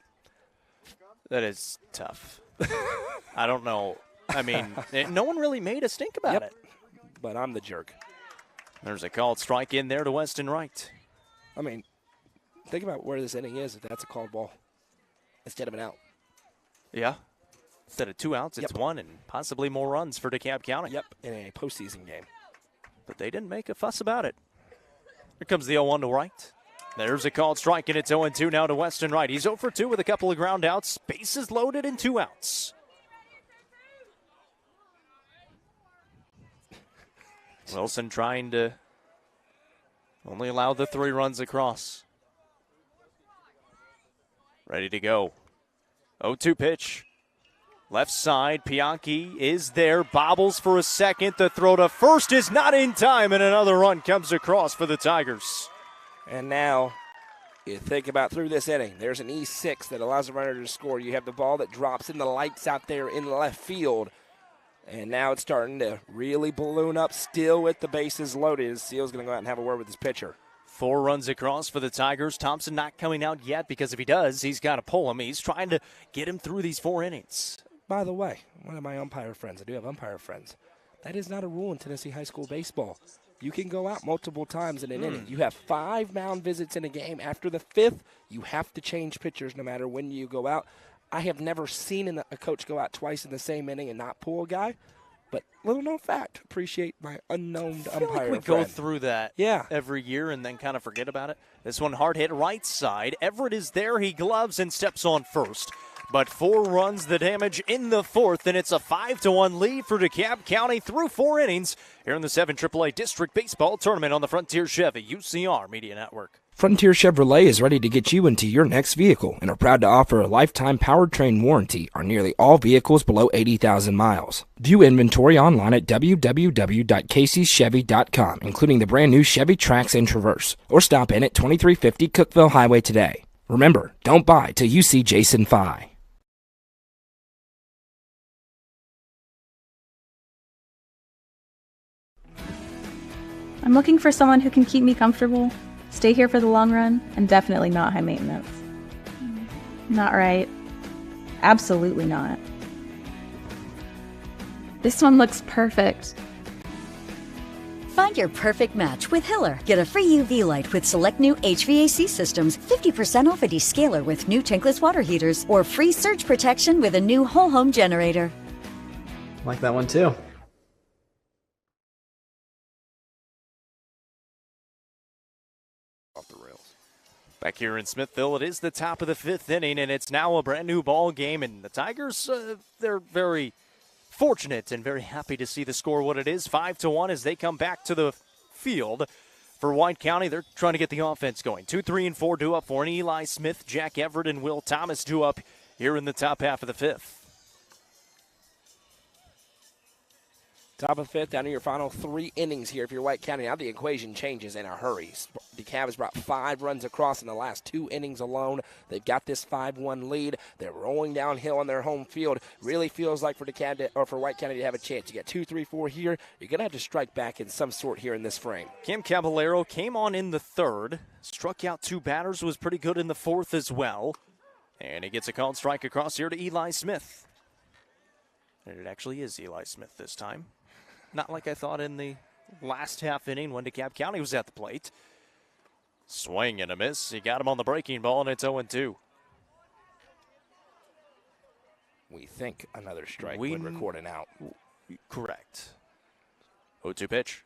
That is tough. I don't know. I mean, no one really made a stink about it. But I'm the jerk. There's a called strike in there to Weston Wright. I mean, think about where this inning is if that's a called ball instead of an out. Yeah. Instead of 2 outs, it's 1 and possibly more runs for DeKalb County. Yep, in a postseason game. But they didn't make a fuss about it. Here comes the 0-1 to Wright. There's a called strike, and it's 0-2 now to Weston Wright. He's 0 for 2 with a couple of ground outs. Bases loaded and 2 outs. Wilson trying to only allow the 3 runs across. Ready to go. 0-2 pitch. Left side, Pianki is there, bobbles for a second. The throw to first is not in time, and another run comes across for the Tigers. And now, you think about through this inning, there's an E6 that allows the runner to score. You have the ball that drops in the lights out there in left field. And now it's starting to really balloon up, still with the bases loaded. Seal's going to go out and have a word with his pitcher. 4 runs across for the Tigers. Thompson not coming out yet because if he does, he's got to pull him. He's trying to get him through these 4 innings. By the way, one of my umpire friends, I do have umpire friends, that is not a rule in Tennessee high school baseball. You can go out multiple times in an inning. You have 5 mound visits in a game. After the 5th, you have to change pitchers no matter when you go out. I have never seen a coach go out twice in the same inning and not pull a guy. But little known fact, appreciate my unknown umpire we friend. go through that every year and then kind of forget about it. This one hard hit right side. Everett is there. He gloves and steps on first. But 4 runs the damage in the 4th, and it's a 5-1 lead for DeKalb County through 4 innings here in the 7 AAA District Baseball Tournament on the Frontier Chevy UCR Media Network. Frontier Chevrolet is ready to get you into your next vehicle and are proud to offer a lifetime powertrain warranty on nearly all vehicles below 80,000 miles. View inventory online at www.caseychevy.com, including the brand new Chevy Trax and Traverse, or stop in at 2350 Cookeville Highway today. Remember, don't buy till you see Jason Fye. I'm looking for someone who can keep me comfortable, stay here for the long run, and definitely not high maintenance. Not right. Absolutely not. This one looks perfect. Find your perfect match with Hiller. Get a free UV light with select new HVAC systems, 50% off a descaler with new tankless water heaters, or free surge protection with a new whole home generator. Like that one too. off the rails. Back here in Smithville, it is the top of the 5th inning, and it's now a brand new ball game. And the Tigers, they're very fortunate and very happy to see the score what it is, 5-1 as they come back to the field. For White County, they're trying to get the offense going. 2, 3, and 4 due up for an Eli Smith, Jack Everett, and Will Thomas due up here in the top half of the 5th. Top of the 5th, down to your final 3 innings here if you're White County. Now the equation changes in a hurry. DeKalb has brought 5 runs across in the last 2 innings alone. They've got this 5-1 lead. They're rolling downhill on their home field. Really feels like for DeKalb or for White County to have a chance. You got 2, 3, 4 here. You're going to have to strike back in some sort here in this frame. Cam Caballero came on in the 3rd, struck out 2 batters, was pretty good in the 4th as well. And he gets a called strike across here to Eli Smith. And it actually is Eli Smith this time. Not like I thought in the last half inning when DeKalb County was at the plate. Swing and a miss. He got him on the breaking ball, and it's 0-2. We think another strike would record an out. Correct. 0-2 pitch.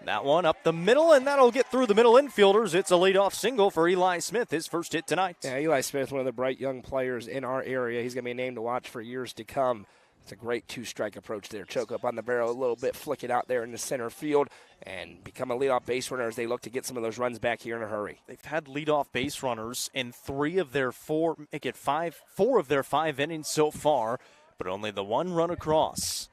That one up the middle, and that'll get through the middle infielders. It's a leadoff single for Eli Smith, his first hit tonight. Yeah, Eli Smith, one of the bright young players in our area. He's going to be a name to watch for years to come. It's a great 2-strike approach there. Choke up on the barrel a little bit, flick it out there in the center field, and become a leadoff base runner as they look to get some of those runs back here in a hurry. They've had leadoff base runners in 3 of their 4, make it 4 of their 5 innings so far, but only the 1 run across.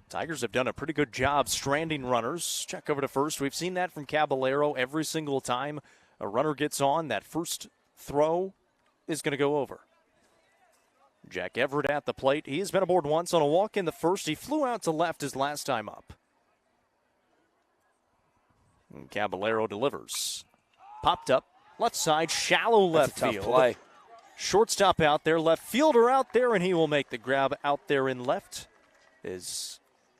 Tigers have done a pretty good job stranding runners. Check over to first. We've seen that from Caballero every single time a runner gets on. That first throw is going to go over. Jack Everett at the plate. He has been aboard once on a walk in the 1st. He flew out to left his last time up. And Caballero delivers. Popped up, left side, shallow left That's a field. tough play. Shortstop out there, left fielder out there, and he will make the grab out there in left. Is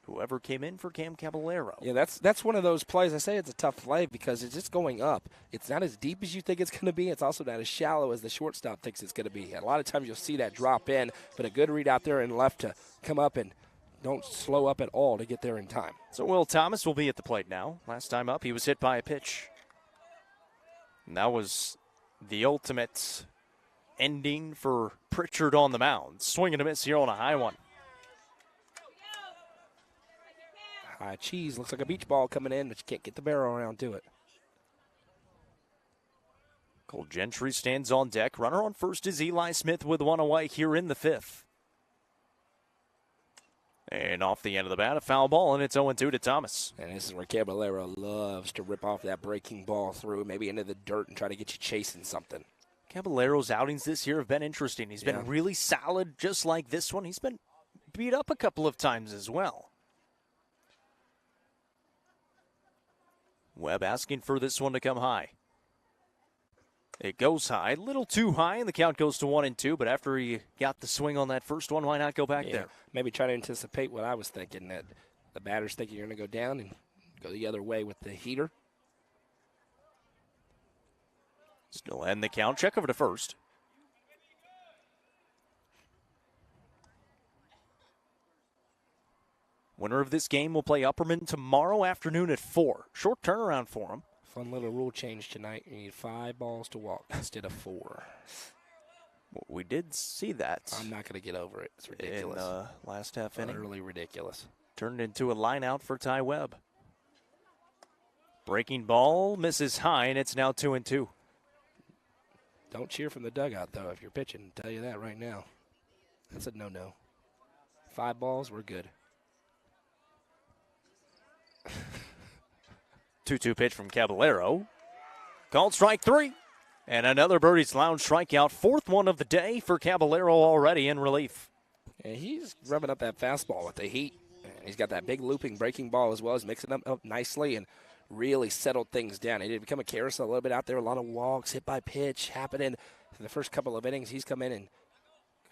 whoever came in for Cam Caballero. Yeah, that's one of those plays. I say it's a tough play because it's just going up. It's not as deep as you think it's going to be. It's also not as shallow as the shortstop thinks it's going to be. A lot of times you'll see that drop in, but a good read out there and left to come up and don't slow up at all to get there in time. So Will Thomas will be at the plate now. Last time up, he was hit by a pitch. And that was the ultimate ending for Pritchard on the mound. Swing and a miss here on a high one. High cheese, looks like a beach ball coming in, but you can't get the barrel around to it. Cole Gentry stands on deck. Runner on first is Eli Smith with 1 away here in the 5th. And off the end of the bat, a foul ball, and it's 0-2 to Thomas. And this is where Caballero loves to rip off that breaking ball through, maybe into the dirt and try to get you chasing something. Caballero's outings this year have been interesting. He's been really solid, just like this one. He's been beat up a couple of times as well. Webb asking for this one to come high. It goes high, a little too high, and the count goes to 1-2. But after he got the swing on that first one, why not go back there? Maybe try to anticipate what I was thinking, that the batter's thinking you're going to go down and go the other way with the heater. Still end the count. Check over to first. Winner of this game will play Upperman tomorrow afternoon at 4. Short turnaround for him. Fun little rule change tonight. You need 5 balls to walk instead of 4. We did see that. I'm not going to get over it. It's ridiculous. In the last half inning. Utterly ridiculous. Turned into a line out for Ty Webb. Breaking ball misses high, and it's now 2-2. Don't cheer from the dugout, though, if you're pitching. I'll tell you that right now. That's a no-no. 5 balls, we're good. 2-2 pitch from Caballero. Called strike 3. And another birdie's lounge strikeout. 4th one of the day for Caballero already in relief. And he's rubbing up that fastball with the heat. And he's got that big looping breaking ball as well. He's mixing them up nicely and really settled things down. He did become a carousel a little bit out there. A lot of walks, hit by pitch happening. In the first couple of innings, he's come in and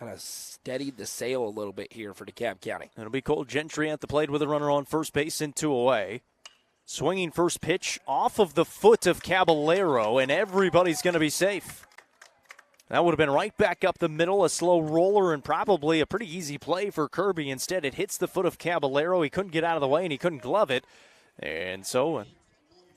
kind of steadied the sail a little bit here for DeKalb County. It'll be Cole Gentry at the plate with a runner on first base and 2 away. Swinging first pitch off of the foot of Caballero, and everybody's going to be safe. That would have been right back up the middle, a slow roller, and probably a pretty easy play for Kirby. Instead, it hits the foot of Caballero. He couldn't get out of the way, and he couldn't glove it. And so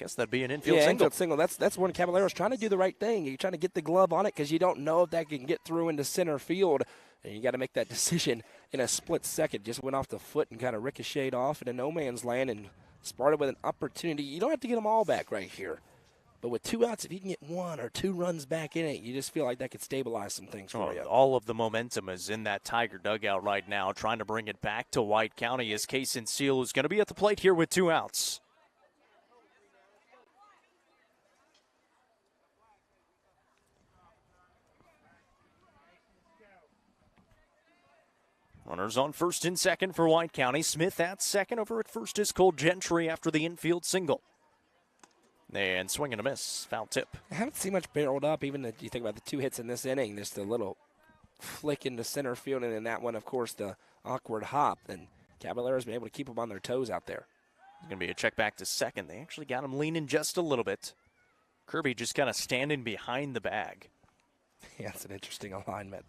guess that'd be an infield yeah, single. Infield single. That's when Caballero's trying to do the right thing. You're trying to get the glove on it because you don't know if that can get through into center field. And you got to make that decision in a split second. Just went off the foot and kind of ricocheted off into no man's land, and Sparta with an opportunity. You don't have to get them all back right here. But with 2 outs, if you can get 1 or 2 runs back in it, you just feel like that could stabilize some things for you. All of the momentum is in that Tiger dugout right now, trying to bring it back to White County as Kaysen Seal is going to be at the plate here with 2 outs. Runners on first and second for White County. Smith at second. Over at first is Cole Gentry after the infield single. And swing and a miss. Foul tip. I haven't seen much barreled up, even if you think about the 2 hits in this inning. Just a little flick into center field, and in that one, of course, the awkward hop. And Caballero's been able to keep them on their toes out there. It's going to be a check back to second. They actually got him leaning just a little bit. Kirby just kind of standing behind the bag. Yeah, it's an interesting alignment.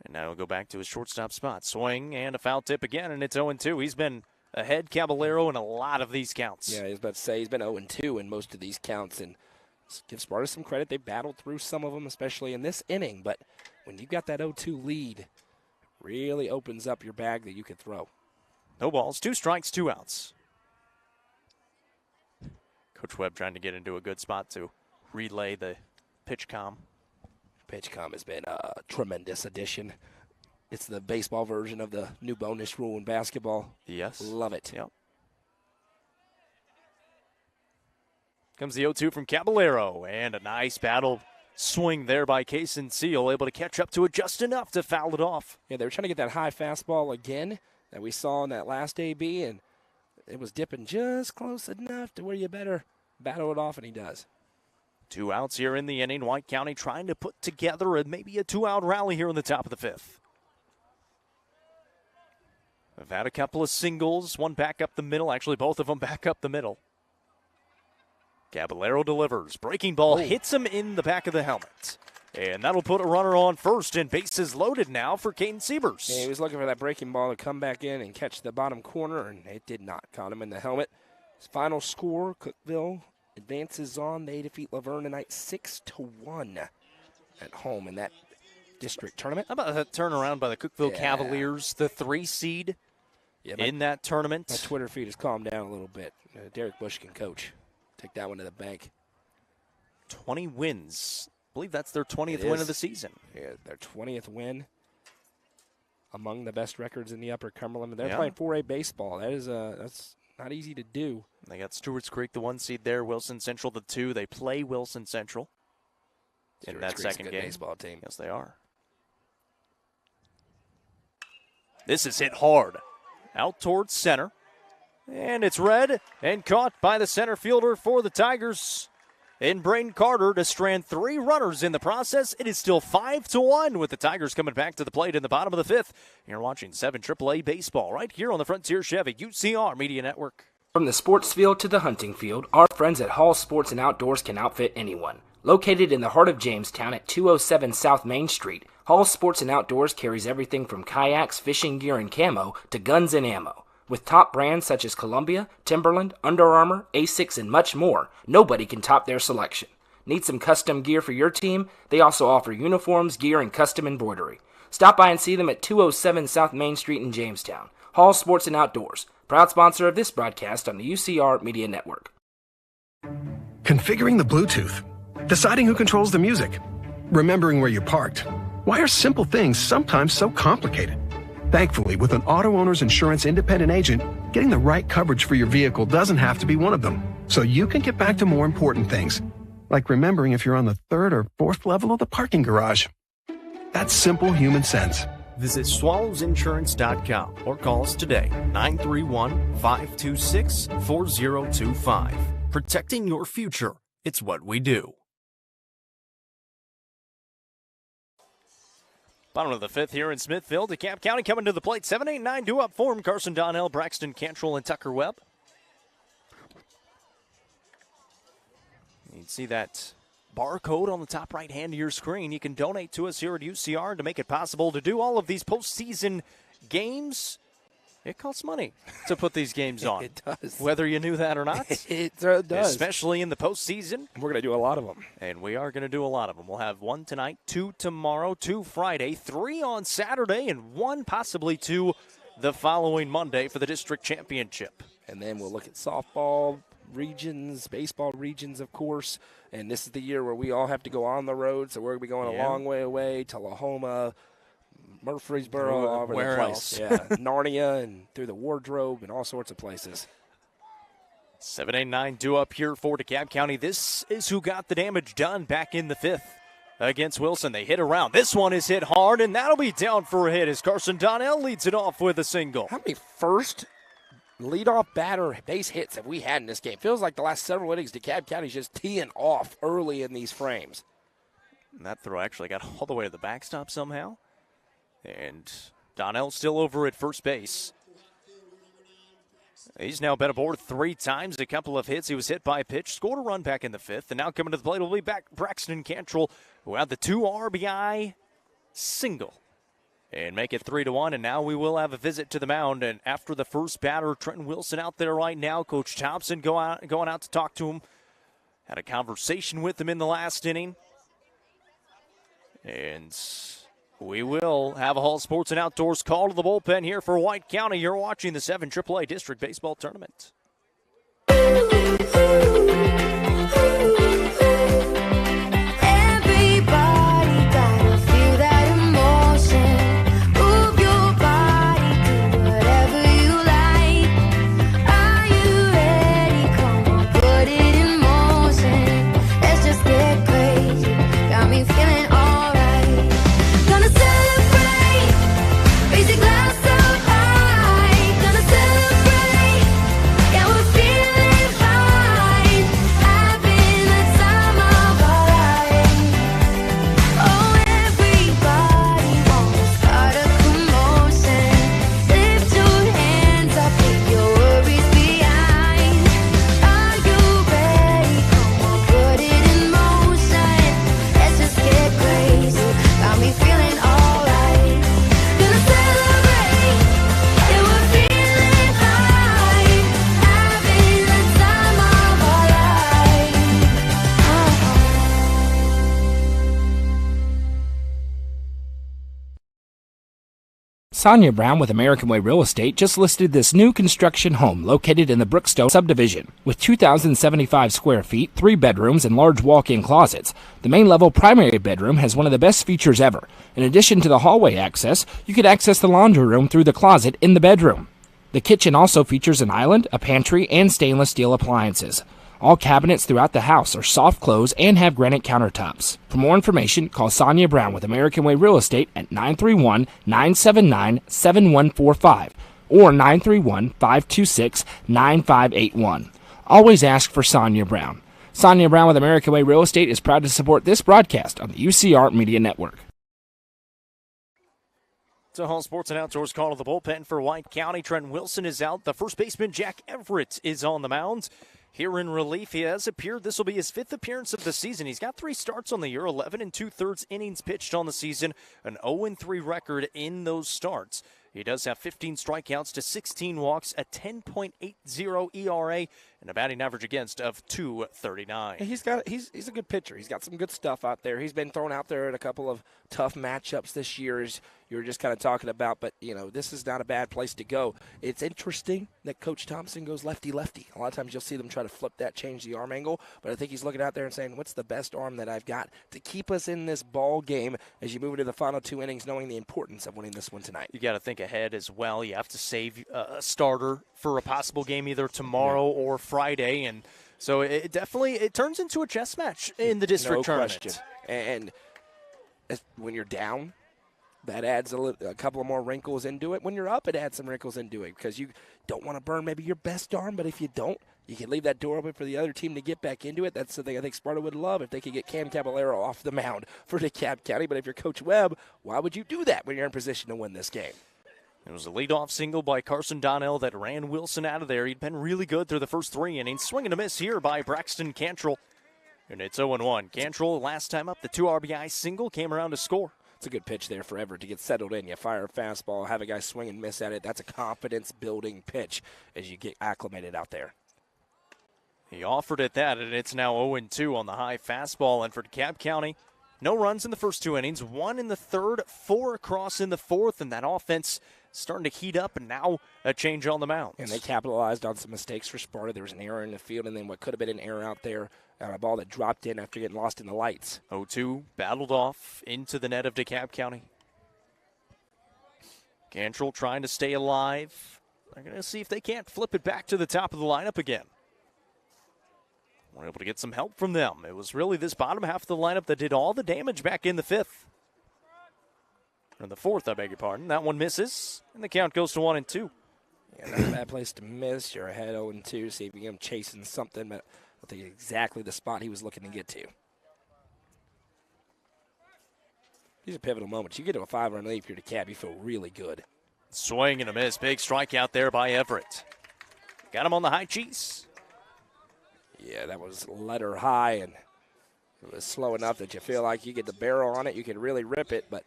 And now we'll go back to his shortstop spot. Swing and a foul tip again, and it's 0-2. He's been ahead, Caballero, in a lot of these counts. Yeah, I was about to say he's been 0-2 in most of these counts, and give Sparta some credit. They battled through some of them, especially in this inning. But when you've got that 0-2 lead, it really opens up your bag that you can throw. No balls, 2 strikes, 2 outs. Coach Webb trying to get into a good spot to relay the pitch comm. Pitch comm has been a tremendous addition. It's the baseball version of the new bonus rule in basketball. Yes. Love it. Yep. Comes the 0-2 from Caballero, and a nice battle swing there by Kaysen Seal, able to catch up to it just enough to foul it off. Yeah, they were trying to get that high fastball again that we saw in that last AB, and it was dipping just close enough to where you better battle it off, and he does. 2 outs here in the inning. White County trying to put together maybe a 2-out rally here in the top of the 5th. We've had a couple of singles, one back up the middle. Actually, both of them back up the middle. Caballero delivers. Breaking ball hits him in the back of the helmet. And that'll put a runner on first, and bases loaded now for Caden Siebers. Yeah, he was looking for that breaking ball to come back in and catch the bottom corner, and it did not. Caught him in the helmet. His final score, Cookeville advances on. They defeat Laverne tonight 6-1 at home in that district tournament. How about that turnaround by the Cookeville Cavaliers, the 3 seed in that tournament? My Twitter feed has calmed down a little bit. Derek Bush can coach. Take that one to the bank. 20 wins. I believe that's their 20th win of the season. Yeah, their 20th win. Among the best records in the Upper Cumberland. They're playing 4A baseball. That's not easy to do. They got Stewart's Creek, the 1 seed there. Wilson Central, the 2. They play Wilson Central in that second game. Baseball team. Yes, they are. This is hit hard. Out towards center. And it's read and caught by the center fielder for the Tigers. And Braden Carter to strand 3 runners in the process. It is still 5-1 with the Tigers coming back to the plate in the bottom of the 5th. You're watching 7 AAA baseball right here on the Frontier Chevy UCR Media Network. From the sports field to the hunting field, our friends at Hall Sports and Outdoors can outfit anyone. Located in the heart of Jamestown at 207 South Main Street, Hall Sports and Outdoors carries everything from kayaks, fishing gear, and camo to guns and ammo. With top brands such as Columbia, Timberland, Under Armour, Asics, and much more, nobody can top their selection. Need some custom gear for your team? They also offer uniforms, gear, and custom embroidery. Stop by and see them at 207 South Main Street in Jamestown. Hall Sports and Outdoors, proud sponsor of this broadcast on the UCR Media Network. Configuring the Bluetooth, deciding who controls the music, remembering where you parked. Why are simple things sometimes so complicated? Thankfully, with an auto owner's insurance independent agent, getting the right coverage for your vehicle doesn't have to be one of them. So you can get back to more important things, like remembering if you're on the 3rd or 4th level of the parking garage. That's simple human sense. Visit swallowsinsurance.com or call us today, 931-526-4025. Protecting your future. It's what we do. Bottom of the 5th here in Smithville. DeKalb County coming to the plate. 7-8-9 due up for him. Carson Donnell, Braxton Cantrell, and Tucker Webb. You can see that barcode on the top right hand of your screen. You can donate to us here at UCR to make it possible to do all of these postseason games It costs money to put these games on. It does. Whether you knew that or not. It does. Especially in the postseason. We're going to do a lot of them. And we are going to do a lot of them. We'll have 1 tonight, 2 tomorrow, 2 Friday, 3 on Saturday, and 1, possibly 2, the following Monday for the district championship. And then we'll look at softball regions, baseball regions, of course. And this is the year where we all have to go on the road, so we're going to be going a long way away to Lahoma, Murfreesboro, all over where the else? place. Yeah, Narnia and through the wardrobe and all sorts of places. 7-8-9 due up here for DeKalb County. This is who got the damage done back in the 5th against Wilson. They hit around. This one is hit hard, and that'll be down for a hit as Carson Donnell leads it off with a single. How many first leadoff batter base hits have we had in this game? Feels like the last several innings, DeKalb County's just teeing off early in these frames. And that throw actually got all the way to the backstop somehow. And Donnell still over at first base. He's now been aboard 3 times, a couple of hits. He was hit by a pitch, scored a run back in the 5th, and now coming to the plate will be back Braxton Cantrell, who had the 2 RBI single. And make it 3-1, and now we will have a visit to the mound. And after the first batter, Trenton Wilson out there right now. Coach Thompson going out to talk to him. Had a conversation with him in the last inning. And we will have a Hall Sports and Outdoors call to the bullpen here for White County. You're watching the 7 AAA District Baseball Tournament. Sonia Brown with American Way Real Estate just listed this new construction home located in the Brookstone subdivision. With 2,075 square feet, 3 bedrooms, and large walk-in closets, the main level primary bedroom has one of the best features ever. In addition to the hallway access, you could access the laundry room through the closet in the bedroom. The kitchen also features an island, a pantry, and stainless steel appliances. All cabinets throughout the house are soft close and have granite countertops. For more information, call Sonia Brown with American Way Real Estate at 931-979-7145 or 931-526-9581. Always ask for Sonia Brown. Sonia Brown with American Way Real Estate is proud to support this broadcast on the UCR Media Network. So Hall Sports and Outdoors call to the bullpen for White County. Trent Wilson is out. The first baseman, Jack Everett, is on the mound. Here in relief, he has appeared. This will be his 5th appearance of the season. He's got 3 starts on the year, 11 2/3 innings pitched on the season, an 0-3 record in those starts. He does have 15 strikeouts to 16 walks, a 10.80 ERA, and a batting average against of .239. He's a good pitcher. He's got some good stuff out there. He's been thrown out there in a couple of tough matchups this year, as you were just kind of talking about. But, you know, this is not a bad place to go. It's interesting that Coach Thompson goes lefty-lefty. A lot of times you'll see them try to flip that, change the arm angle. But I think he's looking out there and saying, what's the best arm that I've got to keep us in this ball game as you move into the final 2 innings, knowing the importance of winning this one tonight. You got to think ahead as well. You have to save a starter for a possible game either tomorrow or Friday, and so it definitely turns into a chess match in the district tournament. Question. And when you're down, that adds a couple of more wrinkles into it. When you're up, it adds some wrinkles into it because you don't want to burn maybe your best arm, but if you don't, you can leave that door open for the other team to get back into it. That's something I think Sparta would love if they could get Cam Caballero off the mound for DeKalb County. But if you're Coach Webb, why would you do that when you're in position to win this game? It was a leadoff single by Carson Donnell that ran Wilson out of there. He'd been really good through the first 3 innings. Swing and a miss here by Braxton Cantrell. And it's 0-1. Cantrell, last time up, the 2 RBI single came around to score. It's a good pitch there for Everett to get settled in. You fire a fastball, have a guy swing and miss at it. That's a confidence-building pitch as you get acclimated out there. He offered at that, and it's now 0-2 on the high fastball. And for DeKalb County, no runs in the first 2 innings, 1 in the third, 4 across in the fourth, and that offense starting to heat up, and now a change on the mound. And they capitalized on some mistakes for Sparta. There was an error in the field, and then what could have been an error out there on a ball that dropped in after getting lost in the lights. 0-2 battled off into the net of DeKalb County. Cantrell trying to stay alive. They're going to see if they can't flip it back to the top of the lineup again. We're able to get some help from them. It was really this bottom half of the lineup that did all the damage back in the fifth. Or the fourth, I beg your pardon. That one misses, and the count goes to 1-2. Yeah, not a bad place to miss. You're ahead 0-2. See if you get him chasing something, but I think exactly the spot he was looking to get to. These are pivotal moments. You get to a 5-run lead if you're DeKalb, you feel really good. Swing and a miss. Big strikeout there by Everett. Got him on the high cheese. Yeah, that was letter high, and it was slow enough that you feel like you get the barrel on it, you can really rip it, but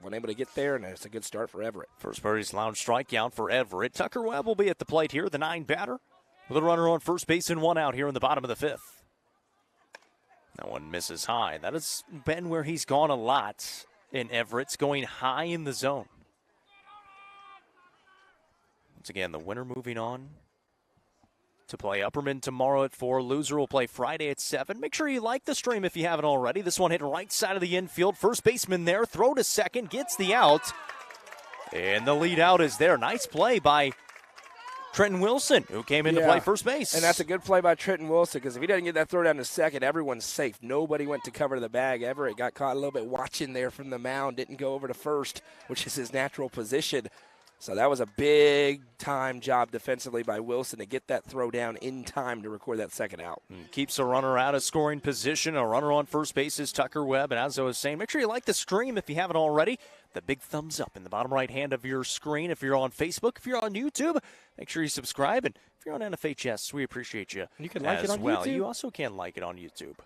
wasn't able to get there, and it's a good start for Everett. First Birdie's Lounge strikeout for Everett. Tucker Webb will be at the plate here, the 9 batter, with a runner on first base and 1 out here in the bottom of the fifth. That one misses high. That has been where he's gone a lot in Everett's, going high in the zone. Once again, the winner moving on to play Upperman tomorrow at 4. Loser will play Friday at 7. Make sure you like the stream if you haven't already. This one hit right side of the infield. First baseman there. Throw to second. Gets the out. And the lead out is there. Nice play by Trenton Wilson, who came in to play first base. And that's a good play by Trenton Wilson, because if he doesn't get that throw down to second, everyone's safe. Nobody went to cover the bag. Everett got caught a little bit watching there from the mound. Didn't go over to first, which is his natural position. So that was a big-time job defensively by Wilson to get that throw down in time to record that second out. Keeps a runner out of scoring position. A runner on first base is Tucker Webb. And as I was saying, make sure you like the stream if you haven't already. The big thumbs up in the bottom right hand of your screen. If you're on Facebook, if you're on YouTube, make sure you subscribe. And if you're on NFHS, we appreciate you. You can like it on well. YouTube. You also can like it on YouTube.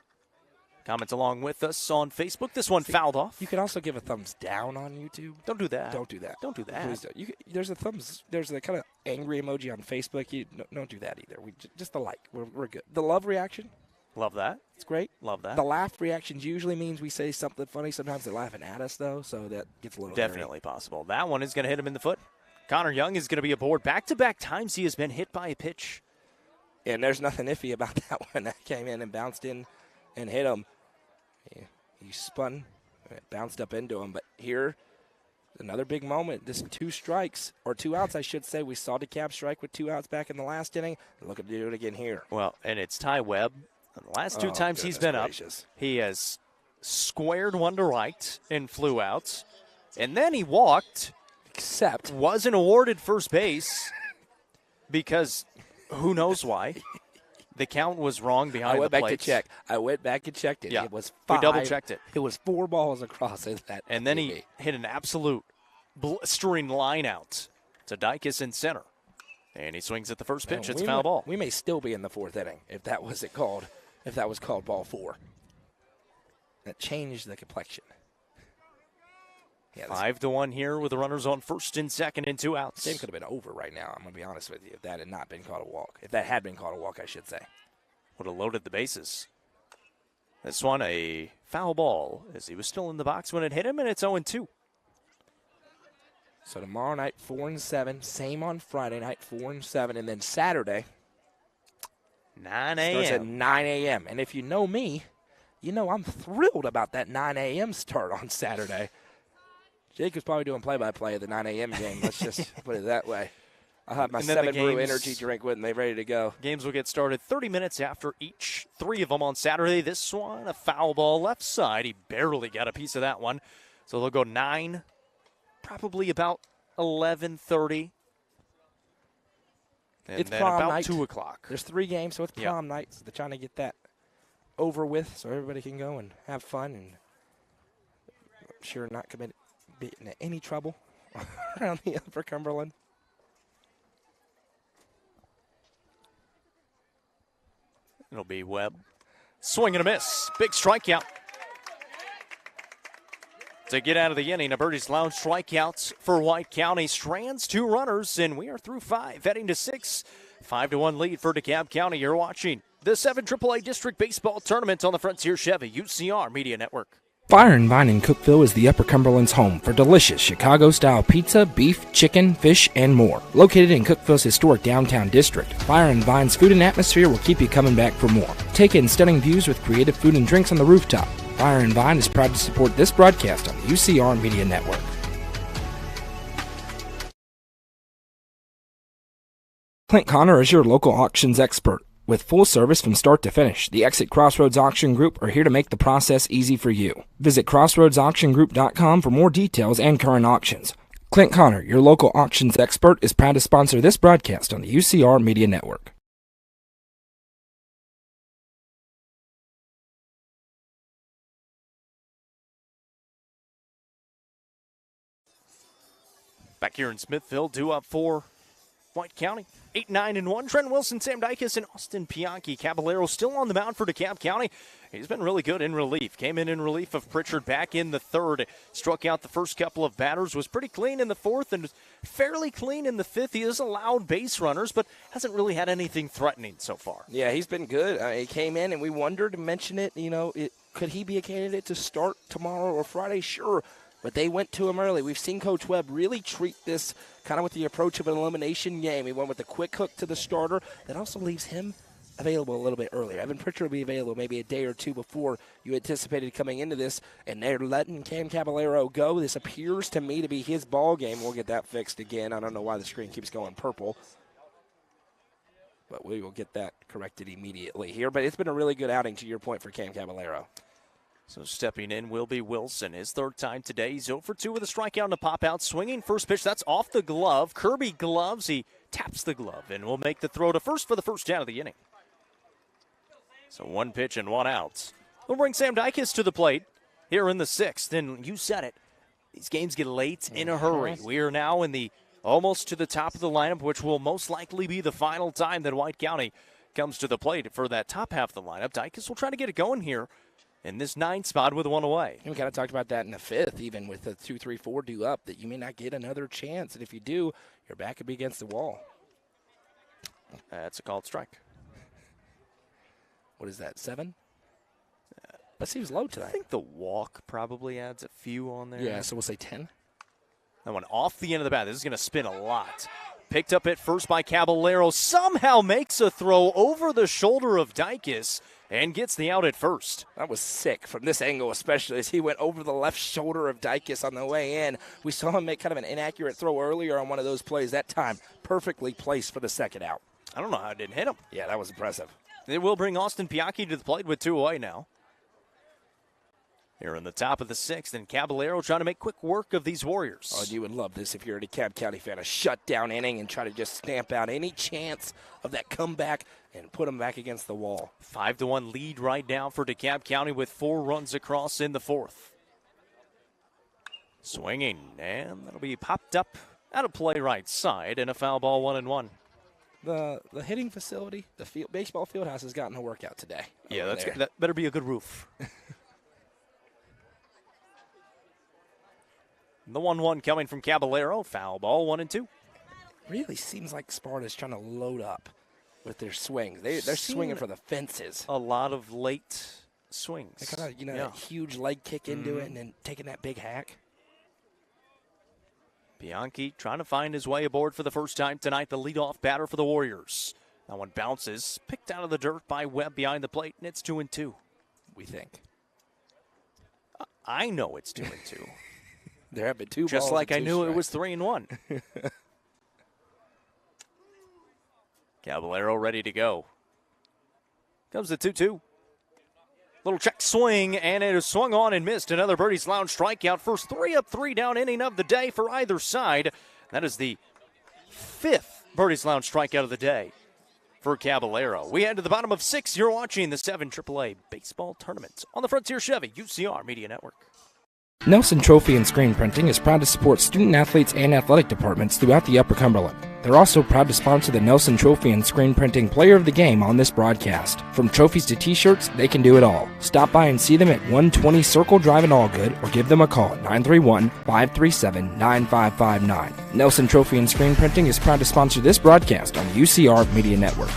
Comment along with us on Facebook. This one fouled off. You can also give a thumbs down on YouTube. Don't do that. Don't do that. Don't do that. Please don't. There's a kind of angry emoji on Facebook. Don't do that either. Just the like. We're good. The love reaction. Love that. It's great. Love that. The laugh reactions usually means we say something funny. Sometimes they're laughing at us, though, so that gets a little Definitely hairy. possible. That one is going to hit him in the foot. Connor Young is going to be aboard. Back-to-back times he has been hit by a pitch. And there's nothing iffy about that one. That came in and bounced in and hit him. He spun, and it bounced up into him. But here, another big moment. Just 2 strikes, or 2 outs, I should say. We saw DeKalb strike with 2 outs back in the last inning. Looking to do it again here. Well, and it's Ty Webb. The last 2 times he's been gracious. up, he has squared one to right and flew out. And then he walked. Except wasn't awarded first base because who knows why. The count was wrong behind the plates. I went back and checked it. Yeah. It was 5. We double-checked it. It was 4 balls across it. And then he hit an absolute blistering line out to Dykes in center. And he swings at the first pitch. It's foul ball. We may still be in the 4th inning if that was called ball 4. That changed the complexion. Yeah, 5-1 here with the runners on first and second and 2 outs. This game could have been over right now. I'm going to be honest with you. If that had not been called a walk. If that had been called a walk, I should say. Would have loaded the bases. This one a foul ball as he was still in the box when it hit him, and it's 0-2. So tomorrow night, 4-7. Same on Friday night, 4-7. And then Saturday, 9 starts at a.m. 9 a.m. And if you know me, you know I'm thrilled about that 9 a.m. start on Saturday. Jake was probably doing play-by-play of the 9 a.m. game. Let's just put it that way. I'll have my 7 Brew energy drink with me, ready to go. Games will get started 30 minutes after each. 3 of them on Saturday. This one, a foul ball left side. He barely got a piece of that one. So they'll go 9, probably about 11:30. And it's then prom about night. 2 o'clock. There's 3 games, so it's prom night. So they're trying to get that over with so everybody can go and have fun. And I'm sure not be in any trouble around the Upper Cumberland. It'll be Webb. Swing and a miss. Big strikeout. To get out of the inning, a Birdie's Lounge strikeouts for White County. Strands 2 runners, and we are through 5, heading to 6. 5-1 lead for DeKalb County. You're watching the 7 AAA District Baseball Tournament on the Frontier Chevy UCR Media Network. Fire and Vine in Cookeville is the Upper Cumberland's home for delicious Chicago-style pizza, beef, chicken, fish, and more. Located in Cookeville's historic downtown district, Fire and Vine's food and atmosphere will keep you coming back for more. Take in stunning views with creative food and drinks on the rooftop. Fire and Vine is proud to support this broadcast on the UCR Media Network. Clint Connor is your local auctions expert. With full service from start to finish, the Exit Crossroads Auction Group are here to make the process easy for you. Visit crossroadsauctiongroup.com for more details and current auctions. Clint Connor, your local auctions expert, is proud to sponsor this broadcast on the UCR Media Network. Back here in Smithville, 2 up for White County. 8-9-1. Trent Wilson, Sam Dykes, and Austin Pianchi. Caballero still on the mound for DeKalb County. He's been really good in relief. Came in relief of Pritchard back in the 3rd. Struck out the first couple of batters. Was pretty clean in the 4th and fairly clean in the 5th. He has allowed base runners, but hasn't really had anything threatening so far. Yeah, he's been good. He came in, and we wondered to mention it. Could he be a candidate to start tomorrow or Friday? Sure. But they went to him early. We've seen Coach Webb really treat this kind of with the approach of an elimination game. He went with a quick hook to the starter. That also leaves him available a little bit earlier. Evan Pritchard will be available maybe a day or two before you anticipated coming into this, and they're letting Cam Caballero go. This appears to me to be his ball game. We'll get that fixed again. I don't know why the screen keeps going purple, but we will get that corrected immediately here. But it's been a really good outing, to your point, for Cam Caballero. So stepping in will be Wilson. His 3rd time today. He's 0 for 2 with a strikeout and a pop-out. Swinging first pitch. That's off the glove. Kirby gloves. He taps the glove and will make the throw to first for the first out of the inning. So 1 pitch and 1 out. We'll bring Sam Dykes to the plate here in the 6th. And you said it. These games get late in a hurry. We are now in the almost to the top of the lineup, which will most likely be the final time that White County comes to the plate for that top half of the lineup. Dykes will try to get it going here in this 9th spot with 1 away. And we kind of talked about that in the 5th, even with the 2-3-4 due up, that you may not get another chance. And if you do, your back could be against the wall. That's a called strike. What is that, 7? That seems low tonight. I think the walk probably adds a few on there. Yeah, so we'll say 10. That one off the end of the bat. This is going to spin a lot. Picked up at first by Caballero. Somehow makes a throw over the shoulder of Dykes and gets the out at first. That was sick from this angle, especially as he went over the left shoulder of Dykes on the way in. We saw him make kind of an inaccurate throw earlier on one of those plays. That time, perfectly placed for the 2nd out. I don't know how it didn't hit him. Yeah, that was impressive. It will bring Austin Pianchi to the plate with 2 away now. Here in the top of the 6th, and Caballero trying to make quick work of these Warriors. Oh, you would love this if you're a DeKalb County fan, a shutdown inning and try to just stamp out any chance of that comeback and put them back against the wall. 5-1 lead right now for DeKalb County with 4 runs across in the 4th. Swinging, and that'll be popped up out of play right side, and a foul ball 1-1. The hitting facility, the baseball field house has gotten a workout today. Yeah, that better be a good roof. The 1-1 coming from Caballero. Foul ball, 1-2. Really seems like Sparta's trying to load up with their swings. They're swinging for the fences. A lot of late swings. They kind of, that huge leg kick into it and then taking that big hack. Pianchi trying to find his way aboard for the first time tonight. The leadoff batter for the Warriors. That one bounces, picked out of the dirt by Webb behind the plate, and it's 2-2. We think. I know it's 2-2. There have been 2 balls. Just like I knew strikes. it was 3-1. Caballero ready to go. Comes the 2-2. Little check swing, and it is swung on and missed. Another Birdie's Lounge strikeout. First 3 up, 3 down inning of the day for either side. That is the 5th Birdie's Lounge strikeout of the day for Caballero. We head to the bottom of 6. You're watching the 7 AAA Baseball Tournament on the Frontier Chevy UCR Media Network. Nelson Trophy and Screen Printing is proud to support student athletes and athletic departments throughout the Upper Cumberland. They're also proud to sponsor the Nelson Trophy and Screen Printing Player of the Game on this broadcast. From trophies to t-shirts, they can do it all. Stop by and see them at 120 Circle Drive in Allgood or give them a call at 931-537-9559. Nelson Trophy and Screen Printing is proud to sponsor this broadcast on the UCR Media Network.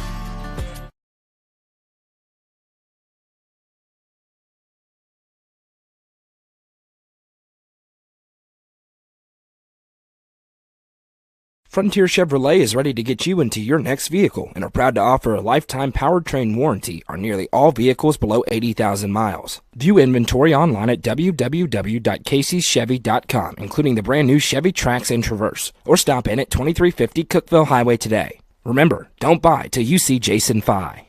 Frontier Chevrolet is ready to get you into your next vehicle and are proud to offer a lifetime powertrain warranty on nearly all vehicles below 80,000 miles. View inventory online at www.caseychevy.com, including the brand new Chevy Trax and Traverse, or stop in at 2350 Cookeville Highway today. Remember, don't buy till you see Jason Fye.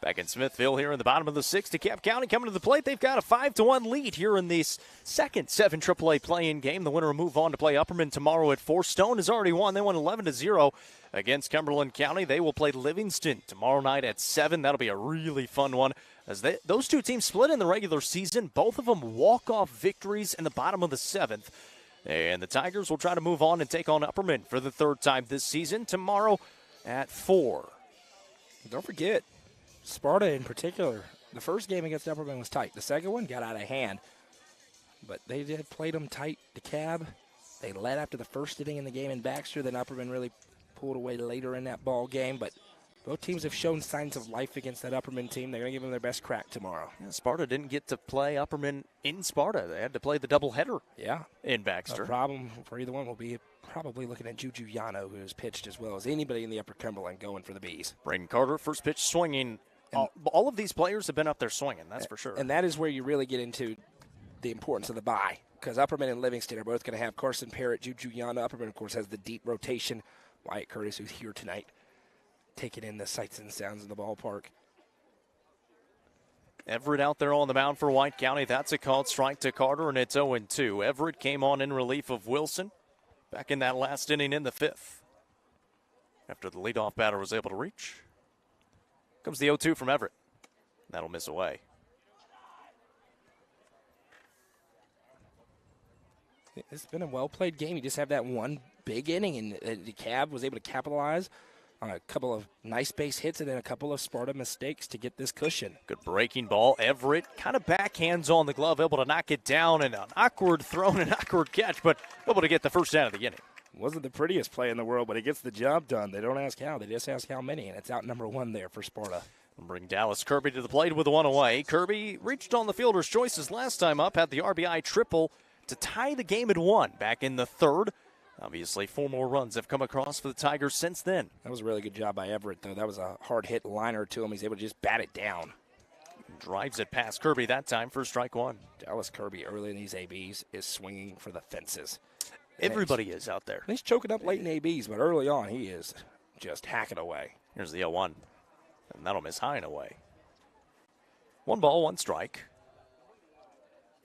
Back in Smithville here in the bottom of the sixth, DeKalb County coming to the plate. They've got a 5-1 lead here in this second 7 AAA play-in game. The winner will move on to play Upperman tomorrow at 4. Stone has already won. They won 11-0 against Cumberland County. They will play Livingston tomorrow night at 7. That'll be a really fun one as those two teams split in the regular season. Both of them walk-off victories in the bottom of the 7th. And the Tigers will try to move on and take on Upperman for the 3rd time this season tomorrow at 4. Don't forget, Sparta in particular, the first game against Upperman was tight. The second one got out of hand. But they did played them tight. DeKalb, they led after the first inning in the game in Baxter. Then Upperman really pulled away later in that ball game. But both teams have shown signs of life against that Upperman team. They're going to give them their best crack tomorrow. Yeah, Sparta didn't get to play Upperman in Sparta. They had to play the doubleheader in Baxter. The problem for either one will be probably looking at Juju Yano, who's pitched as well as anybody in the Upper Cumberland going for the Bees. Braden Carter, first pitch swinging. All of these players have been up there swinging, that's for sure. And that is where you really get into the importance of the bye, because Upperman and Livingston are both going to have Carson Parrott, Juju Yana. Upperman, of course, has the deep rotation. Wyatt Curtis, who's here tonight, taking in the sights and sounds of the ballpark. Everett out there on the mound for White County. That's a called strike to Carter, and it's 0-2. Everett came on in relief of Wilson back in that last inning in the 5th. After the leadoff batter was able to reach. Comes the 0-2 from Everett. That'll miss away. It's been a well-played game. You just have that one big inning, and DeKalb was able to capitalize on a couple of nice base hits and then a couple of Sparta mistakes to get this cushion. Good breaking ball. Everett kind of backhands on the glove, able to knock it down, and an awkward throw and an awkward catch, but able to get the first out of the inning. Wasn't the prettiest play in the world, but it gets the job done. They don't ask how. They just ask how many, and it's out number 1 there for Sparta. We'll bring Dallas Kirby to the plate with a 1 away. Kirby reached on the fielder's choices last time up, had the RBI triple to tie the game at 1 back in the 3rd. Obviously, 4 more runs have come across for the Tigers since then. That was a really good job by Everett, though. That was a hard hit liner to him. He's able to just bat it down. Drives it past Kirby that time for strike 1. Dallas Kirby early in these ABs is swinging for the fences. Everybody is out there. He's choking up late in ABs, but early on he is just hacking away. Here's the 0-1, and that'll miss high and away. 1 ball, 1 strike.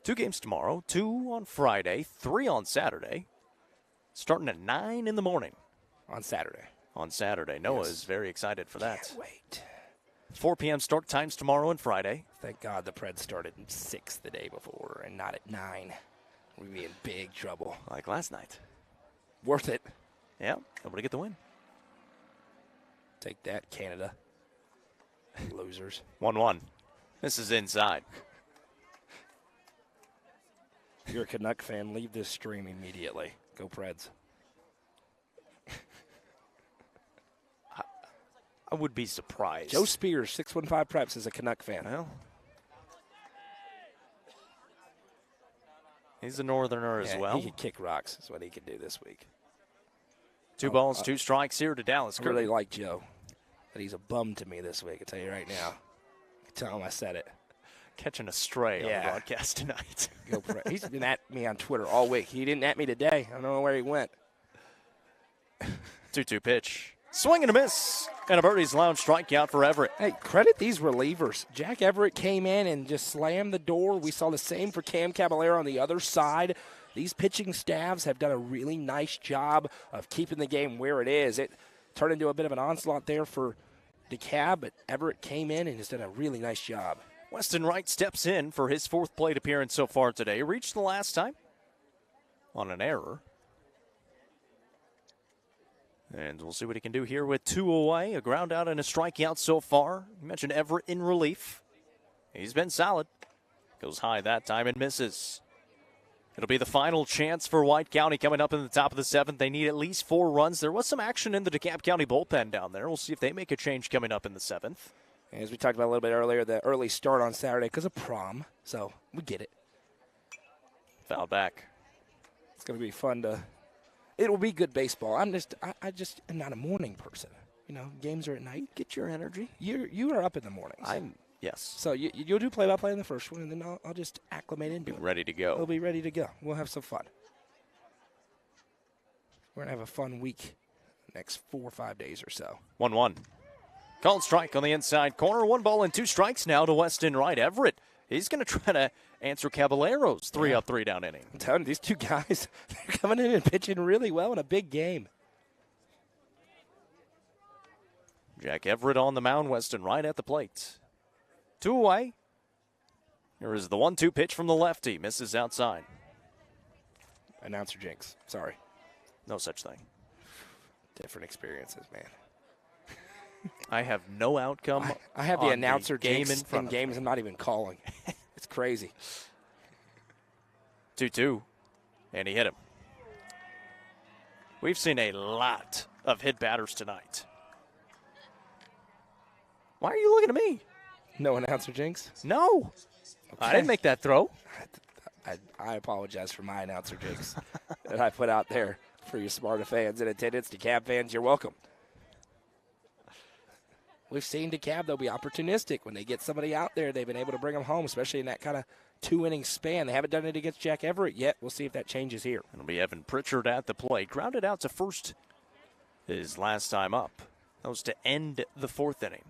2 games tomorrow, 2 on Friday, 3 on Saturday. Starting at 9 in the morning. On Saturday. Noah is very excited for that. Can't wait. 4 p.m. start times tomorrow and Friday. Thank God the Preds started at 6 the day before and not at 9. We'd be in big trouble. Like last night. Worth it. Yeah, able to get the win. Take that, Canada. Losers. 1-1. This is inside. If you're a Canuck fan, leave this stream immediately. Go Preds. I would be surprised. Joe Spears, 615 Preps, is a Canuck fan. Well, he's a northerner as well. He could kick rocks. That's what he could do this week. 2 balls, 2 strikes here to Dallas. I really like Joe, but he's a bum to me this week. I'll tell you right now. I can tell him I said it. Catching a stray on the broadcast tonight. Go He's been at me on Twitter all week. He didn't at me today. I don't know where he went. 2-2 pitch. Swing and a miss. And a birdie's lounge strikeout for Everett. Hey, credit these relievers. Jack Everett came in and just slammed the door. We saw the same for Cam Caballero on the other side. these pitching staffs have done a really nice job of keeping the game where it is. It turned into a bit of an onslaught there for DeKalb, but Everett came in and has done a really nice job. Weston Wright steps in for his 4th plate appearance so far today. Reached the last time on an error. And we'll see what he can do here with 2 away. A ground out and a strikeout so far. You mentioned Everett in relief. He's been solid. Goes high that time and misses. It'll be the final chance for White County coming up in the top of the 7th. They need at least 4 runs. There was some action in the DeKalb County bullpen down there. We'll see if they make a change coming up in the 7th. As we talked about a little bit earlier, the early start on Saturday because of prom, so we get it. Foul back. It's going to be fun to. It'll be good baseball. I just am not a morning person. You know, games are at night. Get your energy. You are up in the mornings. Yes. So you'll do play-by-play in the first one, and then I'll just acclimate into it. Ready to go. We'll be ready to go. We'll have some fun. We're going to have a fun week next 4 or 5 days or so. 1-1. Called strike on the inside corner. 1 ball and 2 strikes now to Weston Wright. Everett, he's going to try to answer Caballero's 3 up, 3 down inning. I'm telling you, these 2 guys, they're coming in and pitching really well in a big game. Jack Everett on the mound, Weston Wright at the plate. 2 away. Here is the 1-2 pitch from the lefty. Misses outside. Announcer jinx. Sorry. No such thing. Different experiences, man. I have no outcome. I have the announcer game jinx in games I'm not even calling. It's crazy. 2-2. And he hit him. We've seen a lot of hit batters tonight. Why are you looking at me? No announcer jinx? No. Okay. I didn't make that throw. I apologize for my announcer jinx that I put out there for you Sparta fans and attendance. DeKalb fans, you're welcome. We've seen DeKalb, they'll be opportunistic. When they get somebody out there, they've been able to bring them home, especially in that kind of 2-inning span. They haven't done it against Jack Everett yet. We'll see if that changes here. It'll be Evan Pritchard at the plate. Grounded out to first his last time up. That was to end the 4th inning.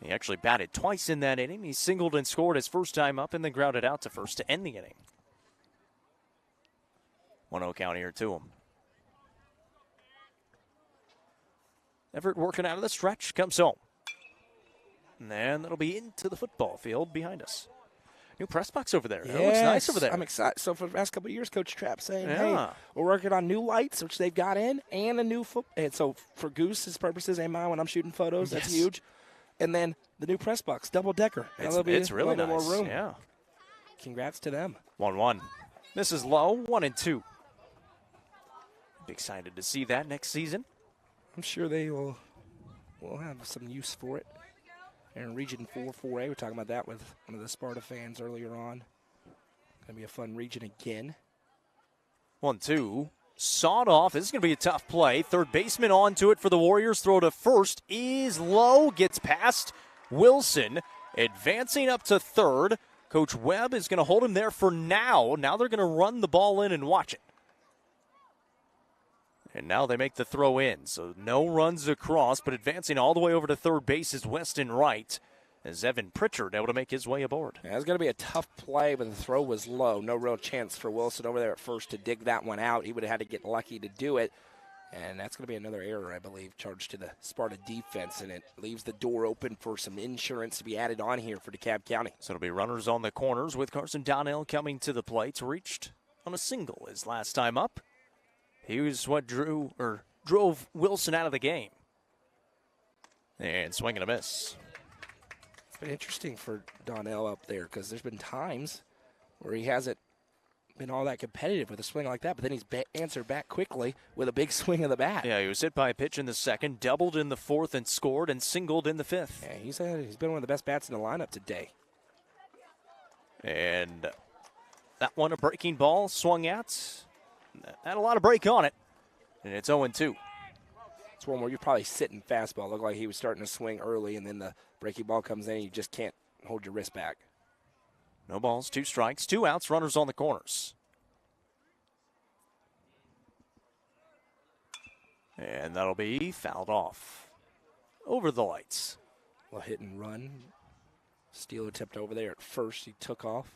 He actually batted twice in that inning. He singled and scored his first time up and then grounded out to first to end the inning. 1-0 count here to him. Everett working out of the stretch, comes home. And then that'll be into the football field behind us. New press box over there. Yes, that looks nice over there. I'm excited. So for the last couple of years, Coach Trapp saying, hey, we're working on new lights, which they've got in, and a new foot. And so for Goose's purposes and mine, when I'm shooting photos, that's huge. And then the new press box, double-decker. It's really nice. More room. Yeah. Congrats to them. 1-1. This is low, 1-2. Be excited to see that next season. I'm sure they will have some use for it. They're in Region 4, 4A. We're talking about that with one of the Sparta fans earlier on. Going to be a fun region again. 1-2. Sawed off. This is going to be a tough play. Third baseman onto it for the Warriors. Throw to first is low. Gets past Wilson. Advancing up to third. Coach Webb is going to hold him there for now. Now they're going to run the ball in and watch it. And now they make the throw in. So no runs across, but advancing all the way over to third base is Weston Wright. As Evan Pritchard able to make his way aboard. Yeah, it's going to be a tough play, but the throw was low. No real chance for Wilson over there at first to dig that one out. He would have had to get lucky to do it. And that's going to be another error, I believe, charged to the Sparta defense. And it leaves the door open for some insurance to be added on here for DeKalb County. So it'll be runners on the corners with Carson Donnell coming to the plate. Reached on a single his last time up. He was what drove Wilson out of the game. And swing and a miss. It's been interesting for Donnell up there because there's been times where he hasn't been all that competitive with a swing like that, but then he's answered back quickly with a big swing of the bat. Yeah, he was hit by a pitch in the second, doubled in the fourth, and scored and singled in the fifth. Yeah, he's been one of the best bats in the lineup today. And that one, a breaking ball, swung at. Had a lot of break on it, and it's 0-2. It's one where you're probably sitting fastball. Looked like he was starting to swing early, and then the breaking ball comes in, and you just can't hold your wrist back. No balls, 2 strikes, 2 outs, runners on the corners. And that'll be fouled off. Over the lights. Well, hit and run. Steal attempt over there at first. He took off.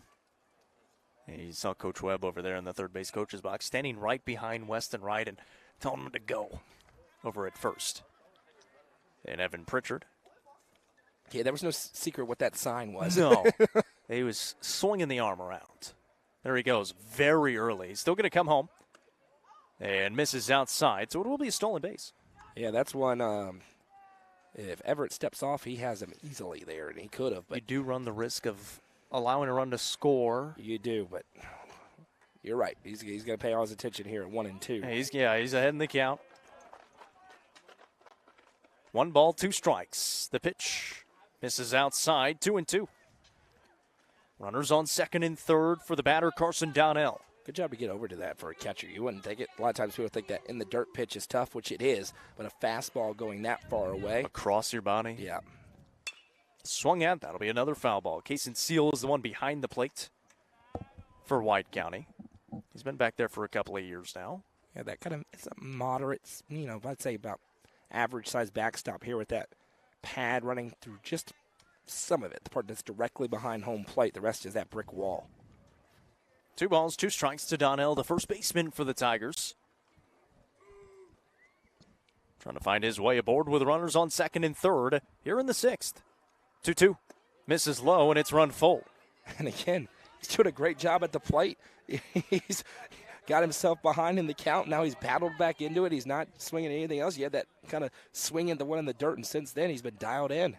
You saw Coach Webb over there in the third base coach's box, standing right behind Weston Wright and telling him to go over at first. And Evan Pritchard. Yeah, there was no secret what that sign was. No. He was swinging the arm around. There he goes, very early. He's still going to come home and misses outside, so it will be a stolen base. Yeah, that's one. If Everett steps off, he has him easily there, and he could have. But you do run the risk of allowing a run to score. You do, but you're right. He's going to pay all his attention here at 1 and 2. He's ahead in the count. 1 ball, 2 strikes. The pitch misses outside, 2 and 2. Runners on second and third for the batter, Carson Donnell. Good job to get over to that for a catcher. You wouldn't think it. A lot of times people think that in the dirt pitch is tough, which it is, but a fastball going that far away. Across your body? Yeah. Swung at. That'll be another foul ball. Cason Seal is the one behind the plate for White County. He's been back there for a couple of years now. Yeah, that kind of, it's a moderate, I'd say about average size backstop here with that pad running through just some of it. The part that's directly behind home plate. The rest is that brick wall. 2 balls, 2 strikes to Donnell, the first baseman for the Tigers. Trying to find his way aboard with runners on second and third here in the 6th. 2-2. Misses low, and it's run full. And again, he's doing a great job at the plate. He's got himself behind in the count. Now he's paddled back into it. He's not swinging anything else. He had that kind of swing at the one in the dirt, and since then he's been dialed in.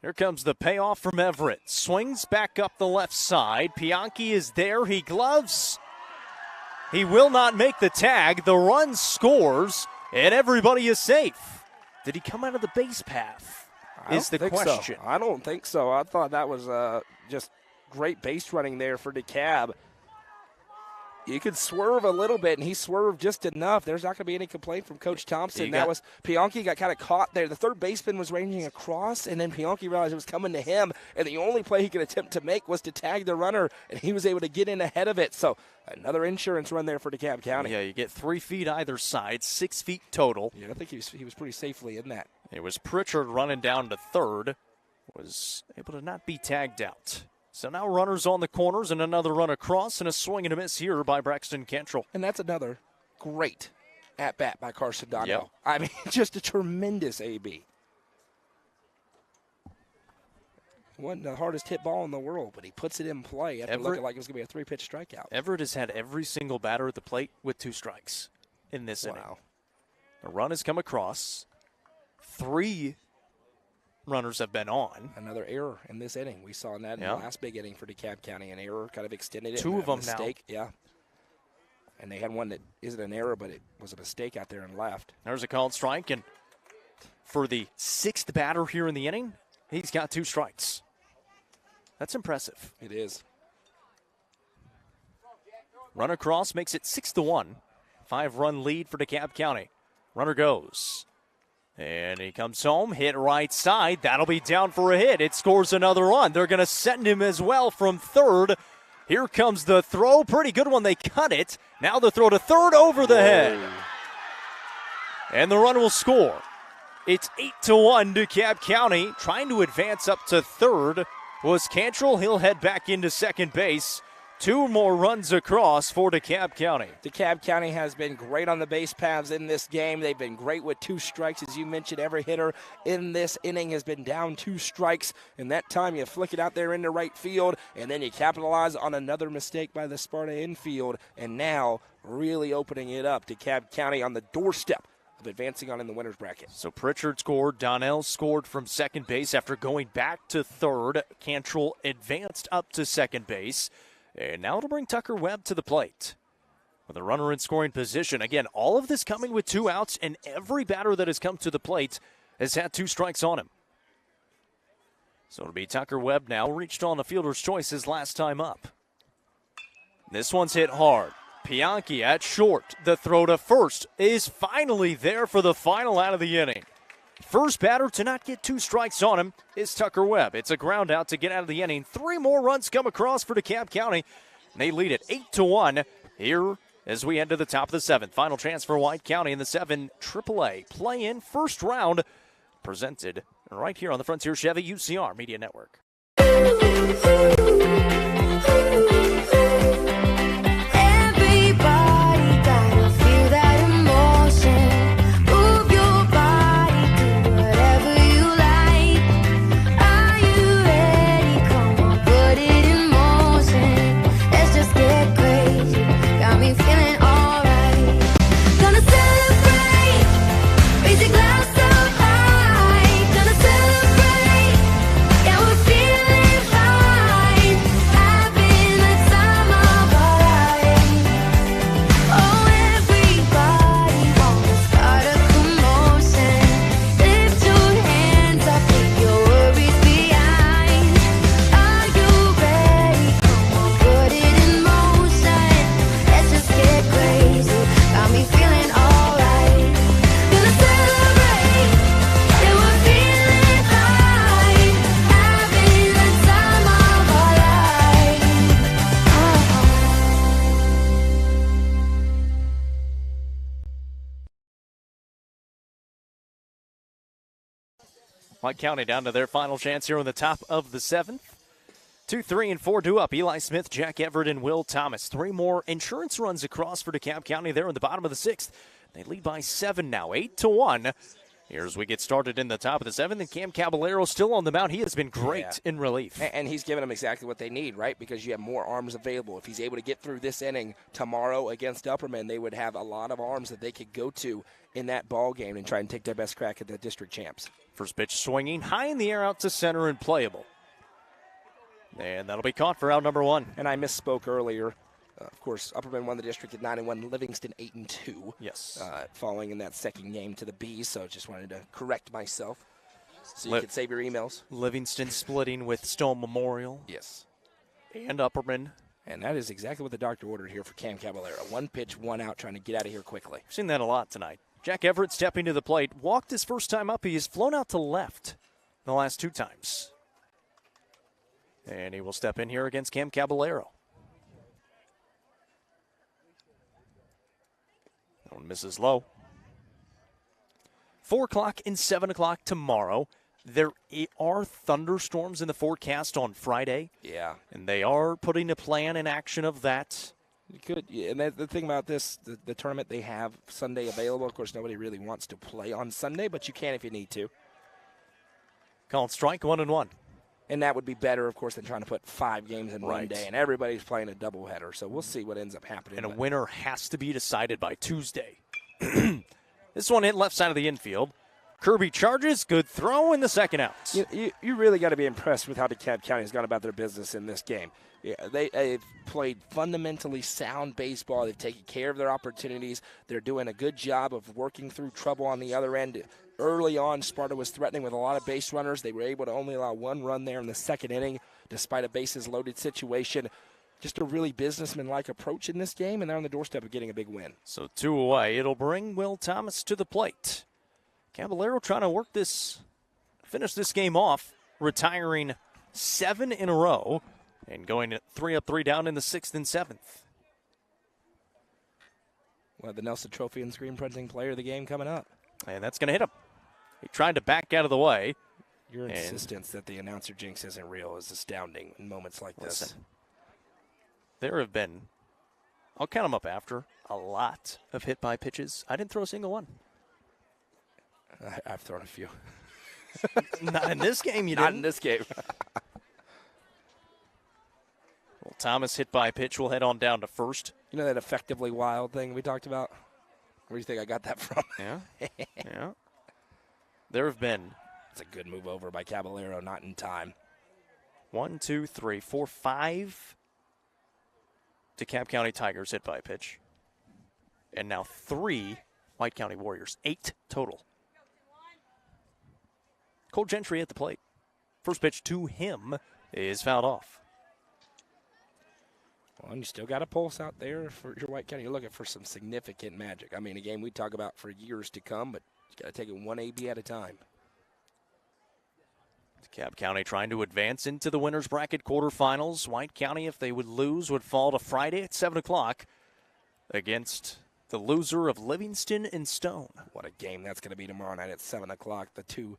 Here comes the payoff from Everett. Swings back up the left side. Pianki is there. He gloves. He will not make the tag. The run scores, and everybody is safe. Did he come out of the base path? Is the question. I don't think so. I thought that was just great base running there for DeKalb. You could swerve a little bit, and he swerved just enough. There's not going to be any complaint from Coach Thompson. Pianki got kind of caught there. The third baseman was ranging across, and then Pianki realized it was coming to him, and the only play he could attempt to make was to tag the runner, and he was able to get in ahead of it. So another insurance run there for DeKalb County. Yeah, you get 3 feet either side, 6 feet total. Yeah, I think he was pretty safely in that. It was Pritchard running down to third, was able to not be tagged out. So now runners on the corners and another run across and a swing and a miss here by Braxton Cantrell. And that's another great at-bat by Carson Donnell. Yep. I mean, just a tremendous AB. Wasn't the hardest hit ball in the world, but he puts it in play after looking like it was going to be a 3-pitch strikeout. Everett has had every single batter at the plate with 2 strikes in this inning. A run has come across. 3 runners have been on. Another error in this inning. We saw that in the last big inning for DeKalb County. An error kind of extended it. 2 of them mistake. now. Yeah. And they had one that isn't an error, but it was a mistake out there and left. There's a called strike, and for the 6th batter here in the inning, he's got 2 strikes. That's impressive. It is. Run across makes it 6-1. 5-run lead for DeKalb County. Runner goes. And he comes home, hit right side. That'll be down for a hit. It scores another run. They're going to send him as well from third. Here comes the throw. Pretty good one. They cut it. Now the throw to third over the head. And the run will score. It's 8-1 DeKalb County. Trying to advance up to third was Cantrell. He'll head back into second base. 2 more runs across for DeKalb County. DeKalb County has been great on the base paths in this game. They've been great with 2 strikes. As you mentioned, every hitter in this inning has been down 2 strikes. And that time you flick it out there into right field, and then you capitalize on another mistake by the Sparta infield. And now really opening it up. DeKalb County on the doorstep of advancing on in the winner's bracket. So Pritchard scored. Donnell scored from second base after going back to third. Cantrell advanced up to second base. And now it'll bring Tucker Webb to the plate with a runner in scoring position. Again, all of this coming with 2 outs, and every batter that has come to the plate has had 2 strikes on him. So it'll be Tucker Webb now. Reached on the fielder's choice his last time up. This one's hit hard. Pianki at short. The throw to first is finally there for the final out of the inning. First batter to not get 2 strikes on him is Tucker Webb. It's a ground out to get out of the inning. 3 more runs come across for DeKalb County. And they lead it 8-1 here as we head to the top of the 7th. Final chance for White County in the 7 AAA play-in first round. Presented right here on the Frontier Chevy UCR Media Network. White County down to their final chance here in the top of the 7th. 2, 3, and 4 due up. Eli Smith, Jack Everett, and Will Thomas. 3 more insurance runs across for DeKalb County there in the bottom of the 6th. They lead by 7 now, 8-1. Here's we get started in the top of the 7th, and Cam Caballero still on the mound. He has been great in relief. And he's giving them exactly what they need, right? Because you have more arms available. If he's able to get through this inning tomorrow against Upperman, they would have a lot of arms that they could go to in that ball game and try and take their best crack at the district champs. First pitch swinging, high in the air out to center and playable. And that'll be caught for out number 1. And I misspoke earlier. Of course, Upperman won the district at 9-1, Livingston 8-2. Yes. Falling in that second game to the Bees, so just wanted to correct myself so you could save your emails. Livingston splitting with Stone Memorial. Yes. And Upperman. And that is exactly what the doctor ordered here for Cam Caballero. 1 pitch, 1 out, trying to get out of here quickly. We've seen that a lot tonight. Jack Everett stepping to the plate. Walked his first time up. He has flown out to left the last 2 times. And he will step in here against Cam Caballero. That one misses low. 4 o'clock and 7 o'clock tomorrow. There are thunderstorms in the forecast on Friday. Yeah. And they are putting a plan in action of that. You could, yeah, and the thing about this, the tournament, they have Sunday available. Of course, nobody really wants to play on Sunday, but you can if you need to. Called strike 1-1. And that would be better, of course, than trying to put 5 games in one day. And everybody's playing a doubleheader, so we'll see what ends up happening. And a winner has to be decided by Tuesday. This one hit left side of the infield. Kirby charges, good throw in the second out. You really got to be impressed with how DeKalb County has gone about their business in this game. Yeah, they've played fundamentally sound baseball. They've taken care of their opportunities. They're doing a good job of working through trouble on the other end. Early on, Sparta was threatening with a lot of base runners. They were able to only allow 1 run there in the second inning, despite a bases-loaded situation. Just a really businessman-like approach in this game, and they're on the doorstep of getting a big win. So 2 away. It'll bring Will Thomas to the plate. Caballero trying to finish this game off, retiring 7 in a row, and going 3 up, 3 down in the 6th and 7th. Well, the Nelson Trophy and Screen Printing Player of the game coming up. And that's going to hit him. He tried to back out of the way. Your insistence that the announcer jinx isn't real is astounding in moments like this. There have been, I'll count them up after, a lot of hit by pitches. I didn't throw a single one. I've thrown a few. Not in this game, you didn't. Not in this game. Well, Thomas hit by pitch will head on down to first. You know that effectively wild thing we talked about? Where do you think I got that from? Yeah. Yeah. There have been. It's a good move over by Caballero, not in time. 1, 2, 3, 4, 5 DeKalb County Tigers hit by pitch. And now 3 White County Warriors. 8 total. Cole Gentry at the plate. First pitch to him is fouled off. Well, and you still got a pulse out there for your White County. You're looking for some significant magic. I mean, a game we talk about for years to come, but you got to take it 1 AB at a time. DeKalb County trying to advance into the winners bracket quarterfinals. White County, if they would lose, would fall to Friday at 7 o'clock against the loser of Livingston and Stone. What a game that's going to be tomorrow night at 7 o'clock. The 2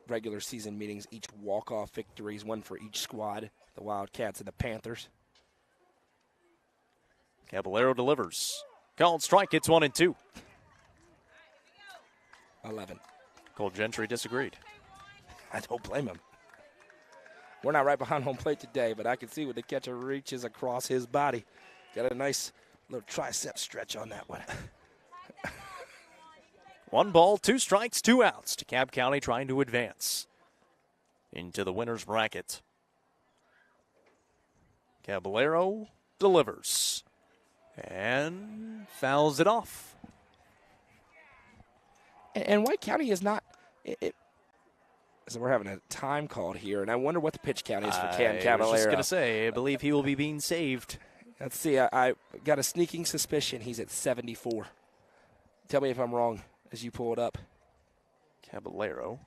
regular season meetings, each walk-off victories, 1 for each squad, the Wildcats and the Panthers. Caballero delivers. Called strike, it's 1 and 2. 11. Cole Gentry disagreed. I don't blame him. We're not right behind home plate today, but I can see when the catcher reaches across his body. Got a nice little tricep stretch on that one. 1 ball, 2 strikes, 2 outs. DeKalb County trying to advance into the winners bracket. Caballero delivers and fouls it off. And White County is not. So we're having a time called here, and I wonder what the pitch count is for Cam Caballero. I was just going to say, I believe he will be being saved. Let's see. I got a sneaking suspicion he's at 74. Tell me if I'm wrong as you pull it up. Caballero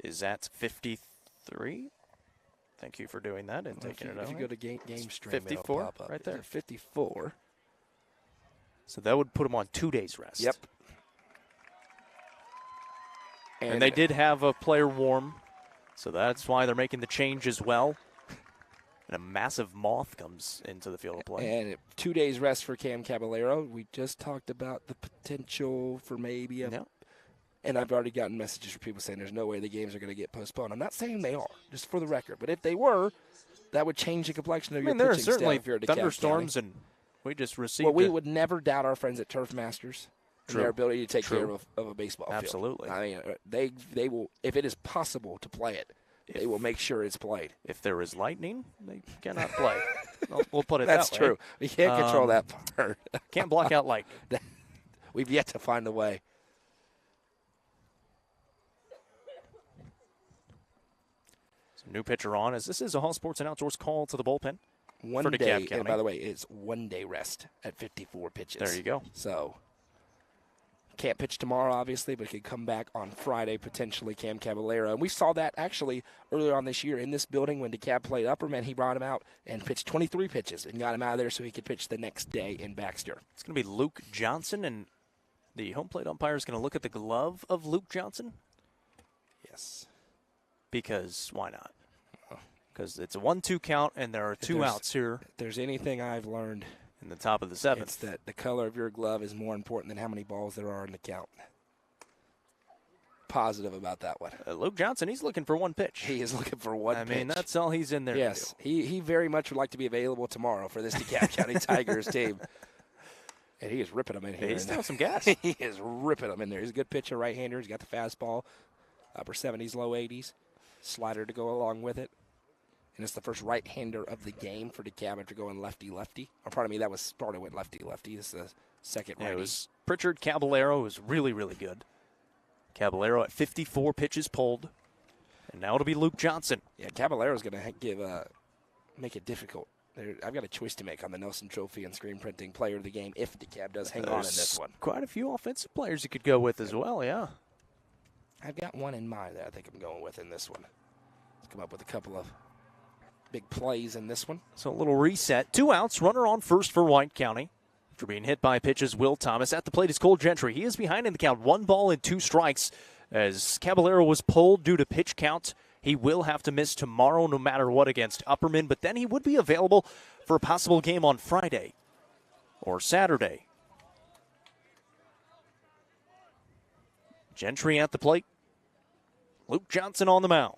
is at 53. Thank you for doing that and taking it out. If you go to game stream, 54, it'll pop up. right there. 54. So that would put him on 2 days rest. Yep. And they did have a player warm, so that's why they're making the change as well. And a massive moth comes into the field of play. And 2 days rest for Cam Caballero. We just talked about the potential for maybe a And I've already gotten messages from people saying there's no way the games are going to get postponed. I'm not saying they are, just for the record. But if they were, that would change the complexion of your pitching staff. There are certainly if you're DeKalb thunderstorms, County. and we just received. Well, we would never doubt our friends at Turf Masters and their ability to take care of a baseball field. Absolutely. I mean, they will, if it is possible to play it, they will make sure it's played. If there is lightning, they cannot play. We'll put it that way. That's true. We can't control that part. Can't block out lightning. We've yet to find a way. New pitcher on, as this is a Hall Sports and Outdoors call to the bullpen. One for day, DeKalb County. and by the way, it's 1 day rest at 54 pitches. There you go. So, can't pitch tomorrow, obviously, but could come back on Friday, potentially Cam Caballero. And we saw that actually earlier on this year in this building when DeKalb played Upperman. He brought him out and pitched 23 pitches and got him out of there so he could pitch the next day in Baxter. It's going to be Luke Johnson, and the home plate umpire is going to look at the glove of Luke Johnson. Yes. Because why not? Because it's a 1-2 count, and there are two outs here. If there's anything I've learned in the top of the seventh, it's that the color of your glove is more important than how many balls there are in the count. Positive about that one. Luke Johnson, he's looking for one pitch. He is looking for one pitch. I mean, that's all he's in there Yes, to do. He very much would like to be available tomorrow for this DeKalb County Tigers team. And he is ripping them in here. He's still some gas. He is ripping them in there. He's a good pitcher, right-hander. He's got the fastball, upper 70s, low 80s. Slider to go along with it. And it's the first right-hander of the game for DeKalb after going lefty-lefty. Or pardon me, that was Sparta went lefty-lefty. This is the second righty. It was Pritchard Caballero, who was really, really good. Caballero at 54 pitches pulled. And now it'll be Luke Johnson. Yeah, Caballero's going to make it difficult. I've got a choice to make on the Nelson Trophy and screen printing player of the game if DeKalb does hang on in this one. Quite a few offensive players you could go with as well, yeah. I've got one in mind that I think I'm going with in this one. Let's come up with a couple of big plays in this one. So a little reset. 2 outs, runner on first for White County. After being hit by pitches, Will Thomas. At the plate is Cole Gentry. He is behind in the count. 1 ball and 2 strikes as Caballero was pulled due to pitch count. He will have to miss tomorrow no matter what against Upperman, but then he would be available for a possible game on Friday or Saturday. Gentry at the plate. Luke Johnson on the mound.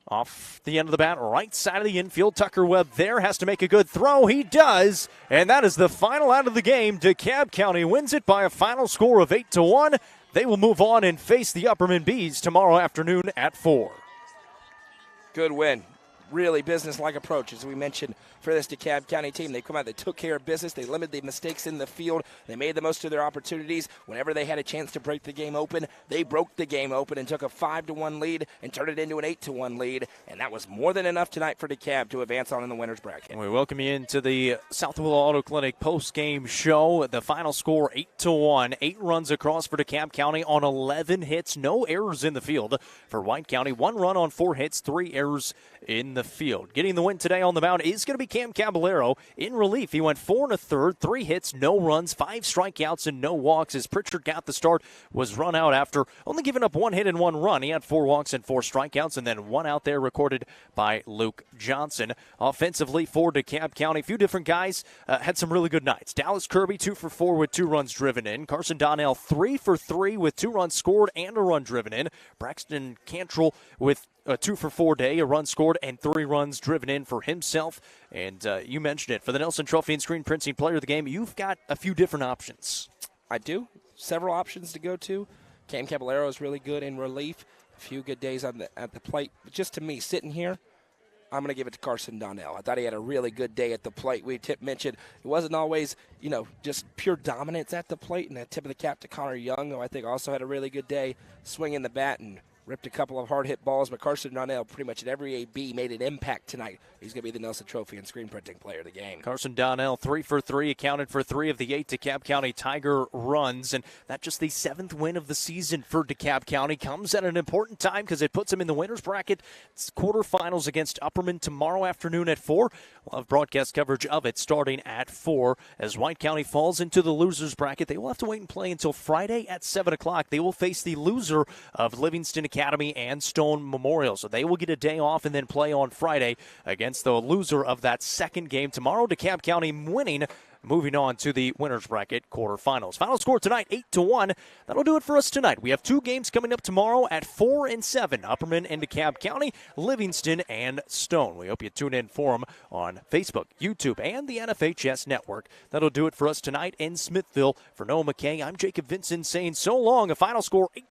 Off the end of the bat, right side of the infield. Tucker Webb there has to make a good throw. He does, and that is the final out of the game. DeKalb County wins it by a final score of 8-1. They will move on and face the Upperman Bees tomorrow afternoon at 4. Good win. Really business-like approach, as we mentioned, for this DeKalb County team. They come out, they took care of business, they limited the mistakes in the field, they made the most of their opportunities. Whenever they had a chance to break the game open, they broke the game open and took a 5-1 lead and turned it into an 8-1 lead, and that was more than enough tonight for DeKalb to advance on in the winner's bracket. And we welcome you into the South Willow Auto Clinic post-game show. The final score, 8-1. 8 runs across for DeKalb County on 11 hits. No errors in the field for White County. 1 run on 4 hits, 3 errors in the field. Getting the win today on the mound is going to be Cam Caballero. In relief, he went 4 1/3, 3 hits, no runs, 5 strikeouts, and no walks. As Pritchard got the start, was run out after only giving up 1 hit and 1 run. He had 4 walks and 4 strikeouts, and then 1 out there recorded by Luke Johnson. Offensively for DeKalb County, a few different guys had some really good nights. Dallas Kirby, 2 for 4 with 2 runs driven in. Carson Donnell, 3 for 3 with 2 runs scored and a run driven in. Braxton Cantrell with a 2 for 4 day, a run scored, and 3 runs driven in for himself. And you mentioned it. For the Nelson Trophy and Screen Printing Player of the Game, you've got a few different options. I do. Several options to go to. Cam Caballero is really good in relief. A few good days at the plate. But just to me, sitting here, I'm going to give it to Carson Donnell. I thought he had a really good day at the plate. We mentioned it wasn't always, just pure dominance at the plate. And a tip of the cap to Connor Young, who I think also had a really good day swinging the bat and ripped a couple of hard-hit balls, but Carson Donnell pretty much at every AB made an impact tonight. He's going to be the Nelson Trophy and screen printing player of the game. Carson Donnell, 3 for 3, accounted for 3 of the 8 DeKalb County Tiger runs, and that's just the 7th win of the season for DeKalb County. Comes at an important time because it puts them in the winner's bracket. It's quarterfinals against Upperman tomorrow afternoon at 4. We'll have broadcast coverage of it starting at 4. As White County falls into the loser's bracket, they will have to wait and play until Friday at 7 o'clock. They will face the loser of Livingston Academy and Stone Memorial. So they will get a day off and then play on Friday against the loser of that second game tomorrow. DeKalb County winning, moving on to the winner's bracket quarterfinals. Final score tonight, 8-1. That'll do it for us tonight. We have 2 games coming up tomorrow at 4 and 7. Upperman and DeKalb County, Livingston and Stone. We hope you tune in for them on Facebook, YouTube, and the NFHS Network. That'll do it for us tonight in Smithville. For Noah McKay, I'm Jacob Vincent saying so long. A final score